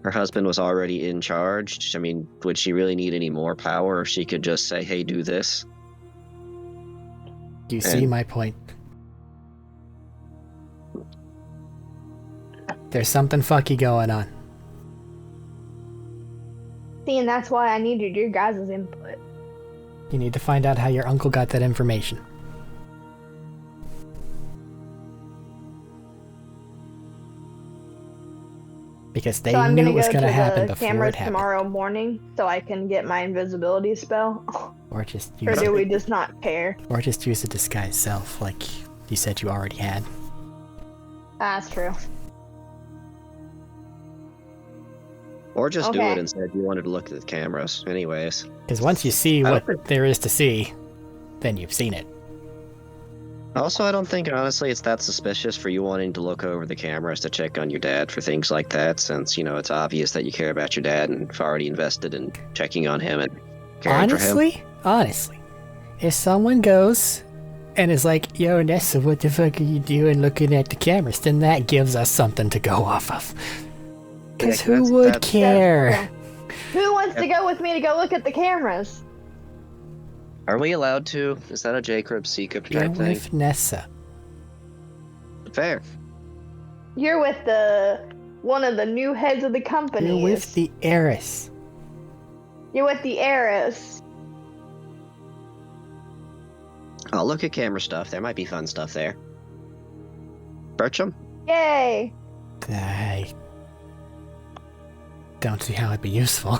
her husband was already in charge, I mean, would she really need any more power if she could just say, hey, do this? You see my point. There's something fucky going on. See, and that's why I needed your guys' input. You need to find out how your uncle got that information. Because they So I'm knew gonna it was go going to to happen the before cameras it happened. tomorrow morning so I can get my invisibility spell. Or just Or use do it. we just not care? Or just use a disguised self, like you said you already had. That's true. Or just do Okay. it and say you wanted to look at the cameras. Anyways. Because once you see I don't what think- there is to see, then you've seen it. Also, I don't think, honestly, it's that suspicious for you wanting to look over the cameras to check on your dad for things like that, since, you know, it's obvious that you care about your dad and have already invested in checking on him and caring for him. Honestly, if someone goes and is like, yo, Nessa, what the fuck are you doing looking at the cameras? Then that gives us something to go off of. Because Yeah, who would care? Who wants to go with me to go look at the cameras? Are we allowed to? Is that a Jacob secret You're type thing? with Nessa. Fair. You're with one of the new heads of the company. You're with the heiress. You're with the heiress. I'll look at camera stuff. There might be fun stuff there. Bertram? Yay! I don't see how it'd be useful.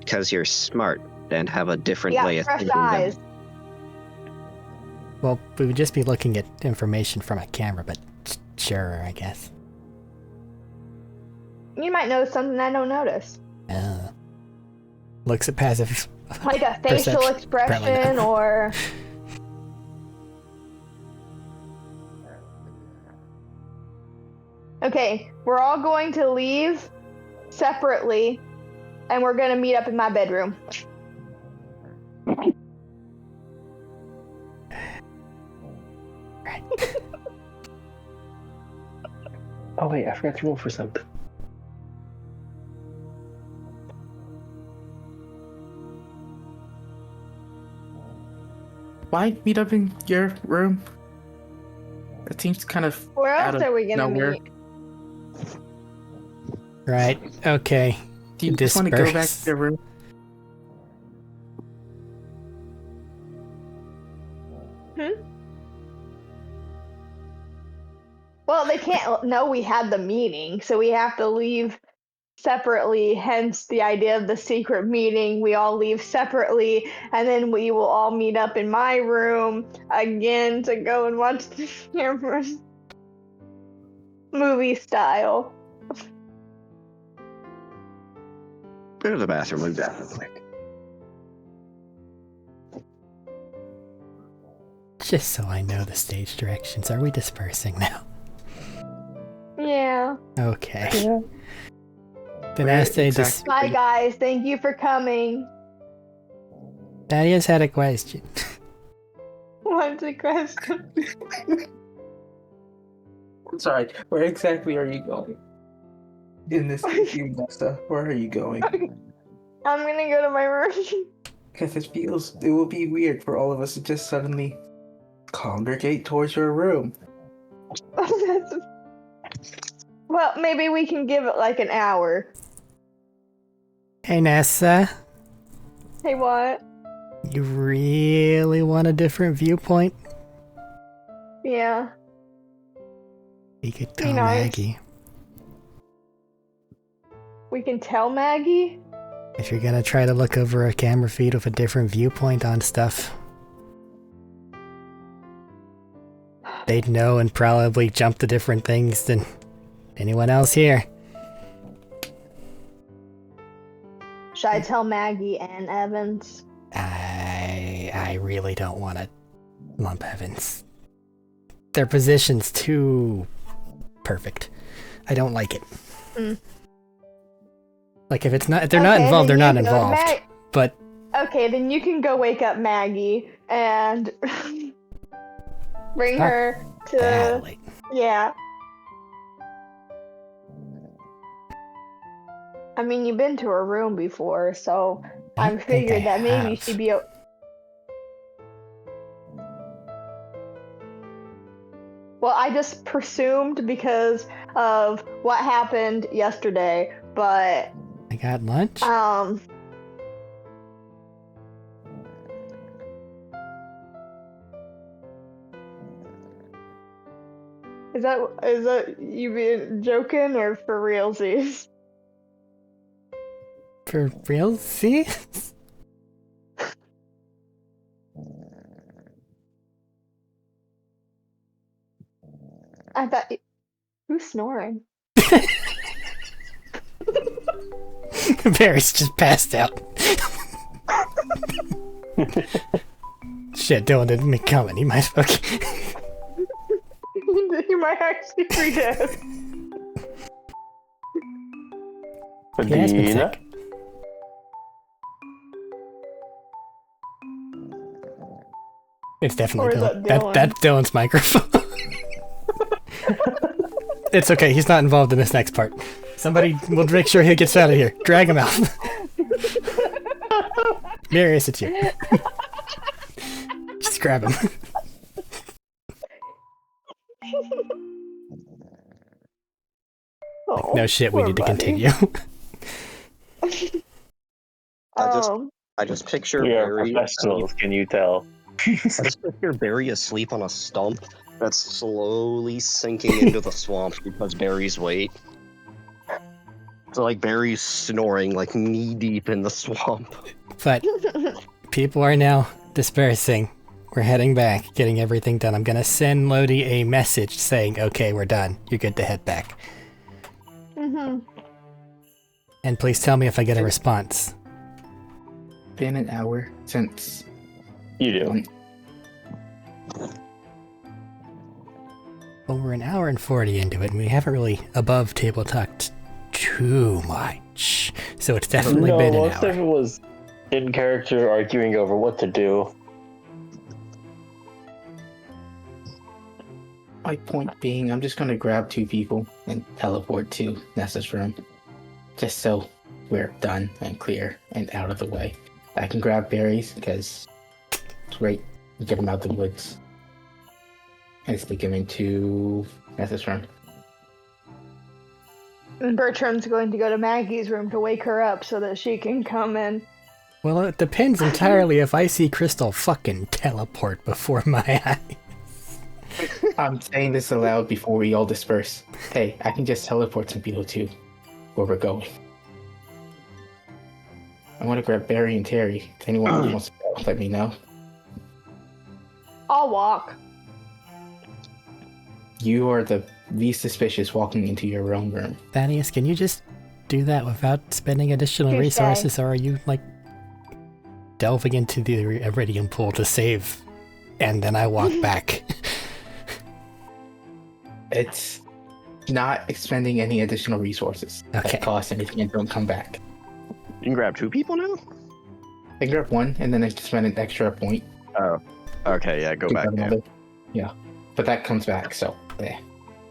Because you're smart and have a different You way got of fresh thinking. eyes. Well, we would just be looking at information from a camera, but sure, I guess. You might notice something I don't notice. Looks at passive. Like a facial Perception. expression Probably not. or... Okay, we're all going to leave separately, and we're going to meet up in my bedroom. Right. Oh wait, I forgot to roll for something. Why meet up in your room? It seems kind of Where out else of are we going to nowhere. meet? Right. Okay. Do you just want to go back Disperse. to your room? Well, they can't know we had the meeting, so we have to leave separately, hence the idea of the secret meeting. We all leave separately, and then we will all meet up in my room again to go and watch the cameras. Movie style. Go to the bathroom. We'll be back real quick. Just so I know the stage directions, are we dispersing now? Yeah. Okay. Yeah. Then Where as they exactly- Bye, guys. Thank you for coming. Thaddeus had a question. What's the question? I'm sorry. Where exactly are you going? In this game, Nesta, where are you going? I'm gonna go to my room. Because it will be weird for all of us to just suddenly congregate towards your room. Well, maybe we can give it like an hour. Hey Nessa, Hey, what? you really want a different viewpoint? Yeah. You could Be tell nice. Maggie. We can tell Maggie? If you're gonna try to look over a camera feed with a different viewpoint on stuff, they'd know and probably jump to different things than anyone else here. Should I tell Maggie and Evans? I really don't want to lump Evans. Their position's too perfect. I don't like it. Mm. Like if they're not involved, they're then not you go to involved. But Okay, then you can go wake up Maggie and bring Not her to... that late. Yeah. I mean, you've been to her room before, so I Don't think figured I that maybe have. she'd be. Well, I just presumed because of what happened yesterday, but I got lunch? Is that you being joking or for realsies? For real? See? I thought who's snoring? Barry's just passed out. Shit, Dylan didn't make comment. He might fucking. He might actually be dead. He has been Adina? sick. It's definitely Or is Dylan. that Dylan? That's Dylan's microphone. It's okay. He's not involved in this next part. Somebody will make sure he gets out of here. Drag him out. Marius, it's you. Just grab him. Oh, No shit, we poor need to buddy. continue. I just picture We are Barry. professionals, can you tell? I just picture Barry asleep on a stump that's slowly sinking into the swamp because Barry's weight. So like Barry's snoring like knee deep in the swamp. But people are now dispersing. We're heading back, getting everything done. I'm gonna send Lodi a message saying, okay, we're done. You're good to head back. Mhm. And please tell me if I get a response. Been an hour since. You do. Well, we're an hour and 40 into it, and we haven't really above table talked too much. So it's definitely No, been an most hour. of it was in character arguing over what to do. My point being, I'm just gonna grab 2 people and teleport to Nessa's room. Just so we're done and clear and out of the way. I can grab berries, because it's great. Get them out the woods. And stick them into Nessa's room. And Bertram's going to go to Maggie's room to wake her up so that she can come in. Well, it depends entirely if I see Crystal fucking teleport before my eyes. I'm saying this aloud before we all disperse. Hey, I can just teleport some people to where we're going. I want to grab Barry and Terry. If anyone else wants to go, let me know. I'll walk. You are the least suspicious walking into your own room. Thaddeus, can you just do that without spending additional Touche. resources, or are you, like, delving into the Iridium pool to save, and then I walk back? It's not expending any additional resources Okay. that cost anything and don't come back. You can grab 2 people now? I grab 1 and then I spend an extra point. Oh. Okay, yeah, go to back grab now. another. Yeah. But that comes back, so yeah.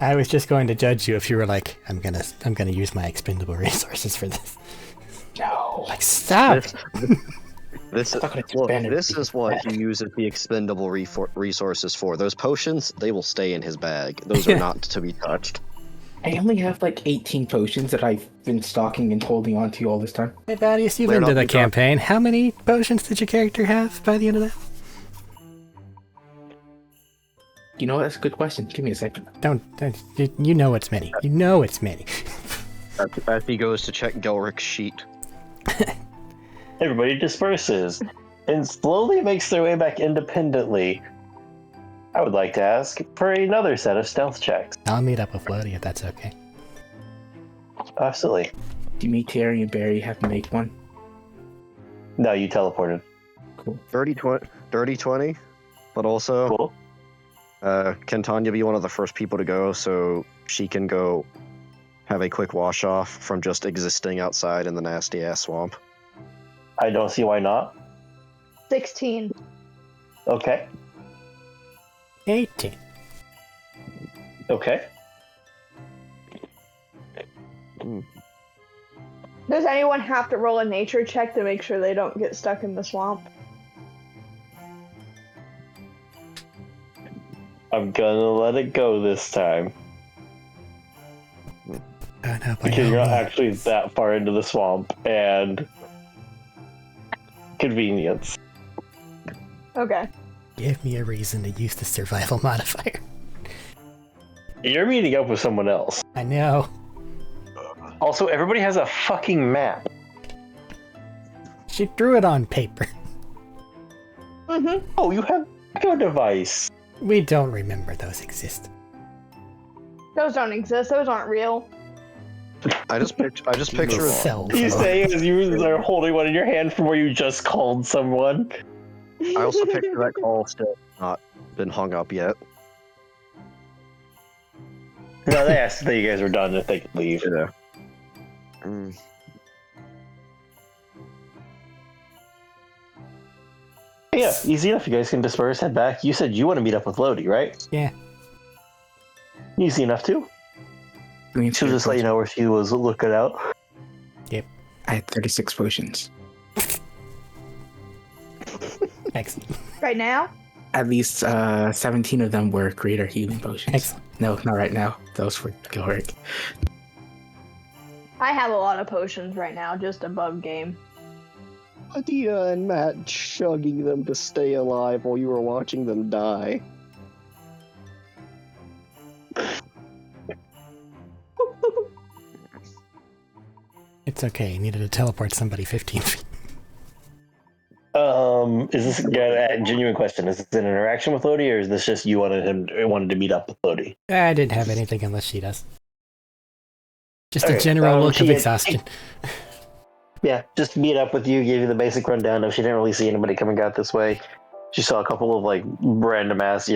I was just going to judge you if you were like, I'm gonna use my expendable resources for this. No. Like, stop! This I'm not gonna look, spend this it. is what he uses the expendable resources for. Those potions, they will stay in his bag. Those are not to be touched. I only have like 18 potions that I've been stocking and holding on to all this time. Hey, Thaddeus, you've They're been to not the be touched. campaign. How many potions did your character have by the end of that? You know what? That's a good question. Give me a second. Don't you know it's many. You know it's many. As he goes to check Gelric's sheet. Everybody disperses and slowly makes their way back independently. I would like to ask for another set of stealth checks. I'll meet up with Lodi if that's okay. Absolutely. Do me, Terry, and Barry have to make one? No, you teleported. Cool. 30-20, but also Cool. can Tanya be one of the first people to go so she can go have a quick wash off from just existing outside in the nasty ass swamp? I don't see why not. 16. Okay. 18. Okay. Does anyone have to roll a nature check to make sure they don't get stuck in the swamp? I'm gonna let it go this time. Because you're not actually that far into the swamp, and convenience. Okay. Give me a reason to use the survival modifier. You're meeting up with someone else. I know. Also, everybody has a fucking map. She threw it on paper. Mm-hmm. Oh, you have a device. We don't remember those exist. Those don't exist. Those aren't real. I just picture Cell You phone. say as you are holding one in your hand from where you just called someone. I also picture that call still not been hung up yet. No, they asked that you guys were done if they could leave. Yeah. Yeah, easy enough. You guys can disperse, head back. You said you want to meet up with Lodi, right? Yeah. Easy enough too. She'll just let you know where she was looking out. I had 36 potions. Excellent. Right now? At least 17 of them were greater healing potions. Excellent. No, not right now. Those were caloric. I have a lot of potions right now, just above game. Adia and Matt chugging them to stay alive while you were watching them die. It's okay. You needed to teleport somebody 15 feet. Is this a genuine question? Is this an interaction with Lodi, or is this just you wanted to meet up with Lodi? I didn't have anything unless she does. Just Okay, a general look of she- exhaustion. Yeah, just meet up with you, gave you the basic rundown of she didn't really see anybody coming out this way. She saw a couple of like random ass,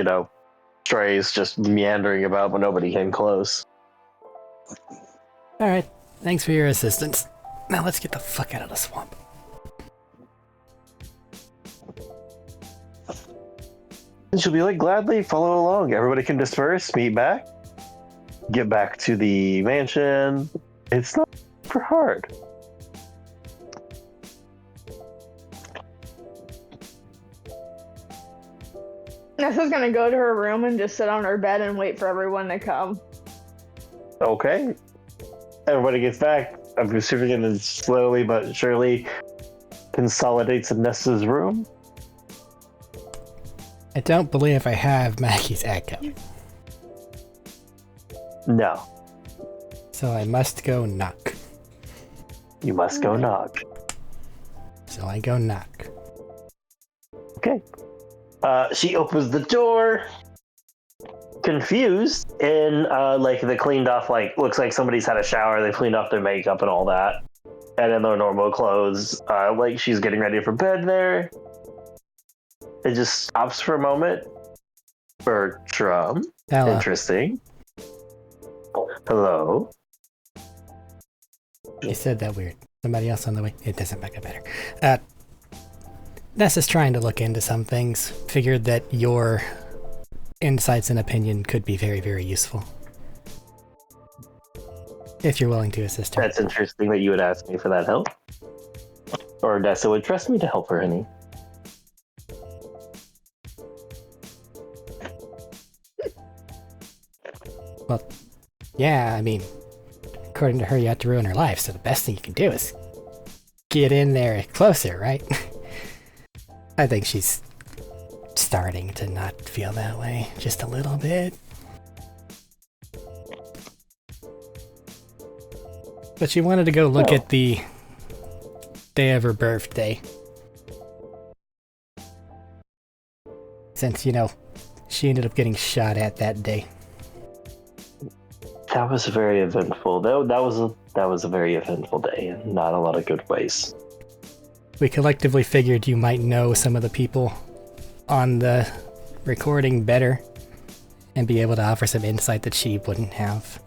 strays just meandering about, but nobody came close. Alright. Thanks for your assistance. Now let's get the fuck out of the swamp. And she'll be like, gladly follow along. Everybody can disperse, meet back, get back to the mansion. It's not super hard. Nessa's gonna go to her room and just sit on her bed and wait for everyone to come. Okay. Everybody gets back. I'm assuming it slowly but surely consolidates in Nessa's room. I don't believe I have Maggie's echo. No. So I must go knock. You must go knock. So I go knock. Okay. She opens the door, confused, in the cleaned off, looks like somebody's had a shower, they cleaned off their makeup and all that. And in their normal clothes, she's getting ready for bed there. It just stops for a moment. Bertram. Hello. Interesting. Hello. You said that weird. Somebody else on the way? It doesn't make it better. Nessa's trying to look into some things. Figured that your insights and opinion could be very, very useful. If you're willing to assist her. That's interesting that you would ask me for that help. Or Nessa would trust me to help her, honey. Well, yeah, I mean, according to her, you have to ruin her life, so the best thing you can do is get in there closer, right? I think she's starting to not feel that way, just a little bit. But she wanted to go look at the day of her birthday. Since, she ended up getting shot at that day. That was very eventful. That was a very eventful day in not a lot of good ways. We collectively figured you might know some of the people on the recording better and be able to offer some insight that she wouldn't have.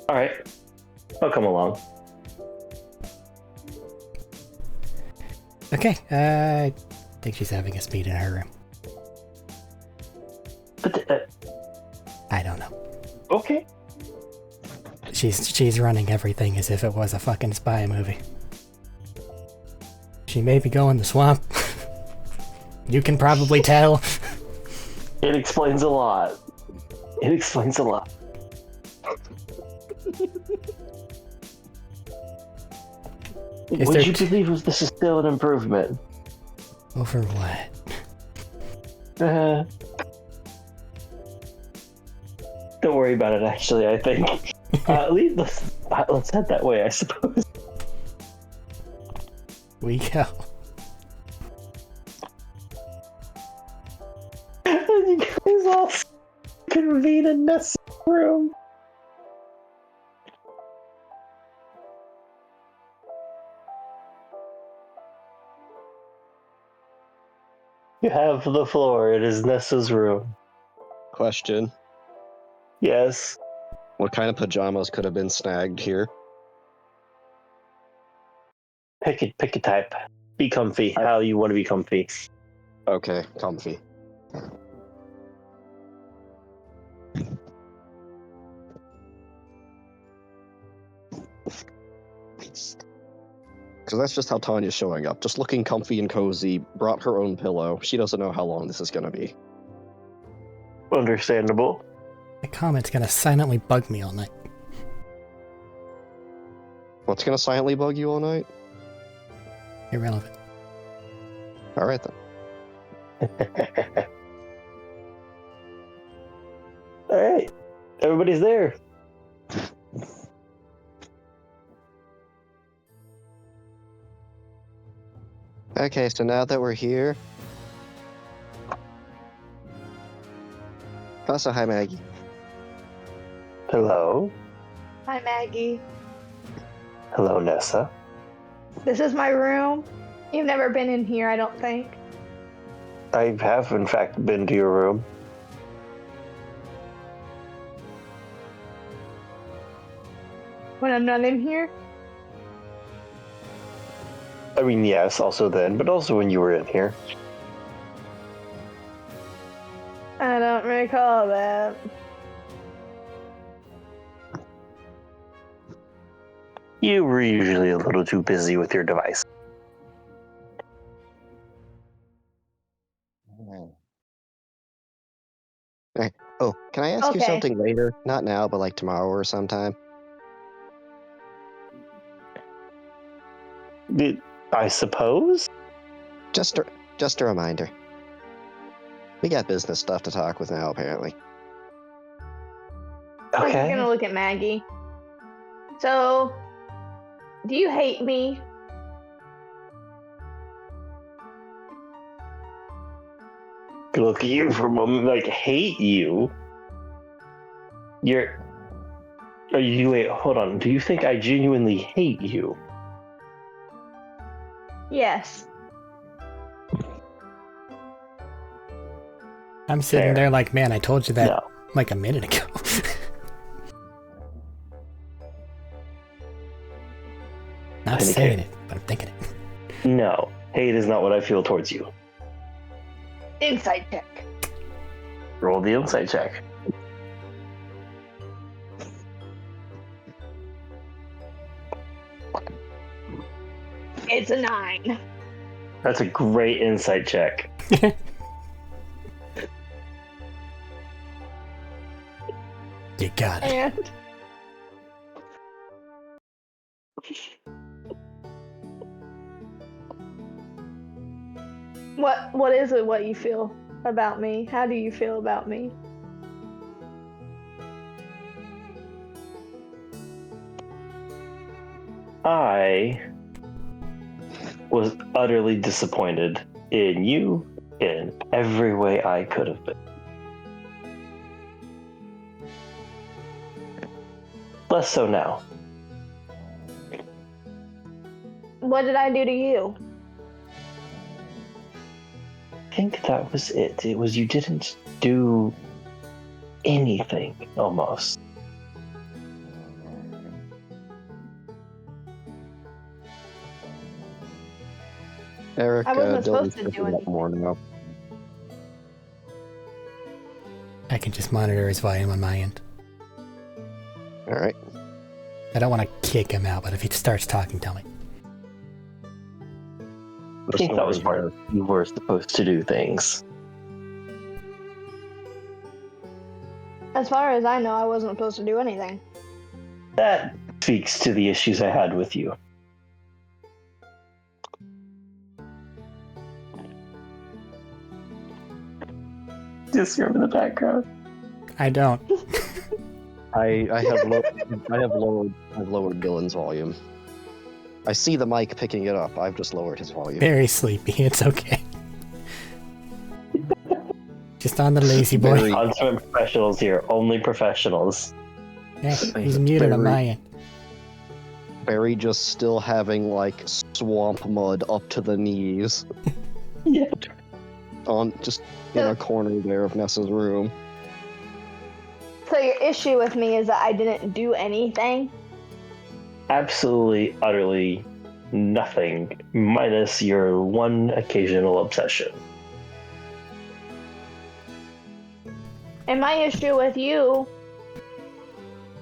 All right, I'll come along. Okay, I think she's having us meet in her room. But Okay. She's running everything as if it was a fucking spy movie. She may be going the swamp. You can probably tell. It explains a lot. It explains a lot. Would you believe this is still an improvement? Over what? Don't worry about it, actually, I think. Let's head that way, I suppose. We go. You guys all convene in Ness's room. You have the floor. It is Nessa's room. Question. Yes. What kind of pajamas could have been snagged here? Pick a type. Be comfy. How you want to be comfy. Okay, comfy. Because that's just how Tanya's showing up. Just looking comfy and cozy, brought her own pillow. She doesn't know how long this is going to be. Understandable. The comment's gonna silently bug me all night. What's going to silently bug you all night? Irrelevant. Alright then. Alright. Everybody's there. Okay, so now that we're here... Also, hi Maggie. Hello. Hi, Maggie. Hello, Nessa. This is my room. You've never been in here, I don't think. I have, in fact, been to your room. When I'm not in here? I mean, yes, also then, but also when you were in here. I don't recall that. You were usually a little too busy with your device. Oh, can I ask you Okay. something later? Not now, but like tomorrow or sometime? I suppose? Just a reminder. We got business stuff to talk with now, apparently. I'm just Okay. gonna look at Maggie. So, do you hate me? Look at you for a moment, like, hate you. Wait, hold on. Do you think I genuinely hate you? Yes. I'm sitting Fair. there like, man, I told you that No. like a minute ago. Not Indicate. saying it, but I'm thinking it. No. Hate is not what I feel towards you. Insight check. Roll the insight check. It's a 9. That's a great insight check. You got it. And what is it what you feel about me? How do you feel about me? I was utterly disappointed in you in every way I could have been. Less so now. What did I do to you? I think that was it. It was you didn't do anything, almost. Eric, I wasn't Dylan's supposed to do picking up anything. more now. I can just monitor his volume on my end. All right. I don't want to kick him out, but if he starts talking, tell me. I think that was part of you were supposed to do things. As far as I know, I wasn't supposed to do anything. That speaks to the issues I had with you. Just hear him in the background. I don't. I have lowered Gillen's volume. I see the mic picking it up. I've just lowered his volume. Very sleepy. It's okay. Just on the lazy boy. Very- Consummate professionals here. Only professionals. Yeah, he's muted on my end. Barry just still having like swamp mud up to the knees Yeah. on just in a corner there of Nessa's room. So your issue with me is that I didn't do anything? Absolutely, utterly nothing, minus your one occasional obsession. And my issue with you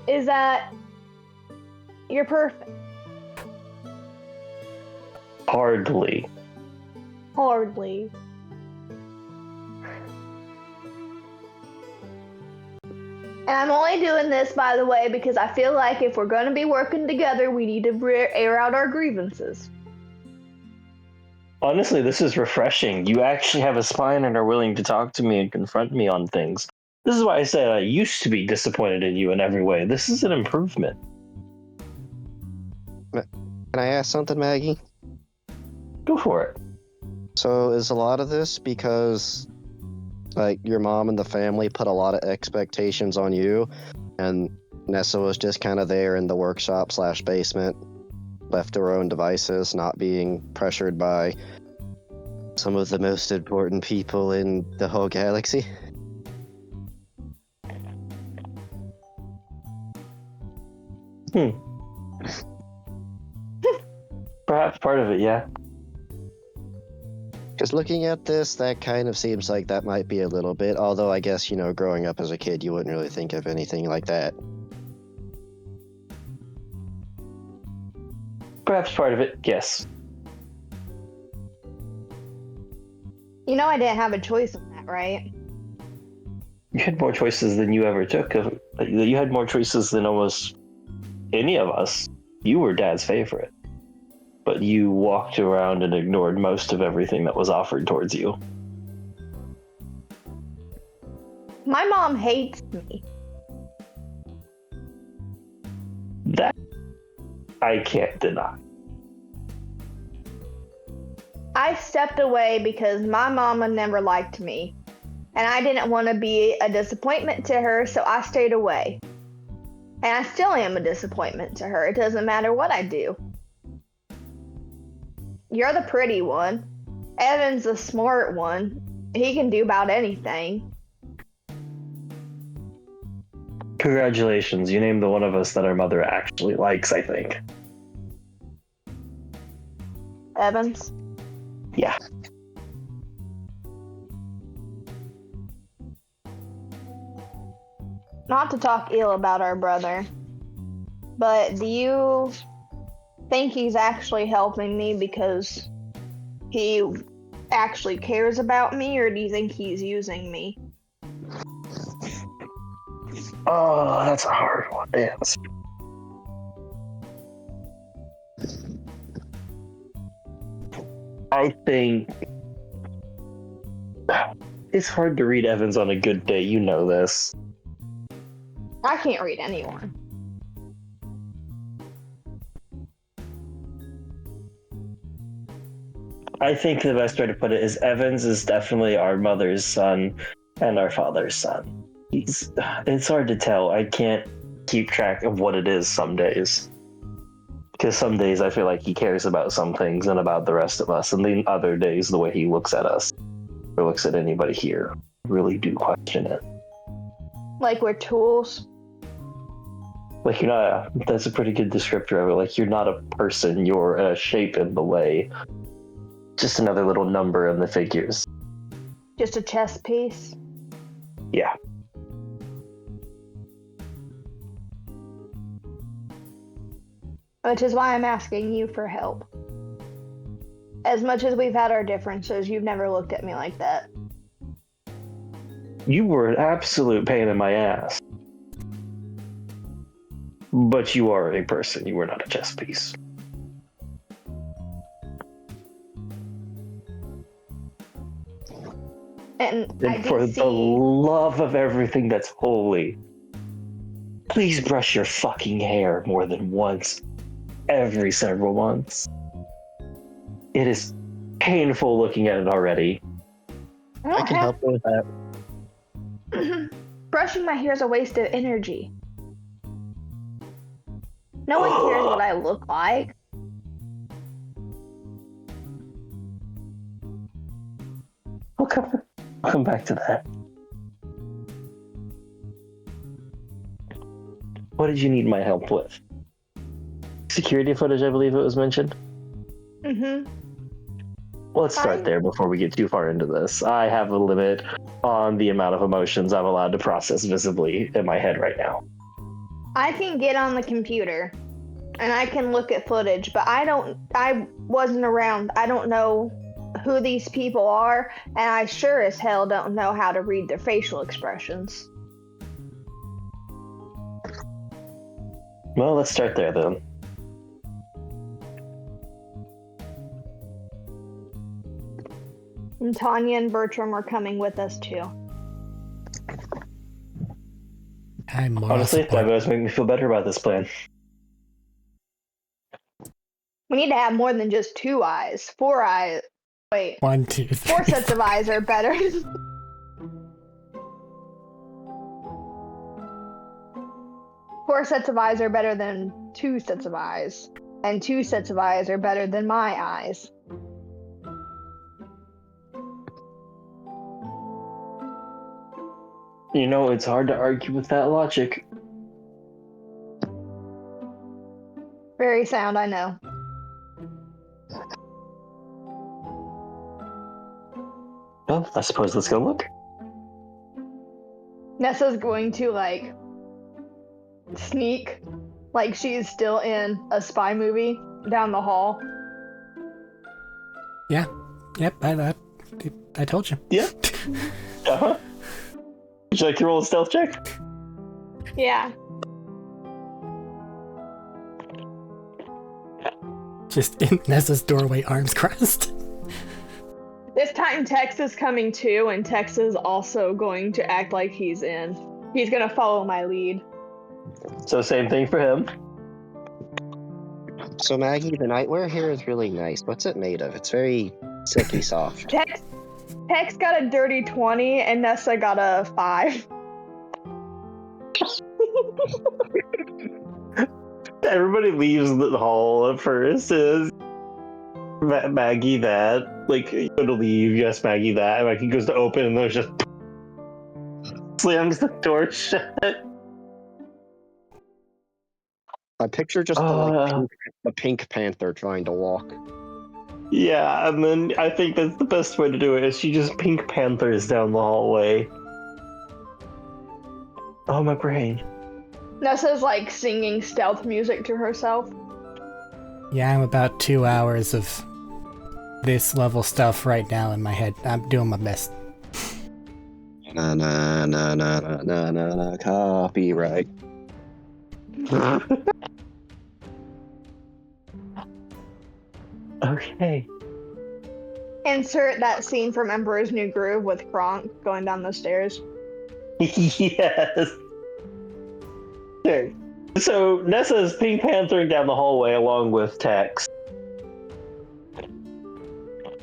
is that you're perfect. Hardly. Hardly. And I'm only doing this, by the way, because I feel like if we're going to be working together, we need to air out our grievances. Honestly, this is refreshing. You actually have a spine and are willing to talk to me and confront me on things. This is why I said I used to be disappointed in you in every way. This is an improvement. Can I ask something, Maggie? Go for it. So is a lot of this because like your mom and the family put a lot of expectations on you, and Nessa was just kind of there in the workshop / basement, left to her own devices, not being pressured by some of the most important people in the whole galaxy? Perhaps part of it, yeah. Because looking at this, that kind of seems like that might be a little bit, although I guess, you know, growing up as a kid, you wouldn't really think of anything like that. Perhaps part of it, yes. You know I didn't have a choice in that, right? You had more choices than you ever took. You had more choices than almost any of us. You were Dad's favorite. But you walked around and ignored most of everything that was offered towards you. My mom hates me. That I can't deny. I stepped away because my mama never liked me. And I didn't want to be a disappointment to her, so I stayed away. And I still am a disappointment to her. It doesn't matter what I do. You're the pretty one. Evan's the smart one. He can do about anything. Congratulations, you named the one of us that our mother actually likes, I think. Evans? Yeah. Not to talk ill about our brother, but do you think he's actually helping me because he actually cares about me, or do you think he's using me? Oh, that's a hard one to answer. I think it's hard to read Evans on a good day, you know this. I can't read anyone. I think the best way to put it is Evans is definitely our mother's son and our father's son. It's hard to tell. I can't keep track of what it is some days. Because some days I feel like he cares about some things and about the rest of us, and then other days the way he looks at us or looks at anybody here, I really do question it. Like we're tools. Like you're not that's a pretty good descriptor of it. Like you're not a person, you're a shape in the way. Just another little number in the figures. Just a chess piece. Yeah. which is why I'm asking you for help. As much as we've had our differences, you've never looked at me like that. You were an absolute pain in my ass. But you are a person. You were not a chess piece. And for the love of everything that's holy, please brush your fucking hair more than once every several months. It is painful looking at it already. I can help you with that. Brushing my hair is a waste of energy. No one cares what I look like. I'll come back to that. What did you need my help with? Security footage, I believe it was mentioned. Mm-hmm. Well, let's start there before we get too far into this. I have a limit on the amount of emotions I'm allowed to process visibly in my head right now. I can get on the computer and I can look at footage, but I wasn't around. I don't know who these people are, and I sure as hell don't know how to read their facial expressions. Well, let's start there then. And Tanya and Bertram are coming with us too. Honestly, that does make me feel better about this plan. We need to have more than just 2 eyes. 4 eyes. Wait. 1, 2, 3. 4 sets of eyes are better. 4 sets of eyes are better than 2 sets of eyes. And 2 sets of eyes are better than my eyes. You know, it's hard to argue with that logic. Very sound, I know. Well, I suppose let's go look. Nessa's going to, sneak, like she's still in a spy movie, down the hall. Yeah. Yep, I told you. Yeah. Uh-huh. Would you like to roll a stealth check? Yeah. Just in Nessa's doorway, arms crossed. This time Tex is coming too, and Tex is also going to act like he's in. He's gonna follow my lead. So same thing for him. So Maggie, the nightwear here is really nice. What's it made of? It's very silky soft. Tex got a dirty 20 and Nessa got a 5. Everybody leaves the hall at first. Is Maggie that? You go to leave, yes, Maggie that. And he goes to open and there's just slams the door shut. I picture just the Pink Panther trying to walk. Yeah, and then I think that's the best way to do it is she just Pink Panthers down the hallway. Oh, my brain. Nessa's singing stealth music to herself. Yeah, I'm about 2 hours of this level stuff right now in my head. I'm doing my best. Na, copyright. Okay. Insert that scene from Emperor's New Groove with Kronk going down the stairs. Yes. Okay. So Nessa's Pink Panthering down the hallway along with Tex.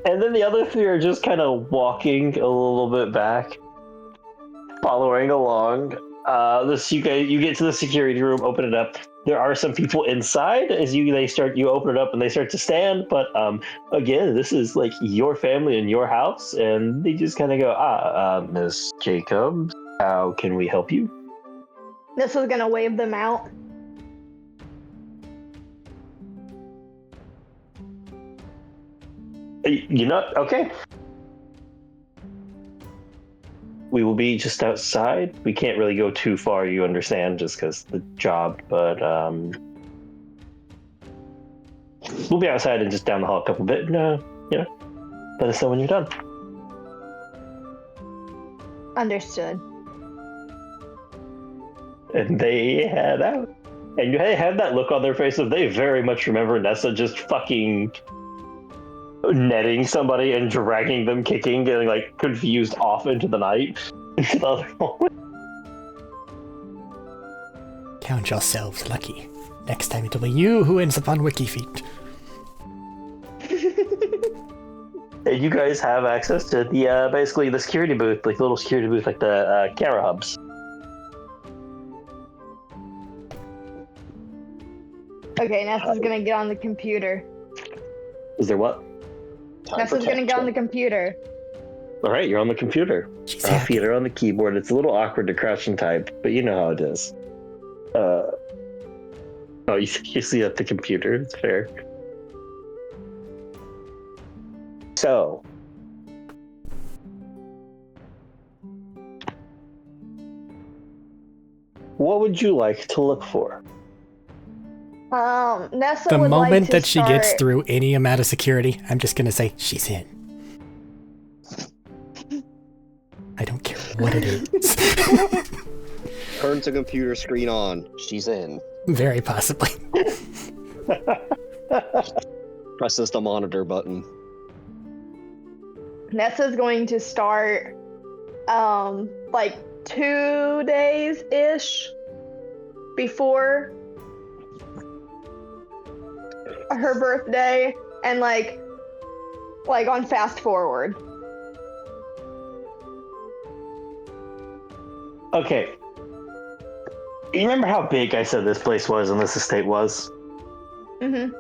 And then the other 3 are just kind of walking a little bit back, following along. You get to the security room, open it up. There are some people inside as you open it up and they start to stand. But again, this is your family and your house, and they just kind of go, Miss Jacobs, how can we help you? Nessa's gonna wave them out. Okay. We will be just outside. We can't really go too far, you understand, just because the job, but We'll be outside and just down the hall a couple bit. And, let us know when you're done. Understood. And they head out. And they have that look on their faces. They very much remember Nessa just fucking netting somebody and dragging them kicking, getting like confused off into the night. Into the other hallway. Count yourselves lucky. Next time it'll be you who ends up on Wiki Feet. And you guys have access to the basically the security booth, like the little security booth, like the camera hubs. Okay, Nessa's gonna get on the computer. Is there what? Nessa's gonna get on the computer. All right, you're on the computer. She's Feet happy. are on the keyboard. It's a little awkward to crouch and type, but you know how it is. Oh, you see at the computer. It's fair. So, what would you like to look for? Nessa The would like moment to that she gets start- through any amount of security, I'm just gonna say, she's in. I don't care what it is. Turns the computer screen on. She's in. Very possibly. Presses the monitor button. Nessa's going to start, like 2 days-ish before her birthday, and like on fast forward. Okay. You remember how big I said this place was and this estate was? Mm-hmm.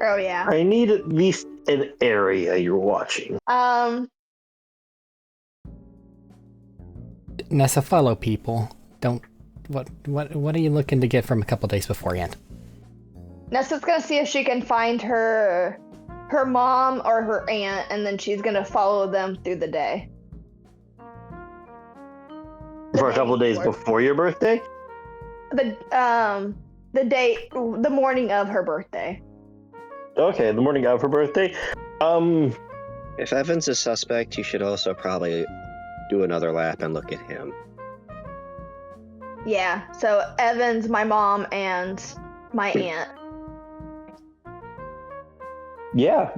Oh yeah. I need at least an area you're watching. Nessa, follow people. Don't. What are you looking to get from a couple days beforehand? Nessa's gonna see if she can find her mom or her aunt, and then she's gonna follow them through the day. For a couple of days before your birthday? The morning of her birthday. Okay, the morning of her birthday. If Evan's a suspect, you should also probably do another lap and look at him. Yeah, so Evan's my mom and my aunt. Yeah,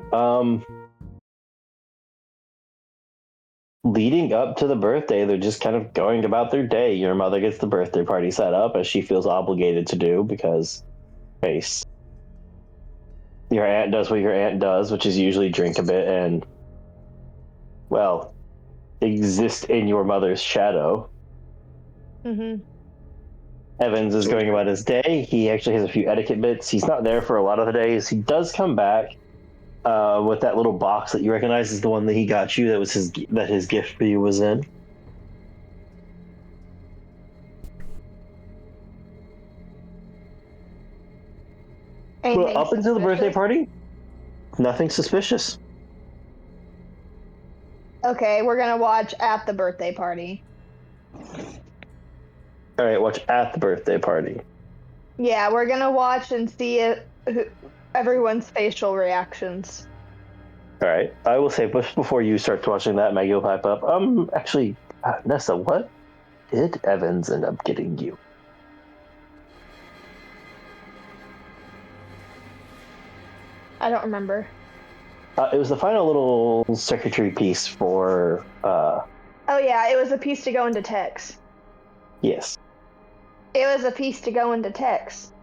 leading up to the birthday, they're just kind of going about their day. Your mother gets the birthday party set up, as she feels obligated to do, because face. Your aunt does what your aunt does, which is usually drink a bit and, well, exist in your mother's shadow. Mm-hmm. Evans is going about his day. He actually has a few etiquette bits. He's not there for a lot of the days. He does come back with that little box that you recognize is the one that he got you. That was his gift for you was in. Well, up until the birthday party, nothing suspicious. Okay, we're gonna watch at the birthday party. All right, watch at the birthday party. Yeah, we're gonna watch and see everyone's facial reactions. All right, I will say just before you start watching that, Maggie will pipe up. Actually, Nessa, what did Evans end up getting you? I don't remember. It was the final little circuitry piece for. Oh yeah, it was a piece to go into text. Yes. It was a piece to go into text.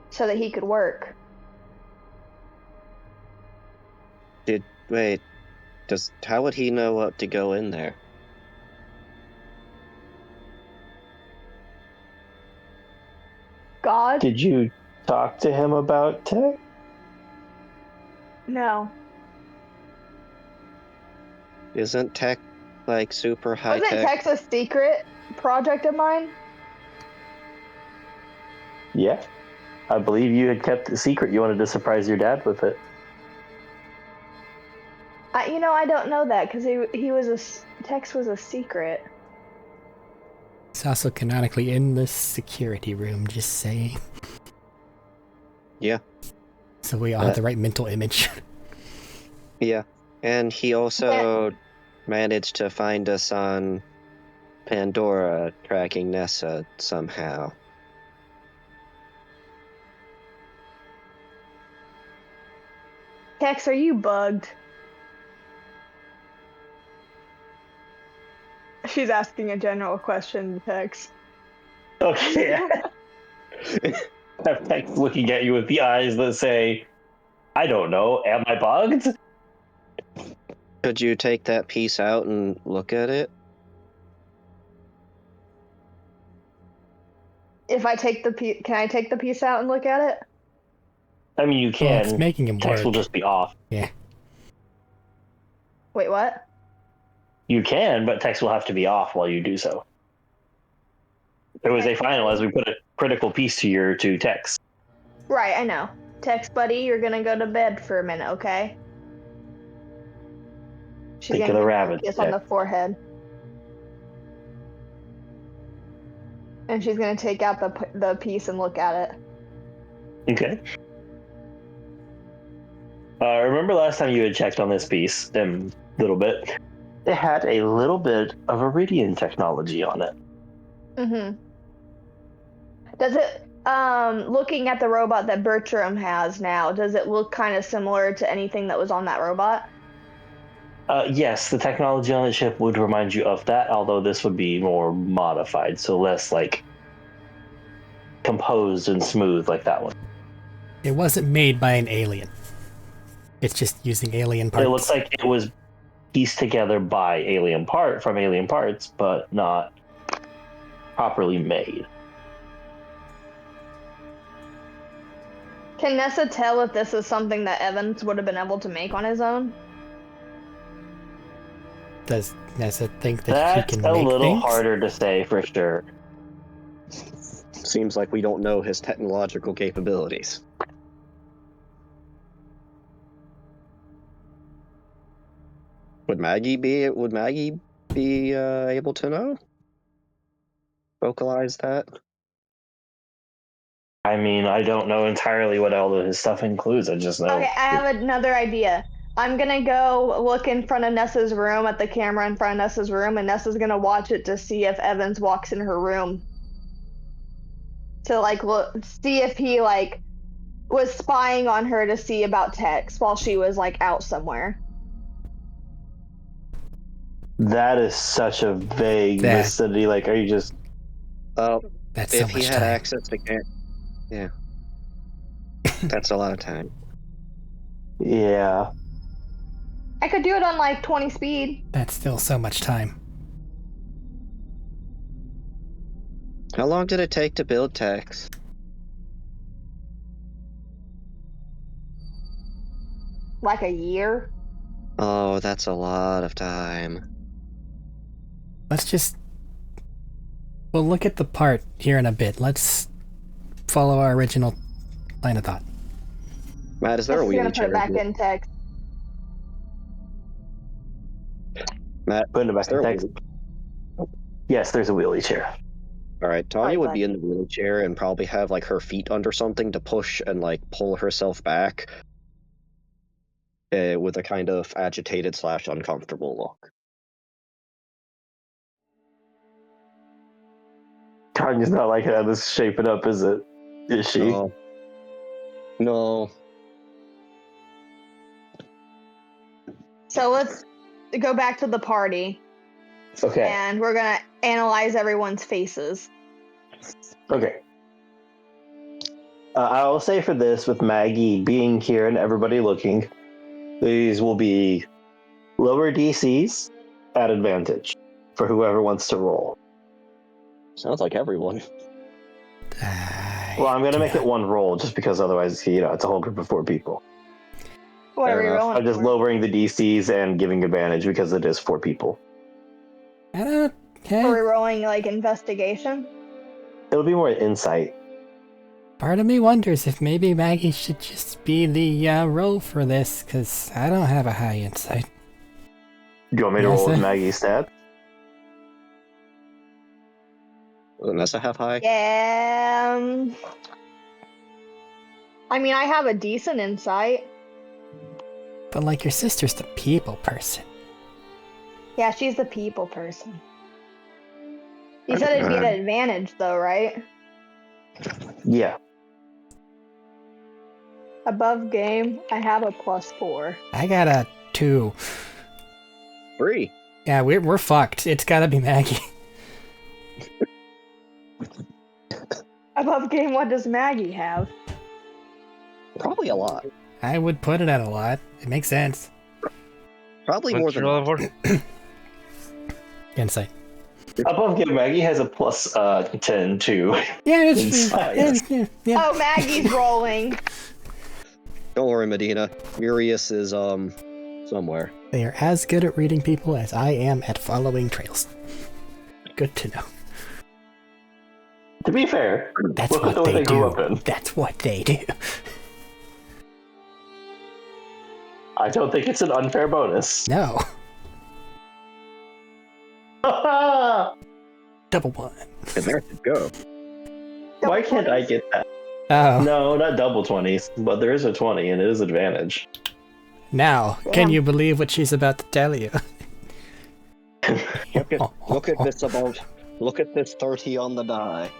So that he could work. Wait, how would he know what to go in there? God? Did you talk to him about tech? No. Isn't tech like super high Wasn't tech? text a secret project of mine? Yeah. I believe you had kept it secret. You wanted to surprise your dad with it. I don't know that because he was text was a secret. It's also canonically in the security room, just saying. Yeah. So we all have the right mental image. Yeah. And he also managed to find us on Pandora, tracking Nessa somehow. Tex, are you bugged? She's asking a general question, Tex. Okay. Have Tex looking at you with the eyes that say, I don't know, am I bugged? Could you take that piece out and look at it? If I take the piece, can I take the piece out and look at it? I mean, you Well, it's can. making him Text will work. just be off. Yeah. Wait, what? You can, but text will have to be off while you do so. It was a final as we put a critical piece to text. Right, I know. Tex, buddy, you're gonna go to bed for a minute, okay? She's Think of gonna the give her a rabbits, kiss on the Tex. forehead. And she's gonna take out the piece and look at it. Okay. Remember last time you had checked on this piece a little bit? It had a little bit of Iridian technology on it. Mm-hmm. Does it, looking at the robot that Bertram has now, does it look kind of similar to anything that was on that robot? Yes, the technology on the ship would remind you of that, although this would be more modified, so less like composed and smooth like that one. It wasn't made by an alien. It's just using alien parts. It looks like it was pieced together by from alien parts, but not properly made. Can Nessa tell if this is something that Evans would have been able to make on his own? Does Nessa think that That's she can a make little things? harder to say for sure. Seems like we don't know his technological capabilities. Would Maggie be able to know? Vocalize that? I mean, I don't know entirely what all of his stuff includes. I just know. Okay, I have another idea. I'm gonna go look in front of Nessa's room at the camera in front of Nessa's room, and Nessa's gonna watch it to see if Evans walks in her room. To see if he was spying on her to see about Tex while she was out somewhere. That is such a vague vicinity. Like, are you just? That's if so he much had time. access to yeah, that's a lot of time. Yeah. I could do it on 20 speed. That's still so much time. How long did it take to build Tex? Like a year. Oh, that's a lot of time. We'll look at the part here in a bit. Let's follow our original line of thought. Matt, is there a Nessa's gonna wheelie put chair? it back in Tex. Matt, Putting it back is there in a text. Yes, there's a wheelie chair. All right, Tanya Right, would be in the wheelchair and probably have her feet under something to push and pull herself back with a kind of agitated / uncomfortable look. Tanya's not liking how this is shaping up, is it? Is she? No. So let's go back to the party. Okay. And we're gonna analyze everyone's faces. Okay. I will say for this, with Maggie being here and everybody looking, these will be lower DCs at advantage for whoever wants to roll. Sounds like everyone. Well, I'm going to make it one roll just because otherwise, it's a whole group of 4 people. What are we rolling I'm just for? lowering the DCs and giving advantage because it is 4 people. Are we rolling investigation? It'll be more insight. Part of me wonders if maybe Maggie should just be the roll for this, because I don't have a high insight. Do you want me to roll with Maggie's stats? Will Nessa have high? Yeah. I mean, I have a decent insight. But like your sister's the people person. Yeah, she's the people person. You said it'd be an advantage, though, right? Yeah. Above game, I have a +4. I got a 2. 3. Yeah, we're fucked. It's gotta be Maggie. Above game, what does Maggie have? Probably a lot. I would put it at a lot. It makes sense. Probably more What's than your level for? Insight. Above give Maggie has a +10 too. Yeah, it's Insight. yeah. Oh, Maggie's rolling. Don't worry, Medina. Murius is somewhere. They are as good at reading people as I am at following trails. Good to know. To be fair, That's look at what what they grew do. up in. That's what they do. I don't think it's an unfair bonus. No. Why Double 1. And there you go. can't I get that? Oh. No, not double 20s, but there is a 20 and it is advantage. Now, can Damn. you believe what she's about to tell you? Look at this about. Look at this 30 on the die.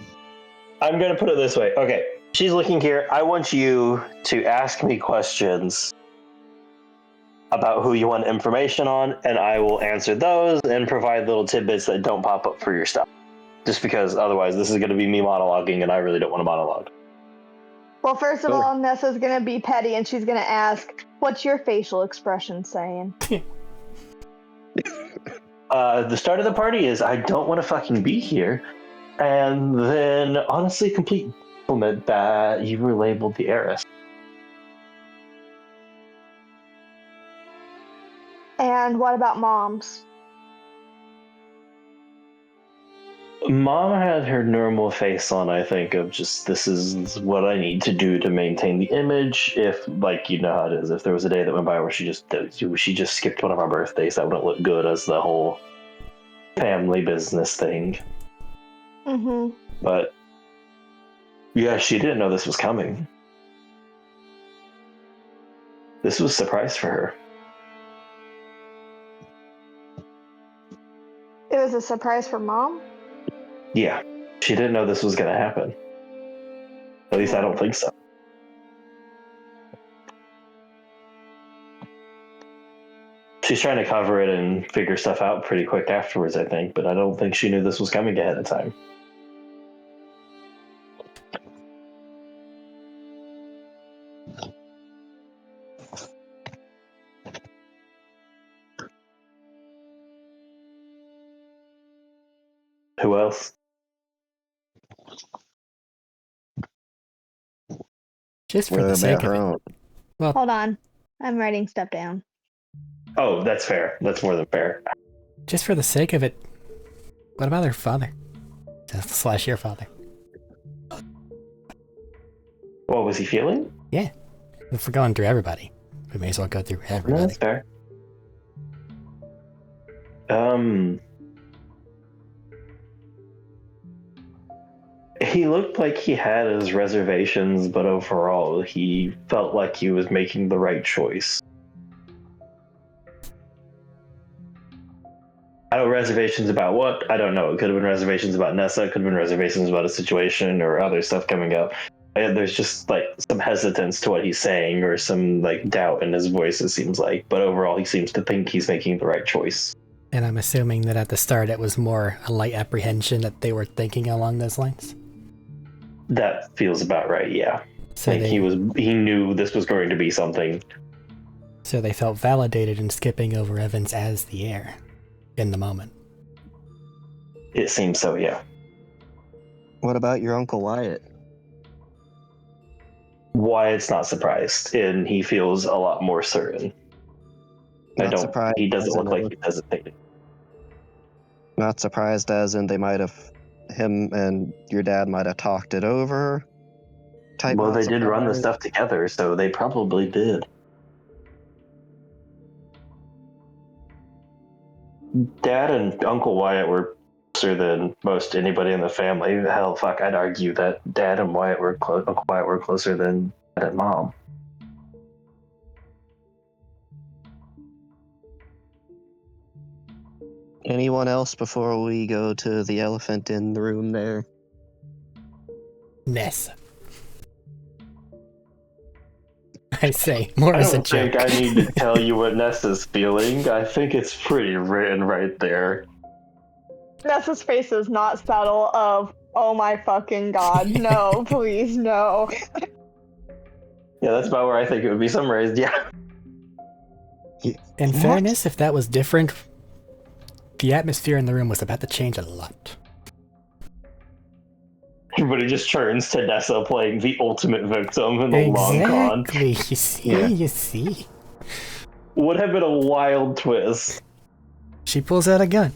I'm gonna put it this way. Okay, she's looking here. I want you to ask me questions about who you want information on, and I will answer those and provide little tidbits that don't pop up for your stuff. Just because otherwise this is gonna be me monologuing, and I really don't want to monologue. Well, first of all, Nessa's gonna be petty and she's gonna ask, "What's your facial expression saying?" The start of the party is I don't want to fucking be here, and then honestly, complete compliment that you were labeled the heiress. And what about moms? Mom had her normal face on, I think, of just this is what I need to do to maintain the image. If, like, you know how it is, if there was a day that went by where she just skipped one of our birthdays, that wouldn't look good as the whole family business thing. Mm-hmm. But yeah, she didn't know this was coming. This was a surprise for her. It was a surprise for Mom? Yeah, she didn't know this was going to happen. At least I don't think so. She's trying to cover it and figure stuff out pretty quick afterwards, I think, but I don't think she knew this was coming ahead of time. Who else? Just for the sake of it. Well, Hold on. I'm writing stuff down. Oh, that's fair. That's more than fair. just for the sake of it, what about her father? Slash your father. What was he feeling? Yeah. If we're going through everybody, we may as well go through No, everybody. that's fair. He looked like he had his reservations, but overall, he felt like he was making the right choice. I don't know reservations about what? I don't know. It could have been reservations about Nessa. It could have been reservations about a situation or other stuff coming up. And there's just like some hesitance to what he's saying or some like doubt in his voice, it seems like. But overall, he seems to think he's making the right choice. And I'm assuming that at the start it was more a light apprehension that they were thinking along those lines. That feels about right, yeah. So Like he knew this was going to be something. So they felt validated in skipping over Evans as the heir in the moment. It seems so, yeah. What about your Uncle Wyatt? Wyatt's not surprised, and he feels a lot more certain. Not surprised He doesn't as look in like it he's hesitating. Not surprised as in they might have, him and your dad might have talked it over. Well, Not they did run the surprised. stuff together, so they probably did. Dad and Uncle Wyatt were closer than most anybody in the family. Hell, fuck, I'd argue that Dad and Wyatt were Uncle Wyatt were closer than at Mom. Anyone else before we go to the elephant in the room there? Ness. I say, more I as a don't joke. think I need to tell you what Ness is feeling. I think it's pretty written right there. Nessa's face is not subtle of, oh my fucking god, no, please, no. Yeah, that's about where I think it would be summarized, yeah. In What? fairness, if that was different, the atmosphere in the room was about to change a lot. Everybody just turns to Nessa playing the ultimate victim in the long con. Exactly. You see, Yeah. you see. Would have been a wild twist. She pulls out a gun.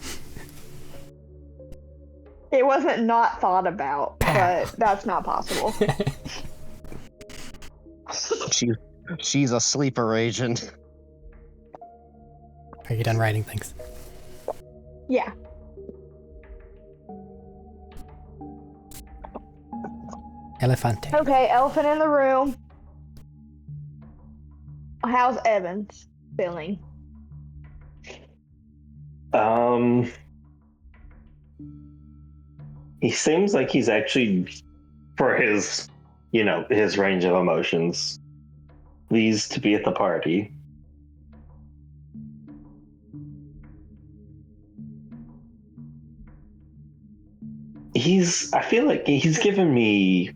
It wasn't not thought about, but that's not possible. She's a sleeper agent. Are you done writing things? Yeah. Elefante. Okay, elephant in the room. How's Evans feeling? He seems like he's actually, for his, his range of emotions, pleased to be at the party. I feel like he's given me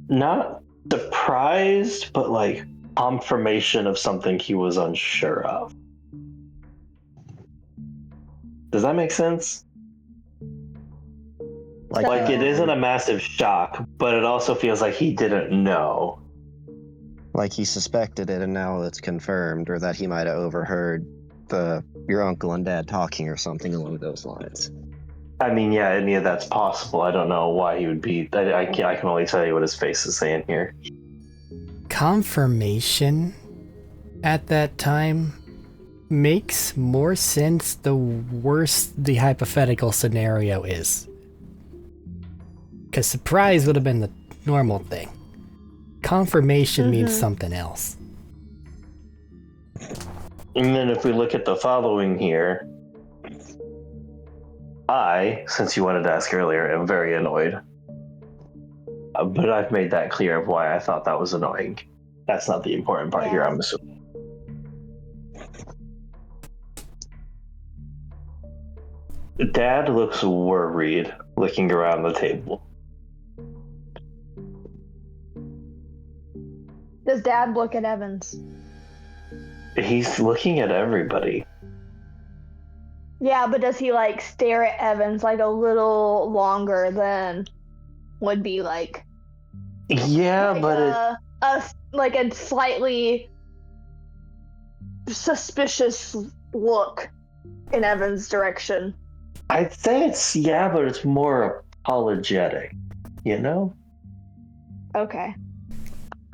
not surprised, but like confirmation of something he was unsure of. Does that make sense? Like it isn't a massive shock, but it also feels like he didn't know. Like he suspected it and now it's confirmed, or that he might have overheard your uncle and dad talking or something along those lines. I mean, yeah, any of that's possible. I don't know why he would be. I can only tell you what his face is saying here. Confirmation at that time makes more sense the worse the hypothetical scenario is. Because surprise would have been the normal thing. Confirmation means something else. And then if we look at the following here, since you wanted to ask earlier, am very annoyed. But I've made that clear of why I thought that was annoying. That's not the important part here, I'm assuming. Dad looks worried, looking around the table. Does Dad look at Evans? He's looking at everybody. Yeah, but does he like stare at Evans like a little longer than would be like? Yeah, Like but a slightly suspicious look in Evans' direction. I'd say but it's more apologetic, you know? Okay.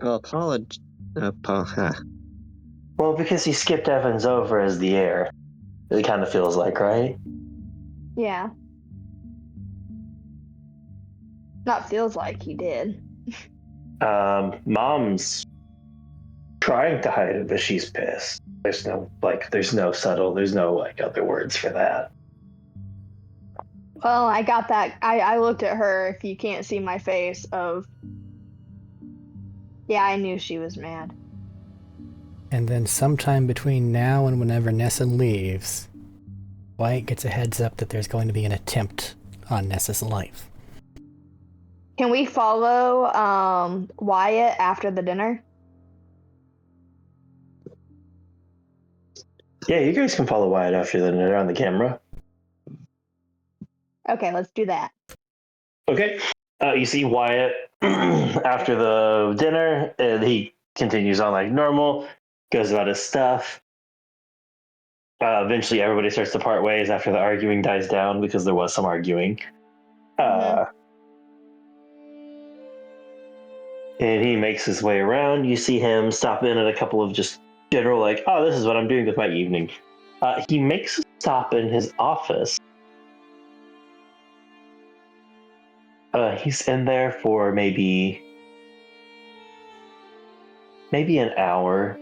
Well, Well, because he skipped Evans over as the heir. It kind of feels like, right? Yeah. Not feels like he did. Mom's trying to hide it, but she's pissed. There's no other words for that. Well, I got that. I looked at her, if you can't see my face, of... Yeah, I knew she was mad. And then sometime between now and whenever Nessa leaves, Wyatt gets a heads up that there's going to be an attempt on Nessa's life. Can we follow Wyatt after the dinner? Yeah, you guys can follow Wyatt after the dinner on the camera. Okay, let's do that. Okay. You see Wyatt after the dinner, and he continues on like normal, goes about his stuff. Eventually, everybody starts to part ways after the arguing dies down, because there was some arguing. And he makes his way around. You see him stop in at a couple of just general, like, oh, this is what I'm doing with my evening. He makes a stop in his office. He's in there for maybe maybe an hour.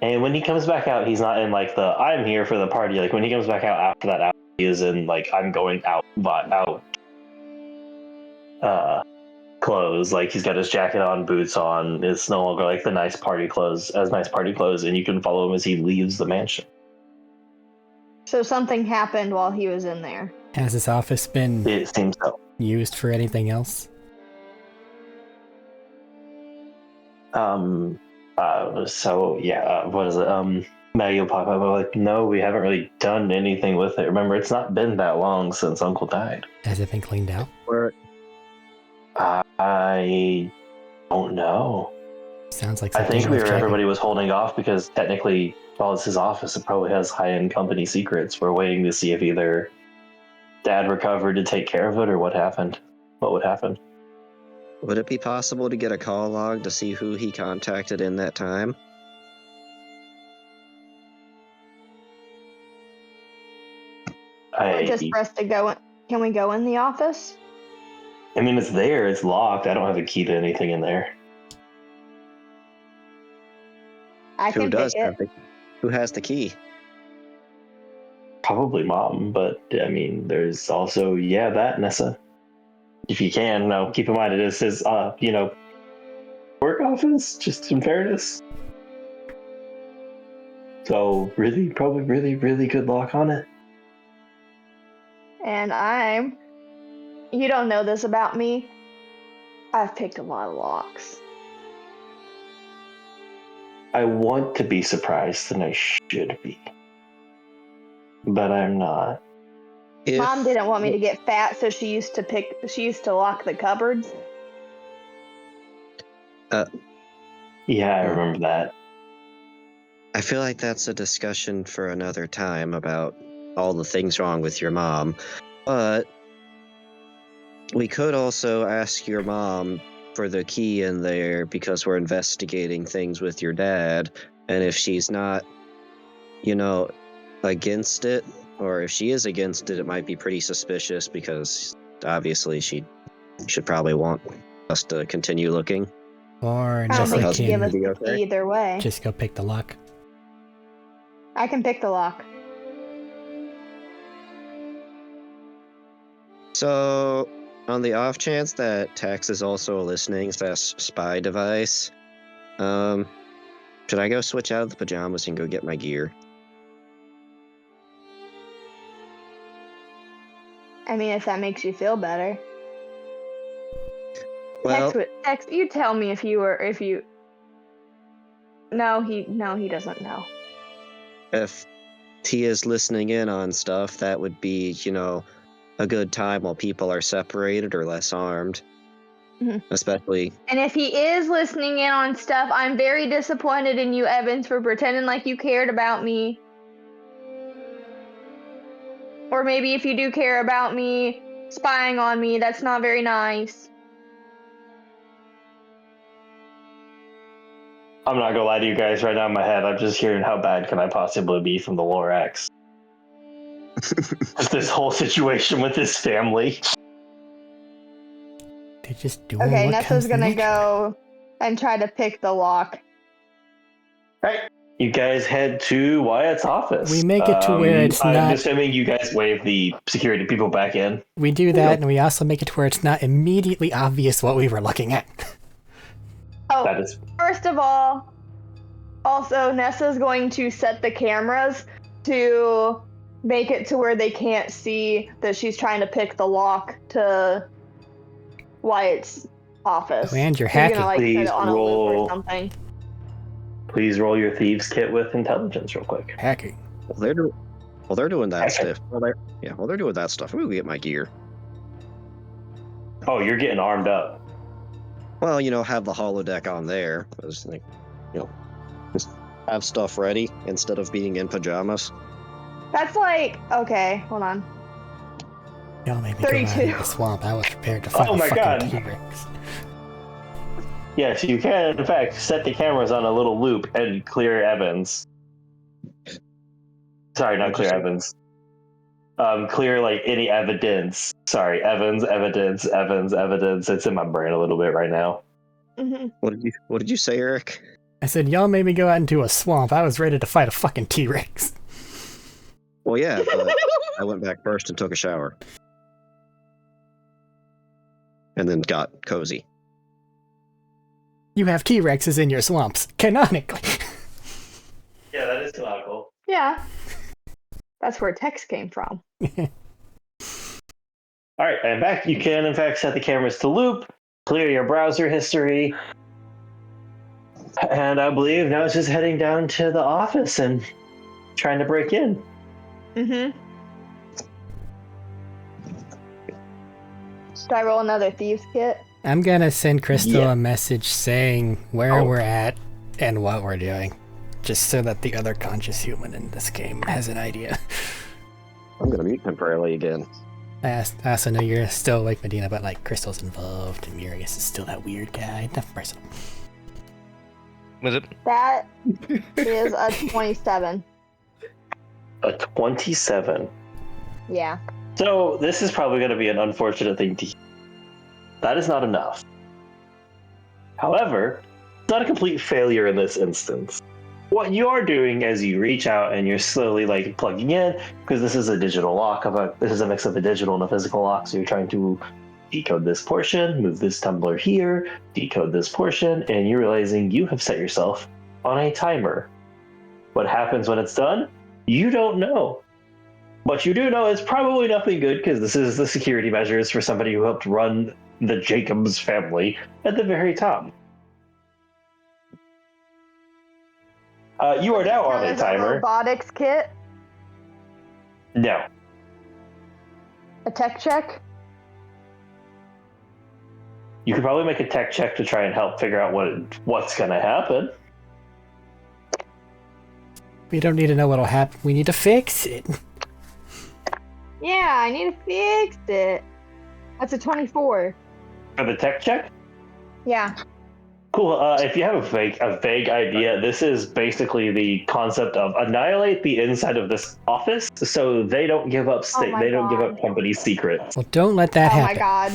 And when he comes back out, he's not in like the I'm here for the party. Like when he comes back out after that hour, he is in like I'm going out clothes. Like he's got his jacket on, boots on. It's no longer like the nice party clothes, and you can follow him as he leaves the mansion. So something happened while he was in there. Has his office been It seems so. used for anything else? What is it? Maggie will pop up. I'm like, no, we haven't really done anything with it. Remember, it's not been that long since Uncle died. Has it been cleaned out? Where I don't know. Sounds like I something think worth checking. everybody was holding off because technically, while it's his office, it probably has high-end company secrets. We're waiting to see if either Dad recovered to take care of it or what happened. What would happen? would it be possible to get a call log to see who he contacted in that time? Just for us to go in. Can we go in the office? I mean, it's there. It's locked. I don't have a key to anything in there. I Who can does pick it. have the, who has the key? Probably Mom, but I mean, there's also that Nessa. If you can, no, keep in mind it is his, work office. Just in fairness. So probably really good lock on it. And you don't know this about me. I've picked a lot of locks. I want to be surprised, and I should be, but I'm not. Mom didn't want me to get fat, so she used to lock the cupboards. Yeah, I remember that. I feel like that's a discussion for another time about all the things wrong with your mom, but we could also ask your mom for the key in there because we're investigating things with your dad, and if she's not, against it, or if she is against it, it might be pretty suspicious because obviously she should probably want us to continue looking. Or I don't Nessa think she'd give us can the key either way. just go pick the lock. I can pick the lock. So, on the off chance that Tex is also a listening / spy device, should I go switch out of the pajamas and go get my gear? I mean, if that makes you feel better. Well, Tex, you tell me if you. No, he doesn't know. if he is listening in on stuff, that would be, a good time while people are separated or less armed. Mhm. Especially. And if he is listening in on stuff, I'm very disappointed in you, Evans, for pretending like you cared about me. Or maybe if you do care about me, spying on me, that's not very nice. I'm not gonna lie to you guys right now in my head. I'm just hearing how bad can I possibly be from the Lorax. Just this whole situation with his family. They're just doing Okay, what Nessa's comes gonna naturally. go and try to pick the lock. Right. You guys head to Wyatt's office. We make it to where it's I'm not. assuming you guys wave the security people back in. We do that, and we also make it to where it's not immediately obvious what we were looking at. Oh, That is first of all, also Nessa's going to set the cameras to make it to where they can't see that she's trying to pick the lock to Wyatt's office. Oh, and you're She's hacking. gonna, set Please it on a loop or roll. something. Please roll your thieves kit with intelligence real quick. Hacking. Well, they're doing that Okay. stuff. Well, they're doing that stuff. I'm gonna get my gear. Oh, you're getting armed up. Well, have the holodeck on there. Just have stuff ready instead of being in pajamas. That's like, okay, hold on. Y'all made me go out 32. in the swamp. I was prepared to fight Oh a my fucking God. T-Rex. Yes, you can, in fact, set the cameras on a little loop and clear Evans. Sorry, not What'd you clear say? Evans. Clear, like, any evidence. Sorry, evidence. It's in my brain a little bit right now. Mhm. What did you say, Eric? I said, y'all made me go out into a swamp. I was ready to fight a fucking T-Rex. Well, yeah, but I went back first and took a shower. And then got cozy. You have T-Rexes in your swamps, canonically. Yeah, that is canonical. Yeah. That's where text came from. All right, I'm back. You can, in fact, set the cameras to loop, clear your browser history, and I believe now it's just heading down to the office and trying to break in. Mm-hmm. Should I roll another thieves kit? I'm gonna send Crystal Yeah. a message saying where Oh. we're at and what we're doing, just so that the other conscious human in this game has an idea. I'm gonna mute temporarily again. I also know you're still like Medina, but like Crystal's involved and Murius is still that weird guy. Nothing personal. Was it? That is a 27. A 27. Yeah. So this is probably going to be an unfortunate thing to hear. That is not enough. However, it's not a complete failure in this instance. What you are doing as you reach out and you're slowly like plugging in, because this is a digital lock, this is a mix of a digital and a physical lock, so you're trying to decode this portion, move this tumbler here, decode this portion, and you're realizing you have set yourself on a timer. What happens when it's done? You don't know. What you do know is probably nothing good, because this is the security measures for somebody who helped run the Jacobs family at the very top. You are now on a There's a timer. robotics kit, No. a tech check. You could probably make a tech check to try and help figure out what's going to happen. We don't need to know what'll happen. We need to fix it. Yeah, I need to fix it. That's a 24. For the tech check? Yeah. Cool. If you have a vague idea, this is basically the concept of annihilate the inside of this office, so they don't give up my they don't give God. up company secrets. Well, don't let that Oh happen. my god.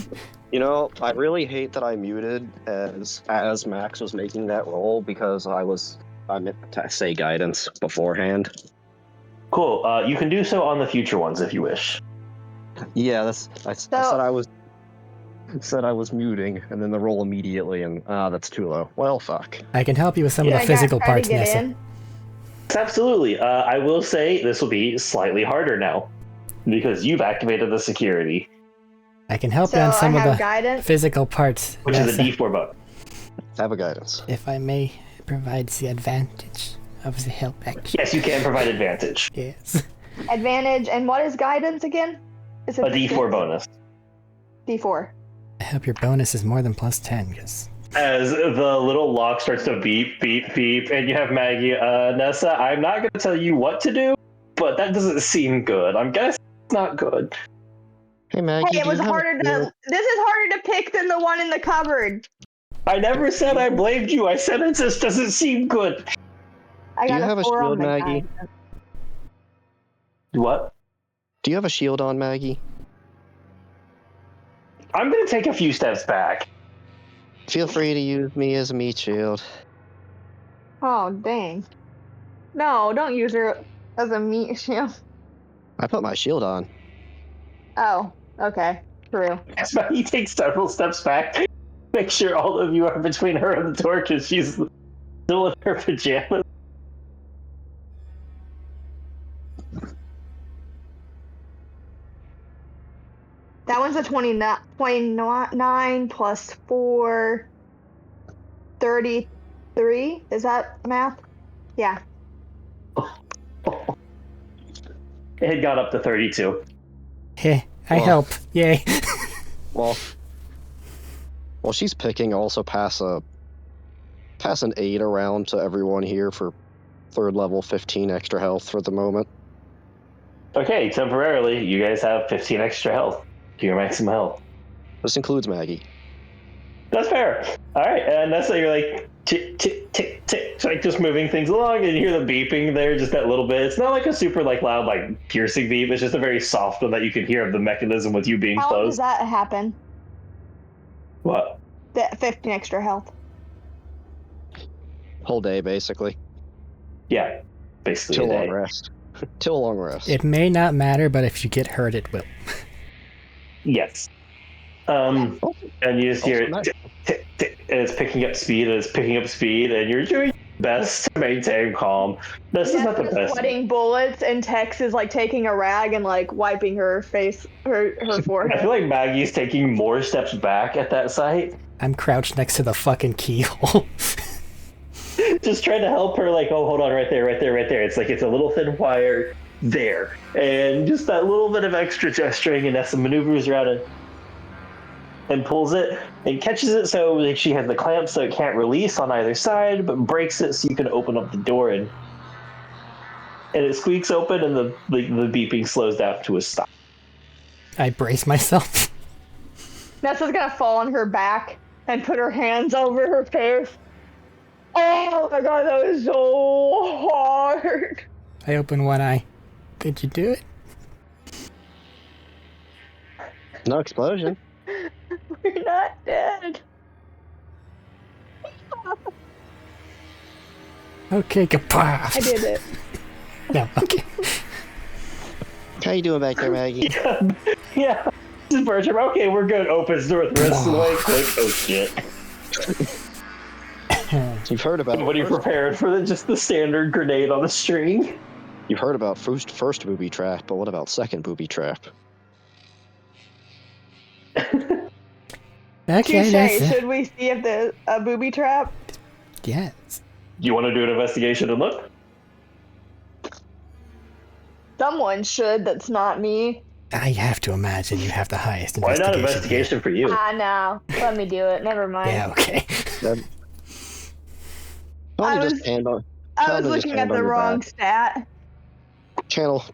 You know, I really hate that I muted as Max was making that roll because I meant to say guidance beforehand. Cool. You can do so on the future ones if you wish. Yeah, I said I was muting, and then the roll immediately, and that's too low. Well, fuck. I can help you with some of Yeah, the I gotta physical try to parts, get Nessa. in. Absolutely. I will say this will be slightly harder now because you've activated the security, I can help So you on I some of have the guidance. physical parts, which is a Nessa, D4 bug. Have a guidance. if I may provide the advantage of the help action. Yes, you can provide advantage. Yes. Advantage, and what is guidance again? Is it A D4 bonus. D4. I hope your bonus is more than plus 10, because As the little lock starts to beep, beep, beep, and you have Maggie, Nessa, I'm not going to tell you what to do, but that doesn't seem good. I'm guessing it's not good. Hey, Maggie. Hey, it was harder to. This is harder to pick than the one in the cupboard. I never said I blamed you. I said it just doesn't seem good. I Do got you have a 4 on shield, the Maggie? guidance. What? Do you have a shield on, Maggie? I'm going to take a few steps back. Feel free to use me as a meat shield. Oh, dang. No, don't use her as a meat shield. I put my shield on. Oh, okay. True. Maggie takes several steps back. Make sure all of you are between her and the door because she's still in her pajamas. That one's a 29 plus 4, 33. Is that math? Yeah. It had got up to 32. hey, I Well. help. Yay. Well, she's picking. Also pass an 8 around to everyone here for 3rd level 15 extra health for the moment. Okay, temporarily, you guys have 15 extra health to your maximum health. This includes Maggie. That's fair. All right, and that's like you're like tick, tick, tick, tick, it's like just moving things along, and you hear the beeping there, just that little bit. It's not like a super like loud, like piercing beep. It's just a very soft one that you can hear of the mechanism with you being How long closed. does that happen? What? That 15 extra health. Whole day, basically. Yeah, basically Till a long day. rest. Till long rest. It may not matter, but if you get hurt, it will. Yes. And you just hear Also it, tick, tick, and it's picking up speed, and it's picking up speed, and you're doing your best to maintain calm. This is not the Nessa's best. sweating bullets, and Tex is like taking a rag and like wiping her face, her I feel forehead. like Maggie's taking more steps back at that site. I'm crouched next to the fucking keyhole. Just trying to help her, like, oh, hold on, right there, right there, right there. It's like it's a little thin wire there. And just that little bit of extra gesturing, and Nessa maneuvers around and pulls it and catches it so like, she has the clamp so it can't release on either side, but breaks it so you can open up the door and it squeaks open and the beeping slows down to a stop. I brace myself. Nessa's gonna fall on her back and put her hands over her face. Oh my god, that was so hard. I open one eye. Did you do it? No explosion. We're not dead. Okay, goodbye. I did it. No, okay. How you doing back there, Maggie? Yeah. This is Bertram. Okay, we're good. Opens door the rest of the way. Click. Oh shit. You've heard about. What are you prepared for? Just the standard grenade on the string. You've heard about first booby trap, but what about second booby trap? Okay, Touche. that's Should we see if there's a booby trap? yes. Do you want to do an investigation and look? Someone should. That's not me. I have to imagine you have the highest Why not investigation. investigation for you? I know. Let me do it. Never mind. Yeah, okay. I Don't you was- just hand on, I Tell was them just looking at hand on the your wrong back. stat.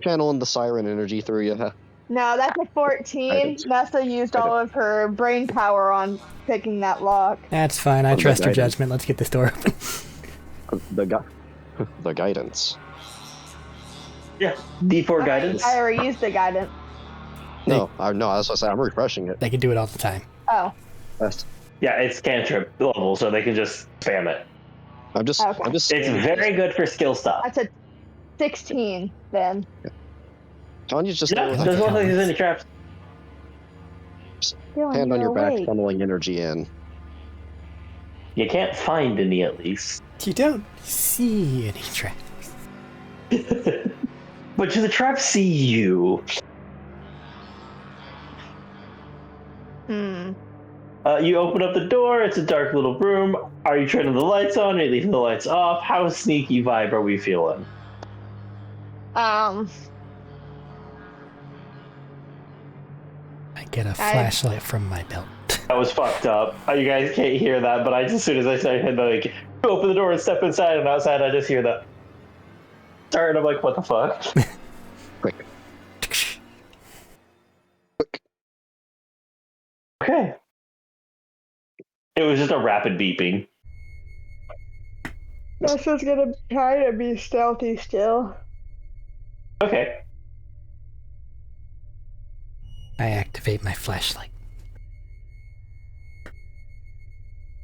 channeling the siren energy through you. Huh? No, that's a 14. Guidance. Nessa used all of her brain power on picking that lock. That's fine. I the trust your guidance. judgment. Let's get this door open. The guidance. Yeah. D4 guidance. I already used the guidance. No, that's what I say. I'm refreshing it. They can do it all the time. Oh, That's, Yeah, it's cantrip level, so they can just spam it. I'm just. Okay. I'm just. It's very good for skill stuff. that's a 16 then. Tanya's just Yeah, there with doesn't a look like there's any traps. hand on your back, Awake. funneling energy in. You can't find any, at least. You don't see any traps. But do the traps see you? Hmm. You open up the door. It's a dark little room. Are you turning the lights on? Are you leaving the lights off? How sneaky vibe are we feeling? I get a flashlight from my belt. That was fucked up. You guys can't hear that, but as soon as I started, like, open the door and step inside, and outside, I just hear that. Start, and I'm like, what the fuck? Quick. Okay. It was just a rapid beeping. Nessa's gonna try to be stealthy still. Okay. I activate my flashlight.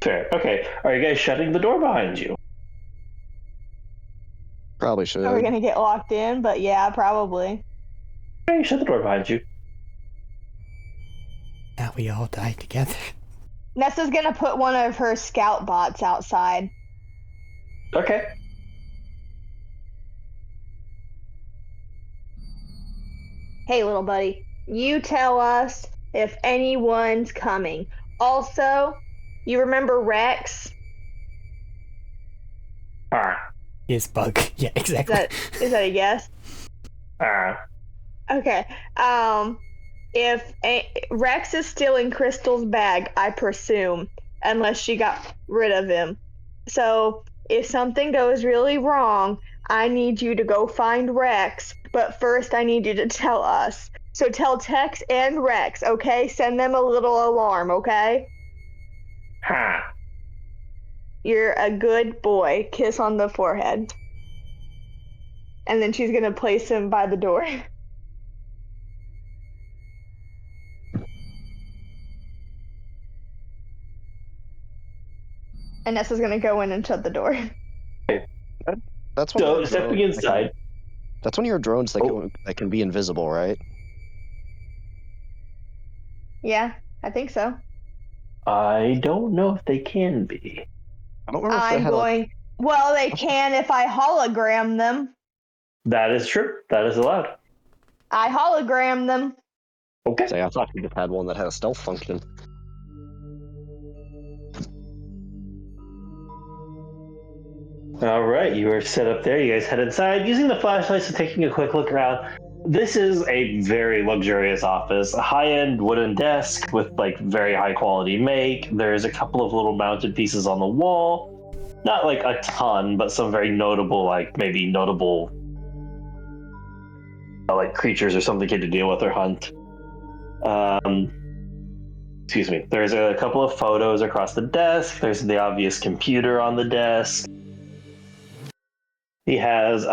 Fair. Okay. Are you guys shutting the door behind you? Probably should. Are we gonna get locked in? But yeah, probably. Okay, shut the door behind you. Now we all die together. Nessa's gonna put one of her scout bots outside. Okay. Hey, little buddy, you tell us if anyone's coming. Also, you remember Rex? Is bug. Yeah, exactly. Is that a yes? Ah. Okay. Rex is still in Crystal's bag, I presume, unless she got rid of him. So if something goes really wrong, I need you to go find Rex. But first, I need you to tell us. So tell Tex and Rex, okay? Send them a little alarm, okay? Ha. You're a good boy. Kiss on the forehead. And then she's gonna place him by the door. And Nessa's gonna go in and shut the door. That's when So your stepping drone- inside. That's one of your drones Oh. that can be invisible, right? Yeah, I think so. I don't know if they can be. I don't remember if they I'm had going. Well, they can if I hologram them. That is true. That is allowed. I hologram them. Okay. Say, I thought you had one that had a stealth function. All right, you are set up there. You guys head inside using the flashlights and taking a quick look around. This is a very luxurious office, a high-end wooden desk with like very high quality make. There's a couple of little mounted pieces on the wall. Not like a ton, but some very notable, like maybe notable like creatures or something you had to deal with or hunt. Excuse me. There's a couple of photos across the desk. There's the obvious computer on the desk. He has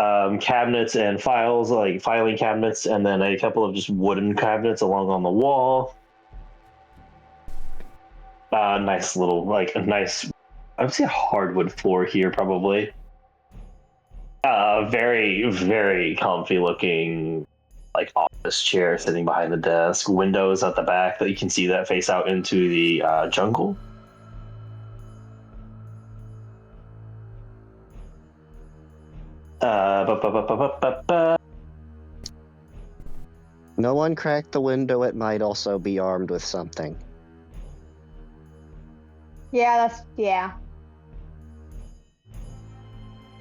cabinets and files, like filing cabinets, and then a couple of just wooden cabinets along on the wall. Nice little, like a nice, I would say a hardwood floor here, probably. Very, very comfy looking, like office chair sitting behind the desk. Windows at the back that you can see that face out into the jungle. No one cracked the window. It might also be armed with something. Yeah.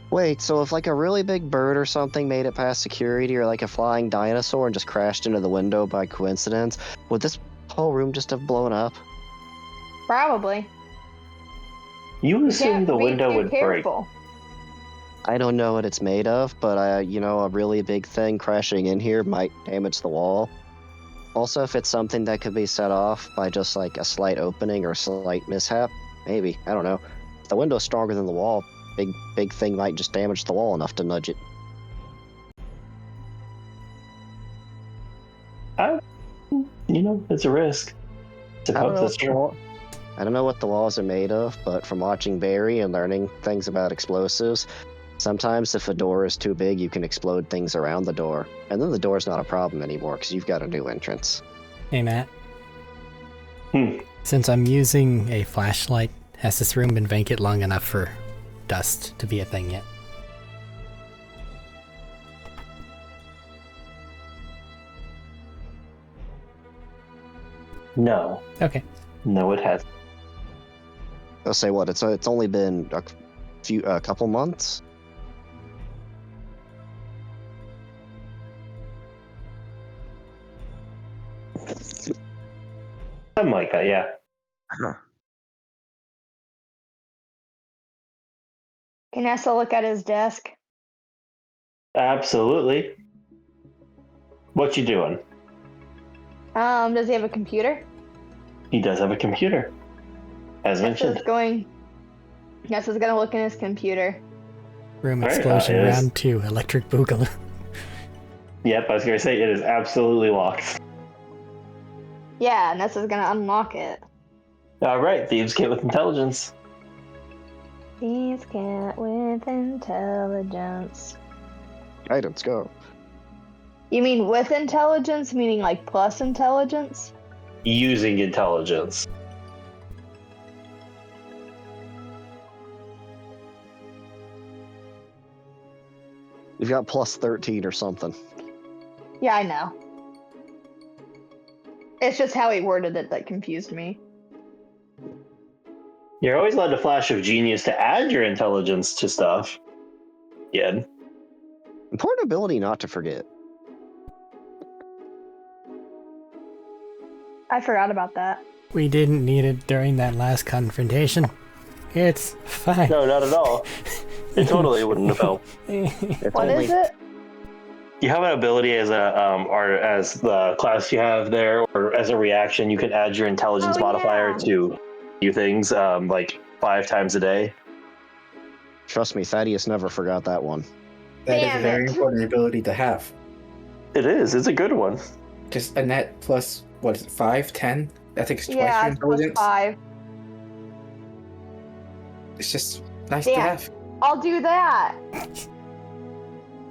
Wait, so if like a really big bird or something made it past security, or like a flying dinosaur and just crashed into the window by coincidence, would this whole room just have blown up? Probably. You assume Can't the be window too would break. careful. I don't know what it's made of, but a really big thing crashing in here might damage the wall. Also, if it's something that could be set off by just like a slight opening or slight mishap, maybe. I don't know. If the window's stronger than the wall, big thing might just damage the wall enough to nudge it. It's a risk. I don't know That's true. I don't know what the walls are made of, but from watching Barry and learning things about explosives, sometimes if a door is too big, you can explode things around the door. And then the door's not a problem anymore because you've got a new entrance. Hey, Matt. Hmm. Since I'm using a flashlight, has this room been vacant long enough for dust to be a thing yet? No. Okay. No, it has. I'll say what, it's only been a couple months? Something like that, yeah. Can Essa look at his desk? Absolutely. What you doing? Does he have a computer? He does have a computer, as mentioned. Nessa's gonna look in his computer. Room Right, explosion it is. round 2, electric boogaloo. Yep, I was going to say it is absolutely locked. Yeah, Nessa's gonna unlock it. All right, thieves kit with intelligence. Thieves cat with intelligence. Guidance, go. You mean with intelligence, meaning like plus intelligence? Using intelligence. You've got plus 13 or something. Yeah, I know. It's just how he worded it that confused me. You're always allowed a flash of genius to add your intelligence to stuff. Yeah. Important ability not to forget. I forgot about that. We didn't need it during that last confrontation. It's fine. No, not at all. It totally wouldn't have helped. It's What only, is it? You have an ability as or as the class you have there, or as a reaction, you can add your intelligence Oh, modifier yeah. to do things like 5 times a day. Trust me, Thaddeus never forgot that one. That is a Damn very it. important ability to have. It is. It's a good one. Just a net plus, what is it, 5, 10? I think it's twice Yeah, your it's plus intelligence. 5. It's just nice to Damn. have. I'll do that.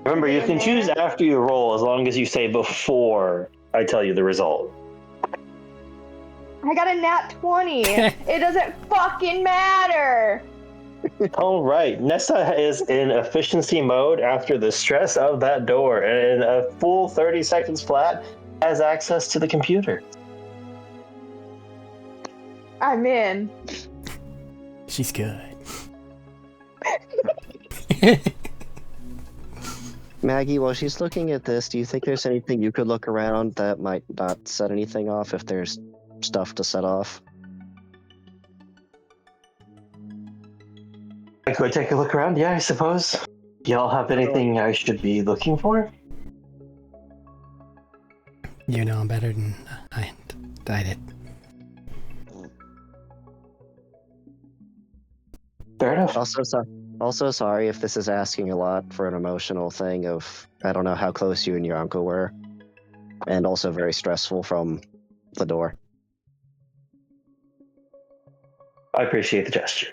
Remember, you can choose There. after you roll as long as you say before I tell you the result. I got a nat 20. It doesn't fucking matter. All right, Nessa is in efficiency mode after the stress of that door, and in a full 30 seconds flat, has access to the computer. I'm in. She's good. Maggie, while she's looking at this, do you think there's anything you could look around that might not set anything off if there's stuff to set off? I could take a look around, yeah, I suppose. Y'all have anything I should be looking for? You know better than I did. Fair enough. Also, sorry if this is asking a lot for an emotional thing of, I don't know how close you and your uncle were. And also very stressful from the door. I appreciate the gesture.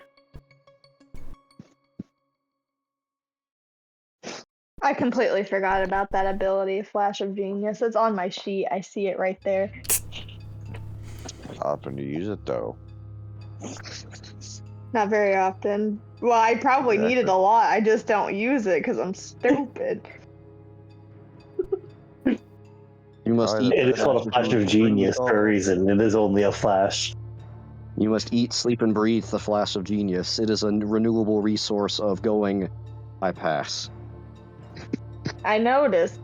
I completely forgot about that ability, Flash of Genius. It's on my sheet. I see it right there. Often to use it though. Not very often. Well, I probably need it a lot. I just don't use it because I'm stupid. You must eat. It is called a flash of genius for a reason. It is only a flash. You must eat, sleep, and breathe the flash of genius. It is a renewable resource of going, I pass. I noticed.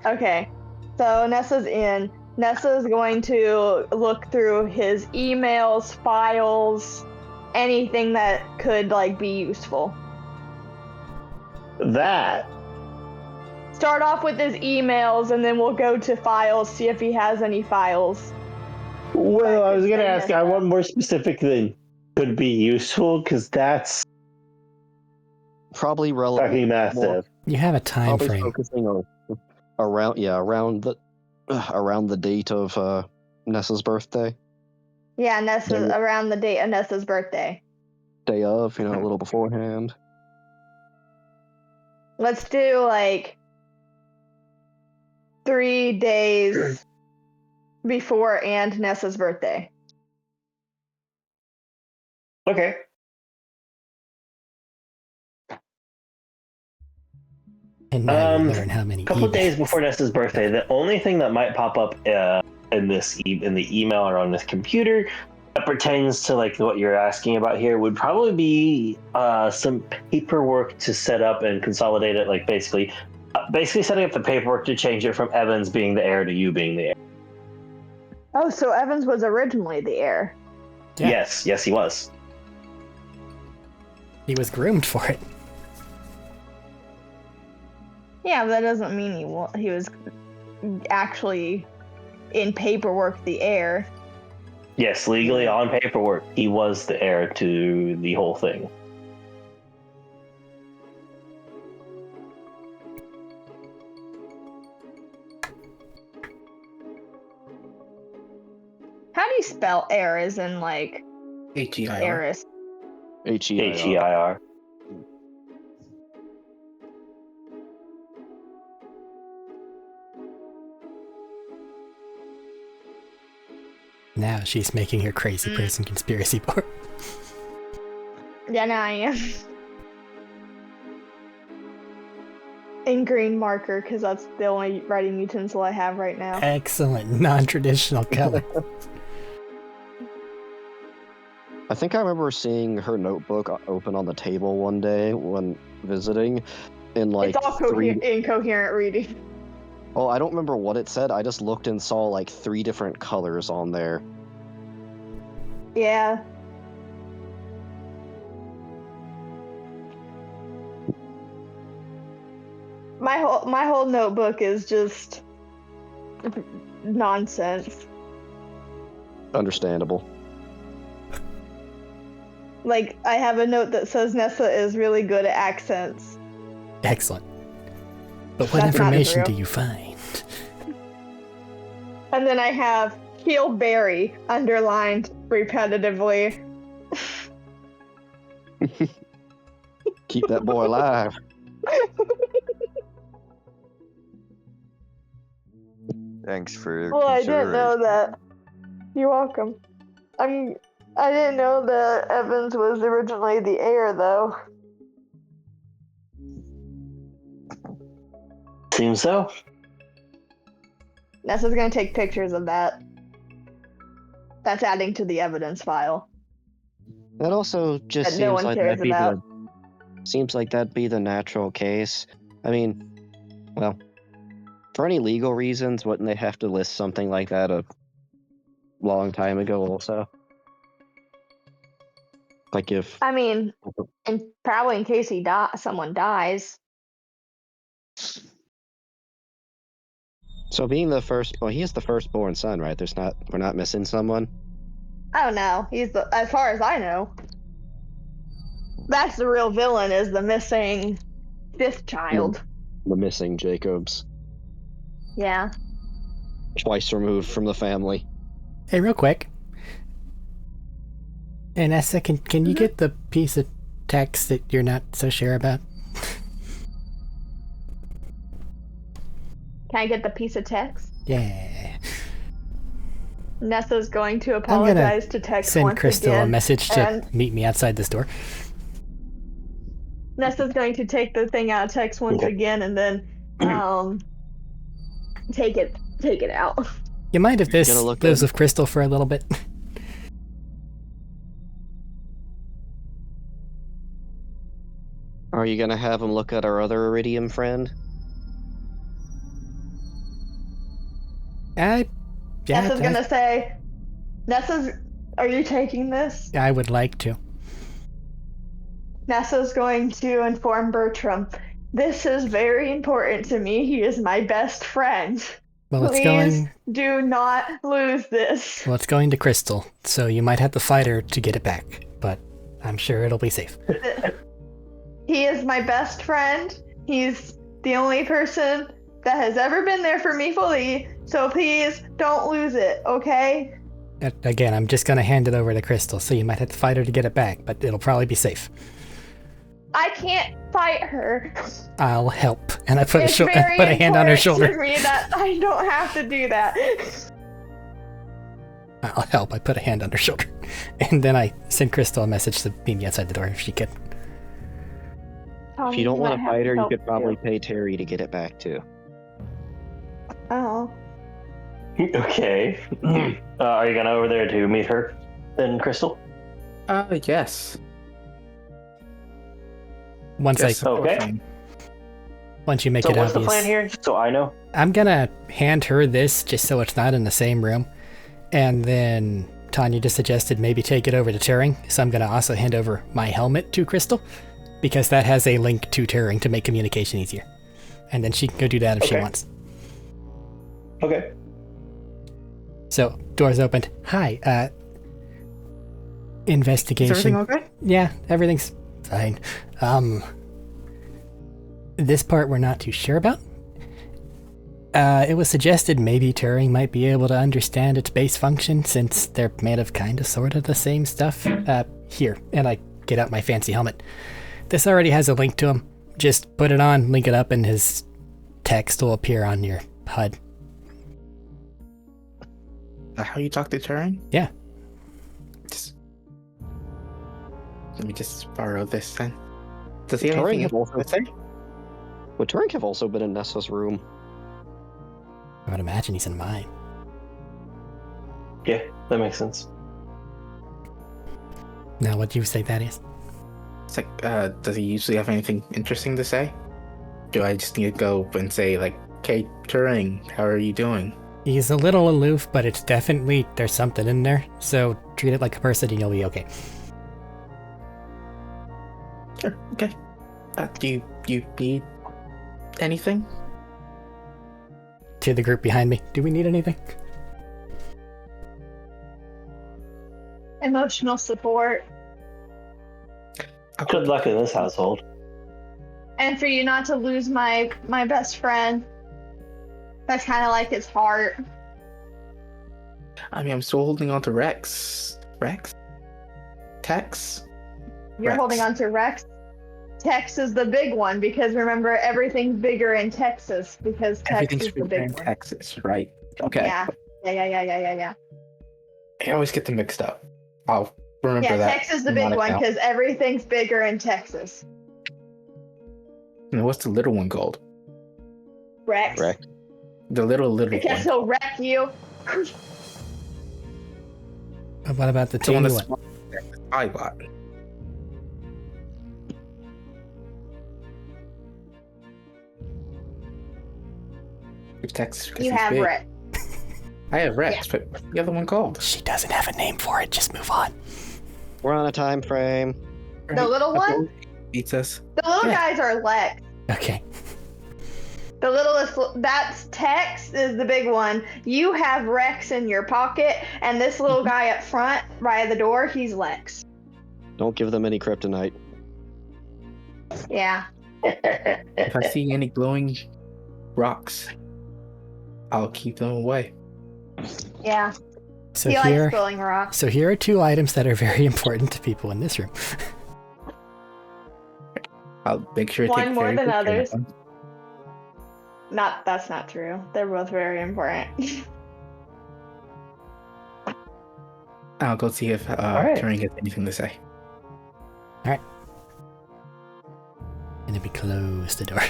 Okay, so Nessa's in. Nessa's going to look through his emails, files, anything that could be useful. That. Start off with his emails, and then we'll go to files, see if he has any files. Well, I was going to ask, I want more specific than could be useful, because that's Probably relevant. fucking massive. You have a time Probably frame. focusing on around the date of Nessa's birthday. Yeah, around the date of Nessa's birthday. Day of, a little beforehand. Let's do 3 days before and Nessa's birthday. Okay. And now you learn how many A couple of days emails. before Nessa's birthday, the only thing that might pop up in the email or on this computer that pertains to what you're asking about here would probably be some paperwork to set up and consolidate it, basically setting up the paperwork to change it from Evans being the heir to you being the heir. Oh, so Evans was originally the heir. Yeah. Yes, he was. He was groomed for it. Yeah, but that doesn't mean he was actually in paperwork the heir. Yes, legally on paperwork, he was the heir to the whole thing. How do you spell heir as in H-E-I-R. heiress? H-E-I-R. H-E-I-R. Now she's making her crazy person conspiracy board. Yeah, now I am. In green marker, because that's the only writing utensil I have right now. Excellent, non-traditional color. I think I remember seeing her notebook open on the table one day when visiting. It's all incoherent reading. Oh, I don't remember what it said. I just looked and saw 3 different colors on there. Yeah. My whole notebook is just nonsense. Understandable. I have a note that says Nessa is really good at accents. Excellent. But what That's not information true. do you find? And then I have Heel Berry underlined repetitively. Keep that boy alive. Thanks for your Well, I didn't know consideration. that. You're welcome. I didn't know that Evans was originally the heir, though. Seems so. Nessa's gonna take pictures of that. That's adding to the evidence file That also just that no seems one like cares that'd be about. the natural case. I mean, well, for any legal reasons, wouldn't they have to list something like that a long time ago also? Like if I mean, and probably in case someone dies. so being the first, well, he is the firstborn son, right? We're not missing someone. Oh no, as far as I know. That's the real villain, is the missing fifth child. The missing Jacobs, Yeah. twice removed from the family. Hey, real quick. And Nessa, can you get the piece of text that you're not so sure about? Can I get the piece of text? Yeah. Nessa's going to apologize to text Send once Crystal again. a message to and meet me outside this door. Nessa's going to take the thing out of text once Okay. again, and then take it out. You mind if this Gonna look lives good. with Crystal for a little bit? Are you gonna have him look at our other Iridium friend? Yeah, Nessa's gonna say, are you taking this? I would like to. Nessa's going to inform Bertram. This is very important to me. He is my best friend. Well, it's Please going. do not lose this. Well, it's going to Crystal, so you might have to fight her to get it back. But I'm sure it'll be safe. He is my best friend. He's the only person that has ever been there for me fully. So please don't lose it, okay? Again, I'm just gonna hand it over to Crystal, so you might have to fight her to get it back, but it'll probably be safe. I can't fight her. I'll help. And I put It's a very hand on her important shoulder. to me that I don't have to do that. I'll help. I put a hand on her shoulder. And then I send Crystal a message to meet me outside the door if she could. If you don't want to fight her, you could probably pay Terry to get it back too. Oh. Okay. Are you gonna over there to meet her then, Crystal? Yes. Once Yes, of course Okay. I am. once you make So it what's obvious. the plan here? Just so I know. I'm gonna hand her this just so it's not in the same room. And then Tanya just suggested maybe take it over to Turing. So I'm gonna also hand over my helmet to Crystal, because that has a link to Turing to make communication easier. And then she can go do that if she Okay. wants. Okay. So, doors opened. Hi, Is investigation. everything okay? Yeah, everything's fine. This part we're not too sure about. It was suggested maybe Turing might be able to understand its base function since they're made of kind of sort of the same stuff. Here, and I get out my fancy helmet. This already has a link to him. Just put it on, link it up, and his text will appear on your HUD. How you talk to Turing? Yeah. Let me just borrow this then. Does he have Turing anything have else also, to say? would Turing have also been in Nessa's room? I would imagine he's in mine. Yeah, that makes sense. Now, what do you say that is? It's like, does he usually have anything interesting to say? Do I just need to go and say, like, "Hey, Turing, how are you doing?" He's a little aloof, but it's definitely, there's something in there. So treat it like a person and you'll be okay. Sure, okay. Do you need anything? To the group behind me, do we need anything? Emotional support. Good luck in this household. And for you not to lose my best friend. That's kind of like his heart. I mean, I'm still holding on to Rex. Rex? Tex? You're Rex. holding on to Rex. Tex is the big one because remember everything's bigger in Texas because Tex Everything's is the bigger in big one. Texas, right? Okay. Yeah. I always get them mixed up. I'll remember Yeah, that. Tex is the from big on one account. because everything's bigger in Texas. And what's the little one called? Rex. Rex. The little I guess one. he'll wreck you. What about the The one teeny that's one? I bought. Texas. because You he's have big. Rex. I have Rex, but what's the other one called? She doesn't have a name for it. Just move on. We're on a time frame. The little one? Pizzas. The little Yeah. guys are Lex. Okay. The littlest, that's Tex is the big one. You have Rex in your pocket, and this little guy up front by the door, he's Lex. Don't give them any kryptonite. Yeah. If I see any glowing rocks, I'll keep them away. Yeah. So he here, likes glowing rocks. so here are two items that are very important to people in this room. I'll make sure to One take more very than good care of others. them. That's not true. They're both very important. I'll go see if right. Turing has anything to say. And then we close the door.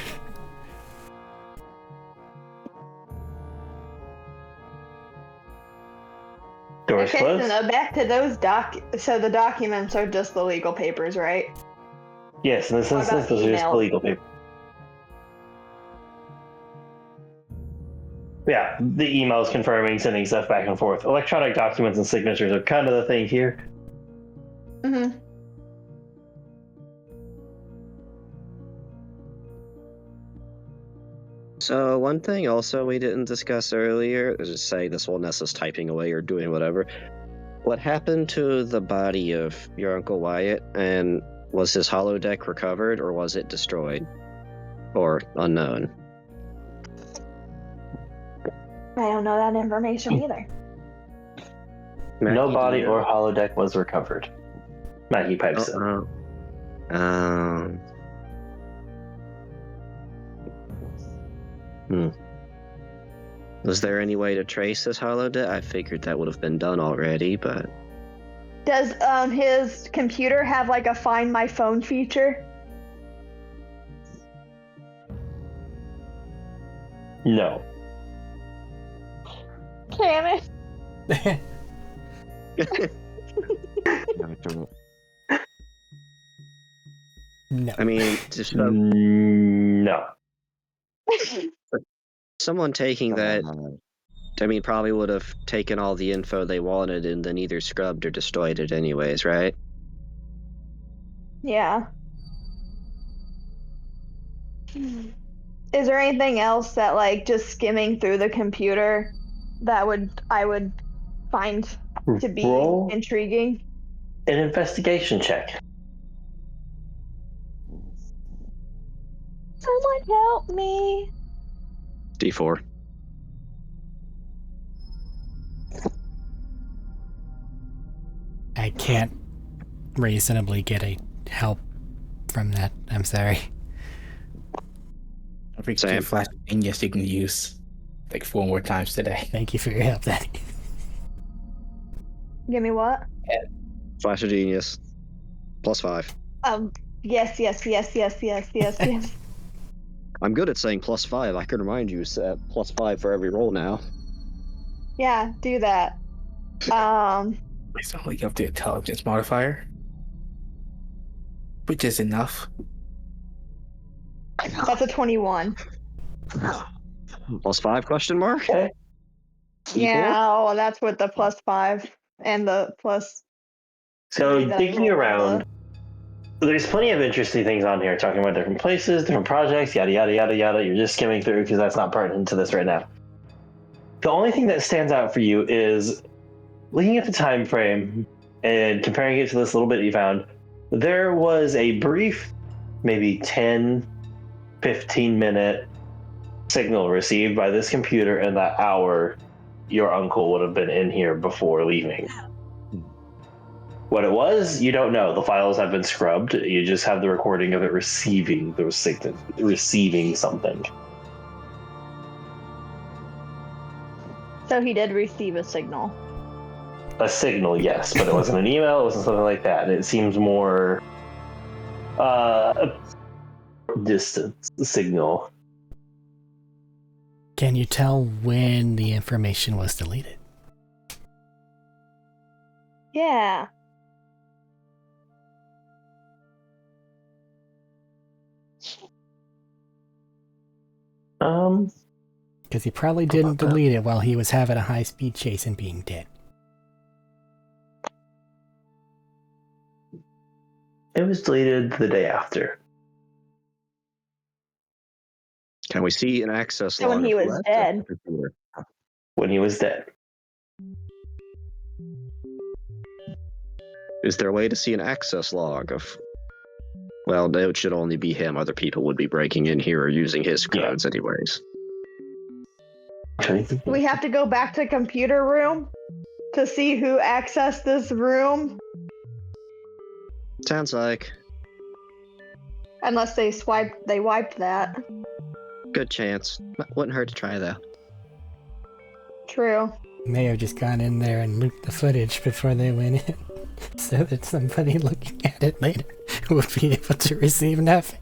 Doors Okay, closed. so now back to those so the documents are just the legal papers, right? Yes, in this What instance, about those are just emails? legal paper. Yeah, the emails confirming, sending stuff back and forth. Electronic documents and signatures are kind of the thing here. Mm-hmm. So one thing also we didn't discuss earlier is just say this while Nessa's typing away or doing whatever. What happened to the body of your Uncle Wyatt, and was his holodeck recovered or was it destroyed? Or unknown? I don't know that information either. Maggie, No do body you or know? holodeck was recovered. Maggie pipes in. Was there any way to trace this holodeck? I figured that would have been done already, but Does his computer have like a find my phone feature? No. Damn it. No. I mean, just No. someone taking that, I mean, probably would have taken all the info they wanted and then either scrubbed or destroyed it anyways, right? Yeah. Is there anything else that like just skimming through the computer that I would find to be Roll intriguing? an investigation check. Someone help me. D4. I can't reasonably get a help from that. I'm sorry. I think Same. you flash genius you can use like 4 more times today. Thank you for your help, Daddy. Give me what? Flash of Genius. +5. Yes. I'm good at saying +5. I can remind you set +5 for every roll now. Yeah, do that. It's only up to intelligence modifier, which is enough. That's a 21. +5 question mark? Okay. Equal? Yeah, oh, that's with the +5 and the plus. So That's digging all around, there's plenty of interesting things on here, talking about different places, different projects, yada yada yada yada. You're just skimming through because that's not pertinent to this right now. The only thing that stands out for you is looking at the time frame and comparing it to this little bit you found. There was a brief, maybe 10, 15-minute signal received by this computer in that hour your uncle would have been in here before leaving. What it was, you don't know. The files have been scrubbed. You just have the recording of it receiving something. So he did receive a signal. A signal, yes, but it wasn't an email. It wasn't something like that. It seems more distance signal. Can you tell when the information was deleted? Yeah. Because he probably didn't delete it while he was having a high-speed chase and being dead. It was deleted the day after. Can we see an access So log? when he of was that? dead. When he was dead. Is there a way to see an access log of... Well, it should only be him. Other people would be breaking in here or using his codes anyways. We have to go back to computer room to see who accessed this room. Sounds like Unless they wiped that. good chance. Wouldn't hurt to try though. True. May have just gone in there and looped the footage before they went in, so that somebody looking at it later would be able to receive nothing.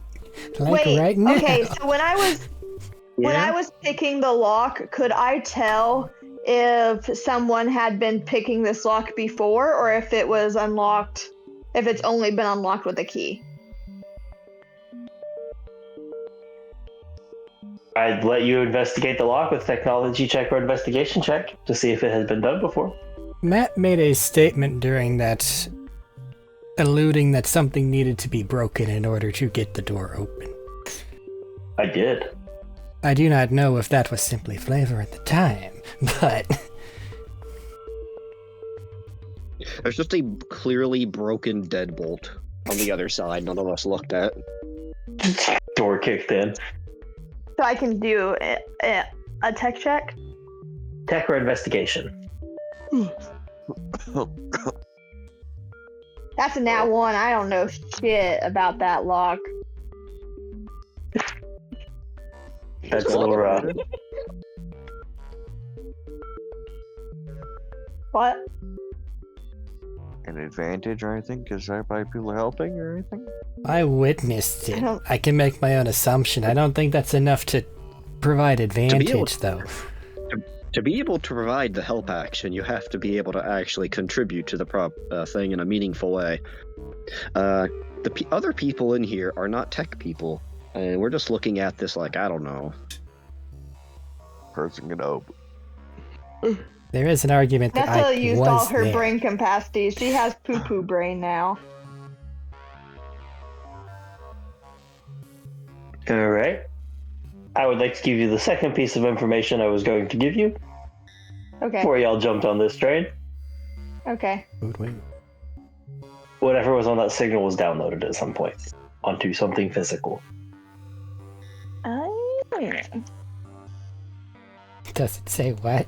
Like Wait, right now. okay, so when I was picking the lock, could I tell if someone had been picking this lock before, or if it was unlocked, if it's only been unlocked with a key? I'd let you investigate the lock with technology check or investigation check to see if it has been done before. Matt made a statement during that, alluding that something needed to be broken in order to get the door open. I did. I do not know if that was simply flavor at the time, but... There's just a clearly broken deadbolt on the other side none of us looked at. Door kicked in. So I can do a tech check? Tech or investigation? That's a nat 1. I don't know shit about that lock. That's a little rough. What? An advantage or anything? Because by people helping or anything? I witnessed it. I can make my own assumption. I don't think that's enough to provide advantage, though. To be able to provide the help action, you have to be able to actually contribute to the thing in a meaningful way. The other people in here are not tech people, and we're just looking at this like, I don't know. Person can open. There is an argument that Nessa I used was all her there. brain capacity. She has poo-poo brain now. All right. I would like to give you the second piece of information I was going to give you Okay. before y'all jumped on this train. Okay. Wait. Whatever was on that signal was downloaded at some point onto something physical. Does it say what?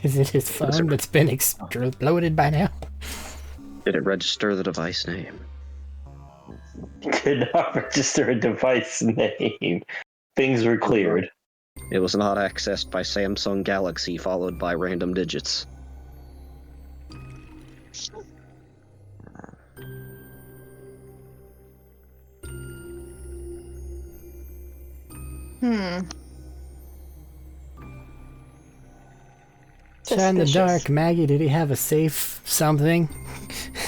Is it his phone that's been exploded by now? Did it register the device name? Did not register a device name. Things were cleared. It was not accessed by Samsung Galaxy followed by random digits. Shot in the Suspicious. dark, Maggie, did he have a safe something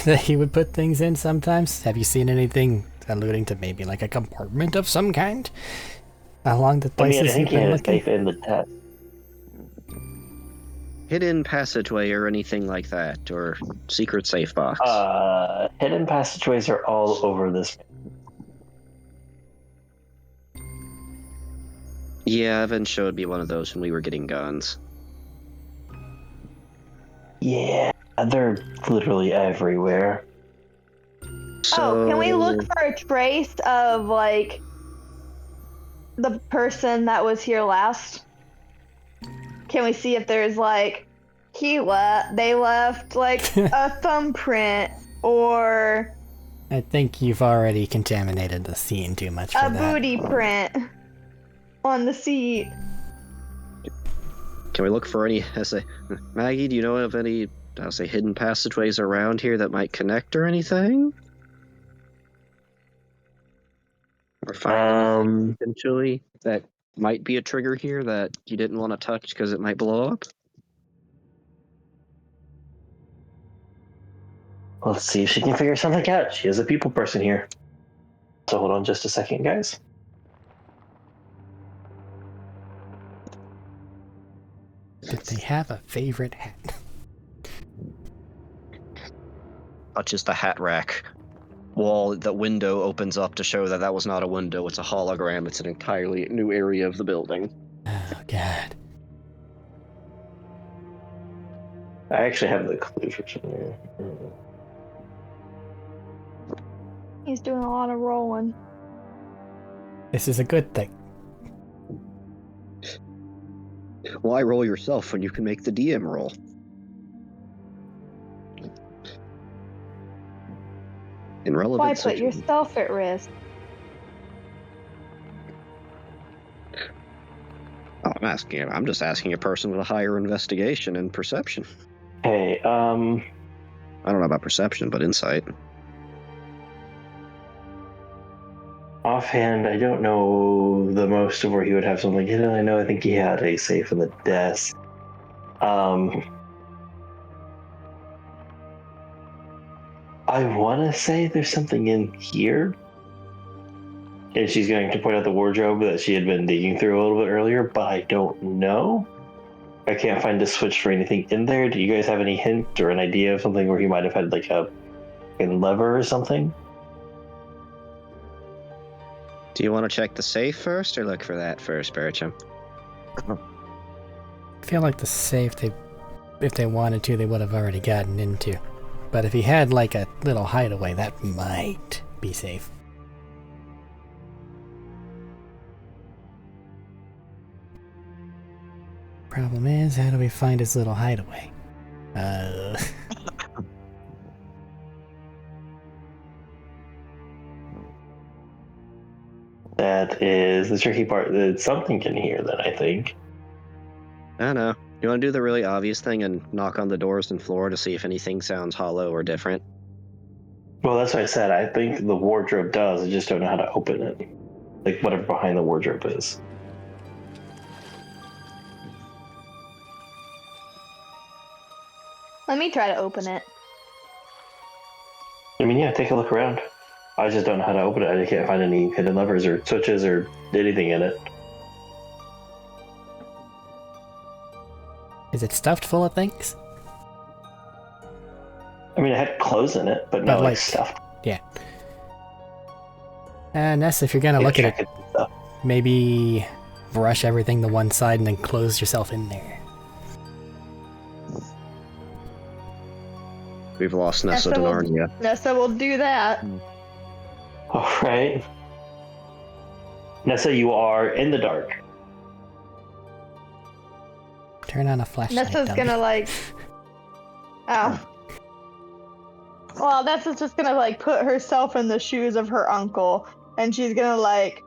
that he would put things in sometimes? Have you seen anything alluding to maybe like a compartment of some kind along the I mean, places I think you've he been had a looking? safe in the test. Hidden passageway or anything like that, or secret safe box. Hidden passageways are all over this. Yeah, Evan showed me one of those when we were getting guns. Yeah, they're literally everywhere. So, Oh, can we look for a trace of, like, the person that was here last? Can we see if there's, like, they left, like, a thumbprint or I think you've already contaminated the scene too much for a that. booty print on the seat. Can we look for any? Maggie, do you know of any? Hidden passageways around here that might connect or anything? Or find anything potentially that might be a trigger here that you didn't want to touch because it might blow up? Let's see if she can figure something out. She is a people person here. So hold on just a second, guys. Did they have a favorite hat? Touches the hat rack. Wall, the window opens up to show that that was not a window, it's a hologram. It's an entirely new area of the building. Oh, God. I actually have the clue for somewhere. He's doing a lot of rolling. This is a good thing. Why roll yourself when you can make the DM roll? In relevant Why put situations. yourself at risk? Oh, I'm just asking a person with a higher investigation and perception. Hey, I don't know about perception, but insight. offhand, I don't know the most of where he would have something hidden. I think he had a safe in the desk. I want to say there's something in here. And she's going to point out the wardrobe that she had been digging through a little bit earlier, but I don't know. I can't find a switch for anything in there. Do you guys have any hint or an idea of something where he might have had like a lever or something? Do you want to check the safe first, or look for that first, Bertram? I feel like the safe, if they wanted to, they would have already gotten into. But if he had like a little hideaway, that might be safe. Problem is, how do we find his little hideaway? That is the tricky part. There's something in here then, I think. I don't know. You want to do the really obvious thing and knock on the doors and floor to see if anything sounds hollow or different? Well, that's what I said. I think the wardrobe does. I just don't know how to open it. Like whatever behind the wardrobe is. Let me try to open it. I mean, yeah, take a look around. I just don't know how to open it. I can't find any hidden levers or switches or anything in it. Is it stuffed full of things? I mean, I had clothes in it, but not like stuff. Yeah. Ness, if you're gonna look at it, maybe brush everything to one side and then close yourself in there. We've lost Nessa to Narnia. Nessa will do that. All right. Nessa, you are in the dark. Turn on a flashlight. Nessa's gonna like... Oh. Well, Nessa's just gonna like put herself in the shoes of her uncle, and she's gonna like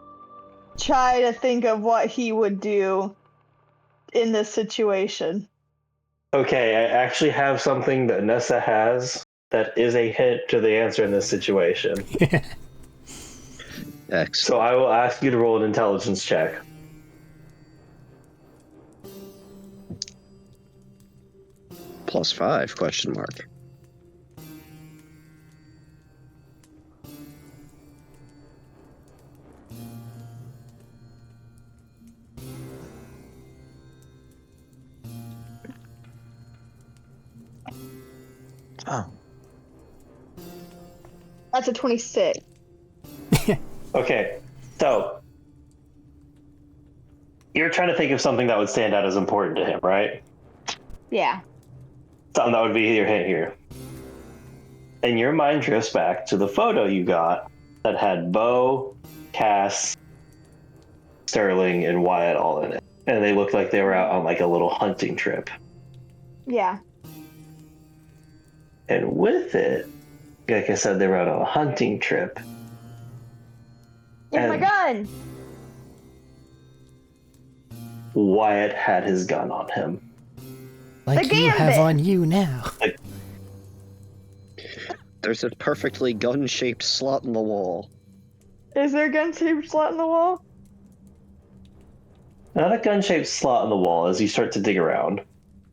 try to think of what he would do in this situation. Okay, I actually have something that Nessa has that is a hint to the answer in this situation. Excellent. So I will ask you to roll an intelligence check. +5, question mark. Oh. That's a 26. Okay, so you're trying to think of something that would stand out as important to him, right? Yeah. Something that would be your hint here. And your mind drifts back to the photo you got that had Bo, Cass, Sterling, and Wyatt all in it. And they looked like they were out on like a little hunting trip. Yeah. And with it Like I said, they were out on a hunting trip. Give my And- gun! Wyatt had his gun on him. Like The you have gambit. on you now. There's a perfectly gun-shaped slot in the wall. Is there a gun-shaped slot in the wall? Not a gun-shaped slot in the wall as you start to dig around.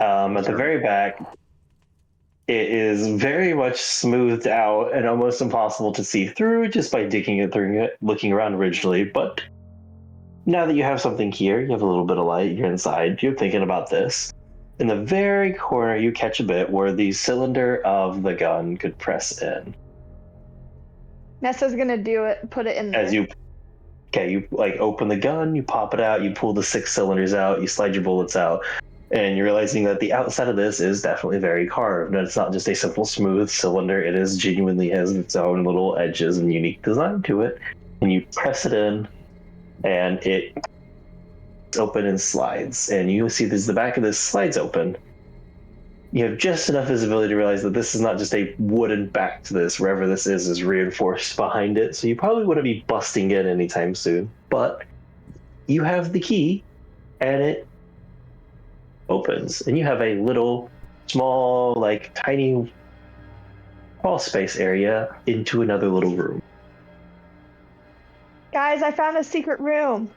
At the very back, it is very much smoothed out and almost impossible to see through just by digging it through it, looking around originally. But now that you have something here, you have a little bit of light, you're inside, you're thinking about this. In the very corner, you catch a bit where the cylinder of the gun could press in. Nessa's gonna do it, put it in there. As you like open the gun, you pop it out, you pull the 6 cylinders out, you slide your bullets out, and you're realizing that the outside of this is definitely very carved. And it's not just a simple smooth cylinder, it is genuinely has its own little edges and unique design to it. And you press it in, and it's open and slides. And you see this, the back of this slides open. You have just enough visibility to realize that this is not just a wooden back to this. Wherever this is reinforced behind it. So you probably wouldn't be busting in anytime soon. But you have the key, and it opens. And you have a little, small, like tiny crawl space area into another little room. Guys, I found a secret room.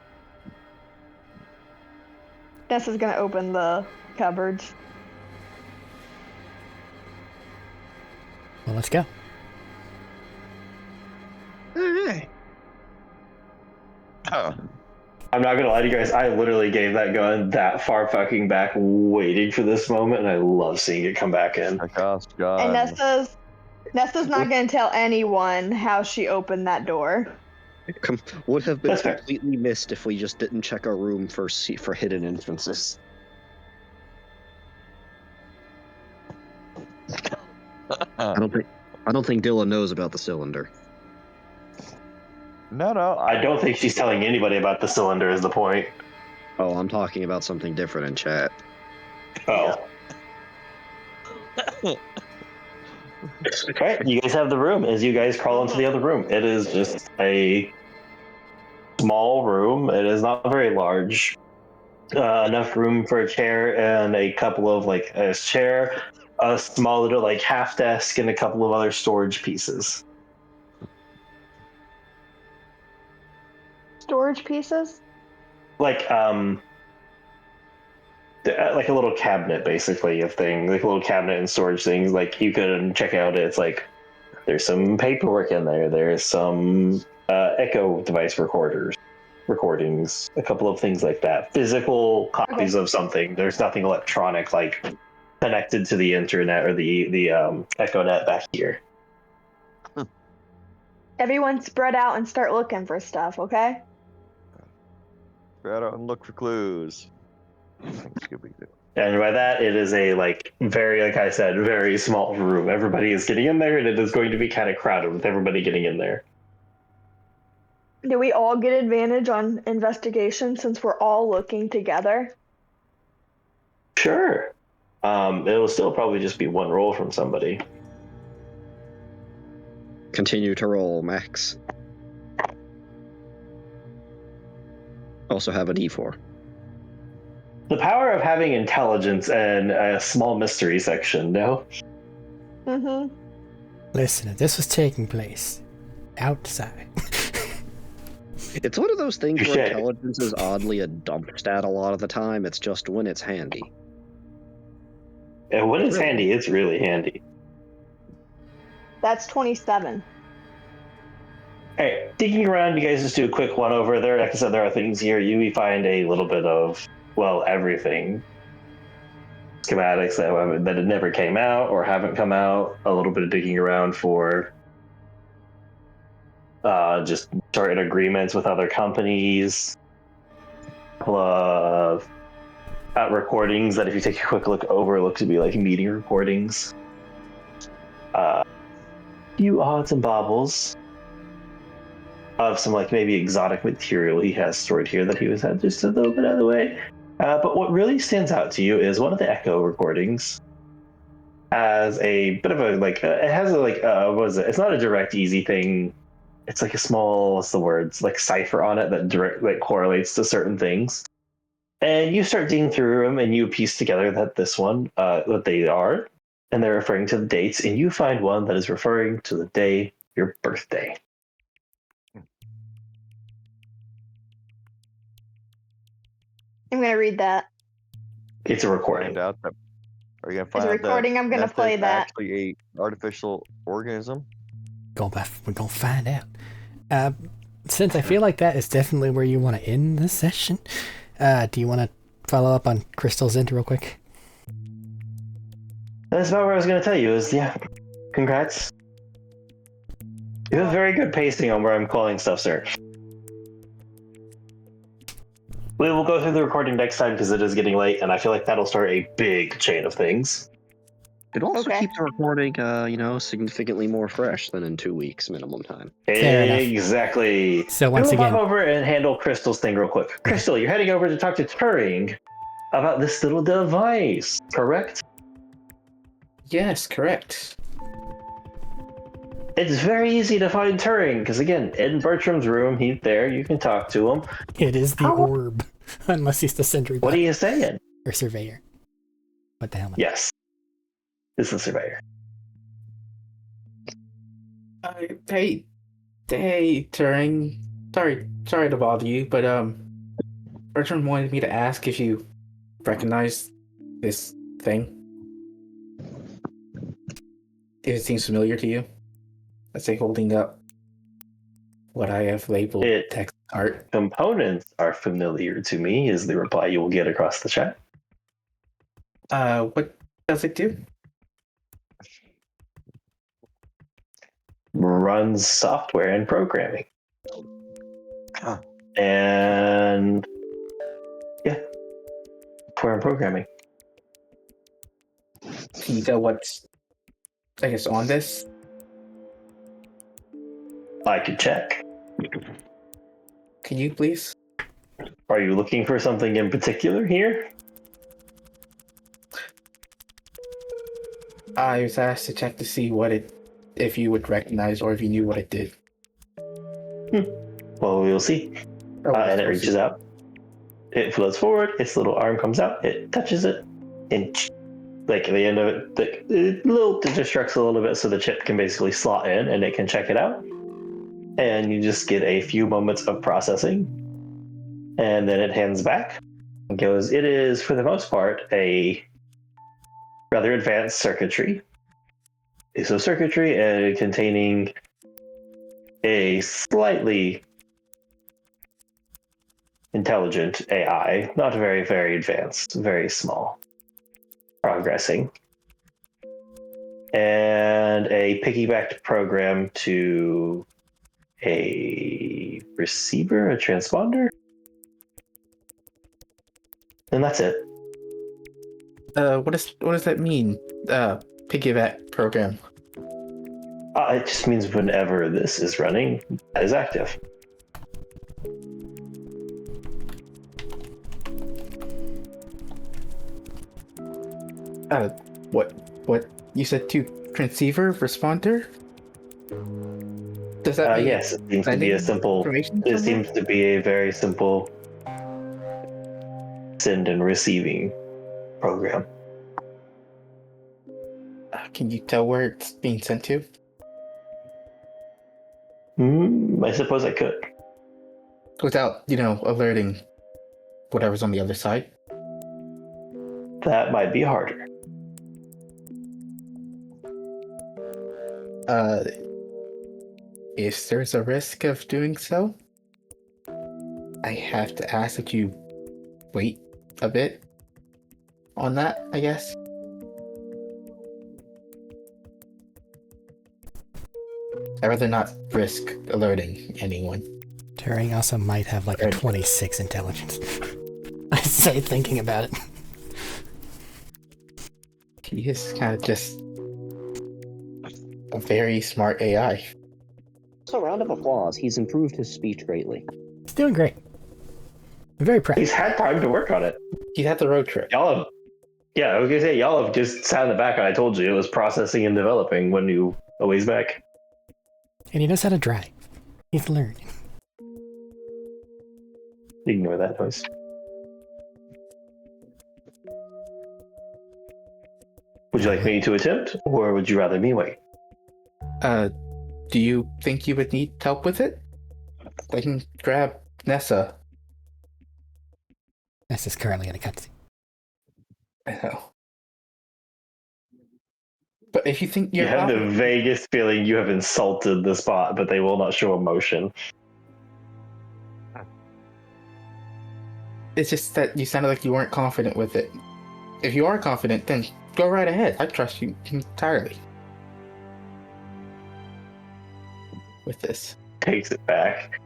Nessa's gonna open the cupboards. Well, let's go. Alright. Oh. I'm not gonna lie to you guys, I literally gave that gun that far fucking back waiting for this moment, and I love seeing it come back in. My gosh, God. And Nessa's not gonna tell anyone how she opened that door. Would have been That's fair. completely missed if we just didn't check our room for hidden entrances. I don't think Dylan knows about the cylinder. No. I don't think she's telling anybody about the cylinder is the point. Oh, I'm talking about something different in chat. Oh. Alright, you guys have the room. As you guys crawl into the other room, it is just a small room. It is not very large. Enough room for a chair and a couple of, like, a chair, a small little, like, half desk, and a couple of other storage pieces. Storage pieces? Like a little cabinet, basically, of things, like a little cabinet and storage things. Like, you can check out, it's like there's some paperwork in there, there's some echo device recordings, a couple of things like that, physical copies of something. There's nothing electronic, like connected to the internet or the echo net back here. Everyone spread out and start looking for stuff, okay? Spread out and look for clues. Scooby-Doo. And by that, it is a, like, very, like I said, very small room. Everybody is getting in there, and it is going to be kind of crowded with everybody getting in there. Do we all get advantage on investigation since we're all looking together? Sure. It'll still probably just be one roll from somebody. Continue to roll, Max. Also have an E4. The power of having intelligence and a small mystery section, no? Mm-hmm. Listen, if this was taking place outside. It's one of those things where Touche. intelligence is oddly a dump stat a lot of the time. It's just when it's handy. And when it's handy, it's really handy. That's 27. Alright, digging around, you guys just do a quick one over there. Like I said, there are things here. You find a little bit of, well, everything. Schematics that it never came out or haven't come out. A little bit of digging around for just certain agreements with other companies. A couple of recordings that if you take a quick look over, look to be like meeting recordings. Few odds and baubles of some, like, maybe exotic material he has stored here that he was had just a little bit out of the way. But what really stands out to you is one of the echo recordings has a bit of a it has a what is it? It's not a direct easy thing. It's like a small, what's the word? It's like cipher on it that correlates to certain things. And you start digging through them, and you piece together that this one, what they are, and they're referring to the dates, and you find one that is referring to the day your birthday. I'm gonna read that. It's a recording. Find out that, are you gonna It's find a out recording. that I'm gonna meth play is that. actually a artificial organism? We're gonna find out. Since I feel like that is definitely where you want to end this session, do you want to follow up on Crystal's end real quick? That's about what I was going to tell you. Congrats. You have very good pacing on where I'm calling stuff, sir. We will go through the recording next time because it is getting late, and I feel like that'll start a big chain of things. It also Okay. keeps the recording, significantly more fresh than in 2 weeks minimum time. Fair enough. Exactly. So once we'll again, pop over and handle Crystal's thing real quick. Crystal, you're heading over to talk to Turing about this little device, correct? Yes, correct. It's very easy to find Turing because, again, in Bertram's room, he's there. You can talk to him. it is the orb, unless he's the sentry What bot are you saying? or surveyor. What the hell? Yes. It's the surveyor. Hey, Turing. Sorry to bother you, but Bertrand wanted me to ask if you recognize this thing. If it seems familiar to you. Let's say holding up what I have labeled text art. Components are familiar to me, is the reply you will get across the chat. What does it do? Runs software and programming. Huh. And software and programming. Can you tell what's, I guess, on this? I could check. Can you please? Are you looking for something in particular here? I was asked to check to see if you would recognize or if you knew what it did. Well, we'll see. And it reaches out. It floats forward. Its little arm comes out. It touches it, and at the end of it, it distracts a little bit, so the chip can basically slot in, and it can check it out. And you just get a few moments of processing, and then it hands back and goes, it is, for the most part, a rather advanced circuitry. So circuitry containing a slightly intelligent AI, not very, very advanced, very small, progressing, and a piggybacked program to a receiver, a transponder, and that's it. What does that mean? Piggyback program. It just means whenever this is running, that is active. What you said to transceiver responder? Does that mean Yes, it seems to be a simple. information It somewhere? seems to be a very simple send and receiving program. Can you tell where it's being sent to? I suppose I could. Without, alerting whatever's on the other side? That might be harder. If there's a risk of doing so, I have to ask that you wait a bit on that, I guess. I'd rather not risk alerting anyone. Turing also might have like a 26 intelligence. I say thinking about it. He is kind of just a very smart AI. So, round of applause. He's improved his speech greatly. He's doing great. I'm very proud. He's had time to work on it. He had the road trip. Y'all Yeah, I was gonna say y'all have just sat in the back, and I told you it was processing and developing when you a ways back. And he knows how to drive. He's learning. Ignore that noise. Would you like me to attempt, or would you rather me wait? Do you think you would need help with it? I can grab Nessa. This is currently in a cutscene. I know. But if you think You you're have the vaguest feeling you have insulted the spot, but they will not show emotion. It's just that you sounded like you weren't confident with it. If you are confident, then go right ahead. I trust you entirely. With this. Takes it back.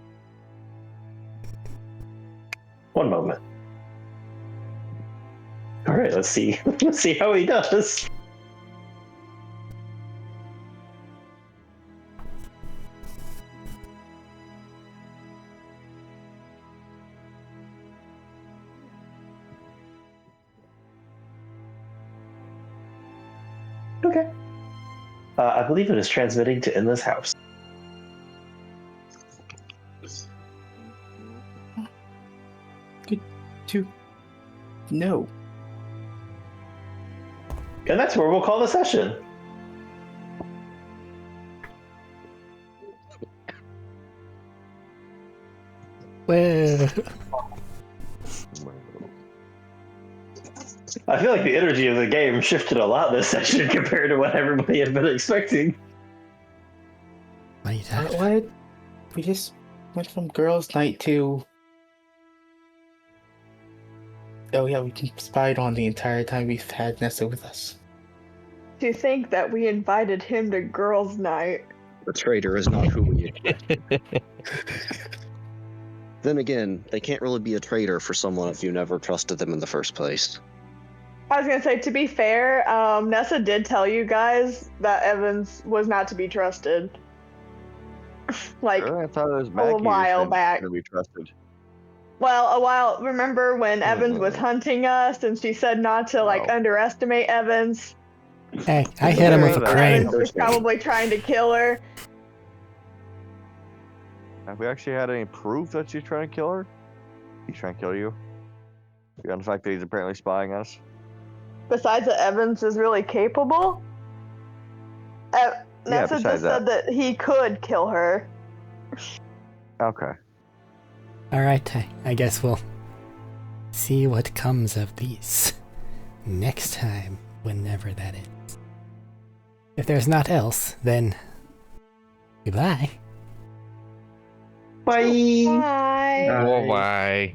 One moment. All right, let's see. Let's see how he does. Okay. I believe it is transmitting to in this house. No. And that's where we'll call the session. Well, I feel like the energy of the game shifted a lot this session compared to what everybody had been expecting. What? We just went from girls' night to... Oh yeah, we spied on the entire time we've had Nessa with us. To think that we invited him to girls' night. The traitor is not who we Then again, they can't really be a traitor for someone if you never trusted them in the first place. I was gonna say, to be fair, Nessa did tell you guys that Evans was not to be trusted. Like, I thought it was a Maggie while back. to be trusted. Well, remember when Evans was hunting us and she said not to, like, No. underestimate Evans? hey, I hit him with a crane. Evans was probably trying to kill her. Have we actually had any proof that she's trying to kill her? He's trying to kill you? Beyond the fact that he's apparently spying us? Besides that Evans is really capable, Nessa besides just said that he could kill her. Okay. Alright, I guess we'll see what comes of these next time, whenever that is. If there's not else, then goodbye. Bye. Bye. Oh, bye.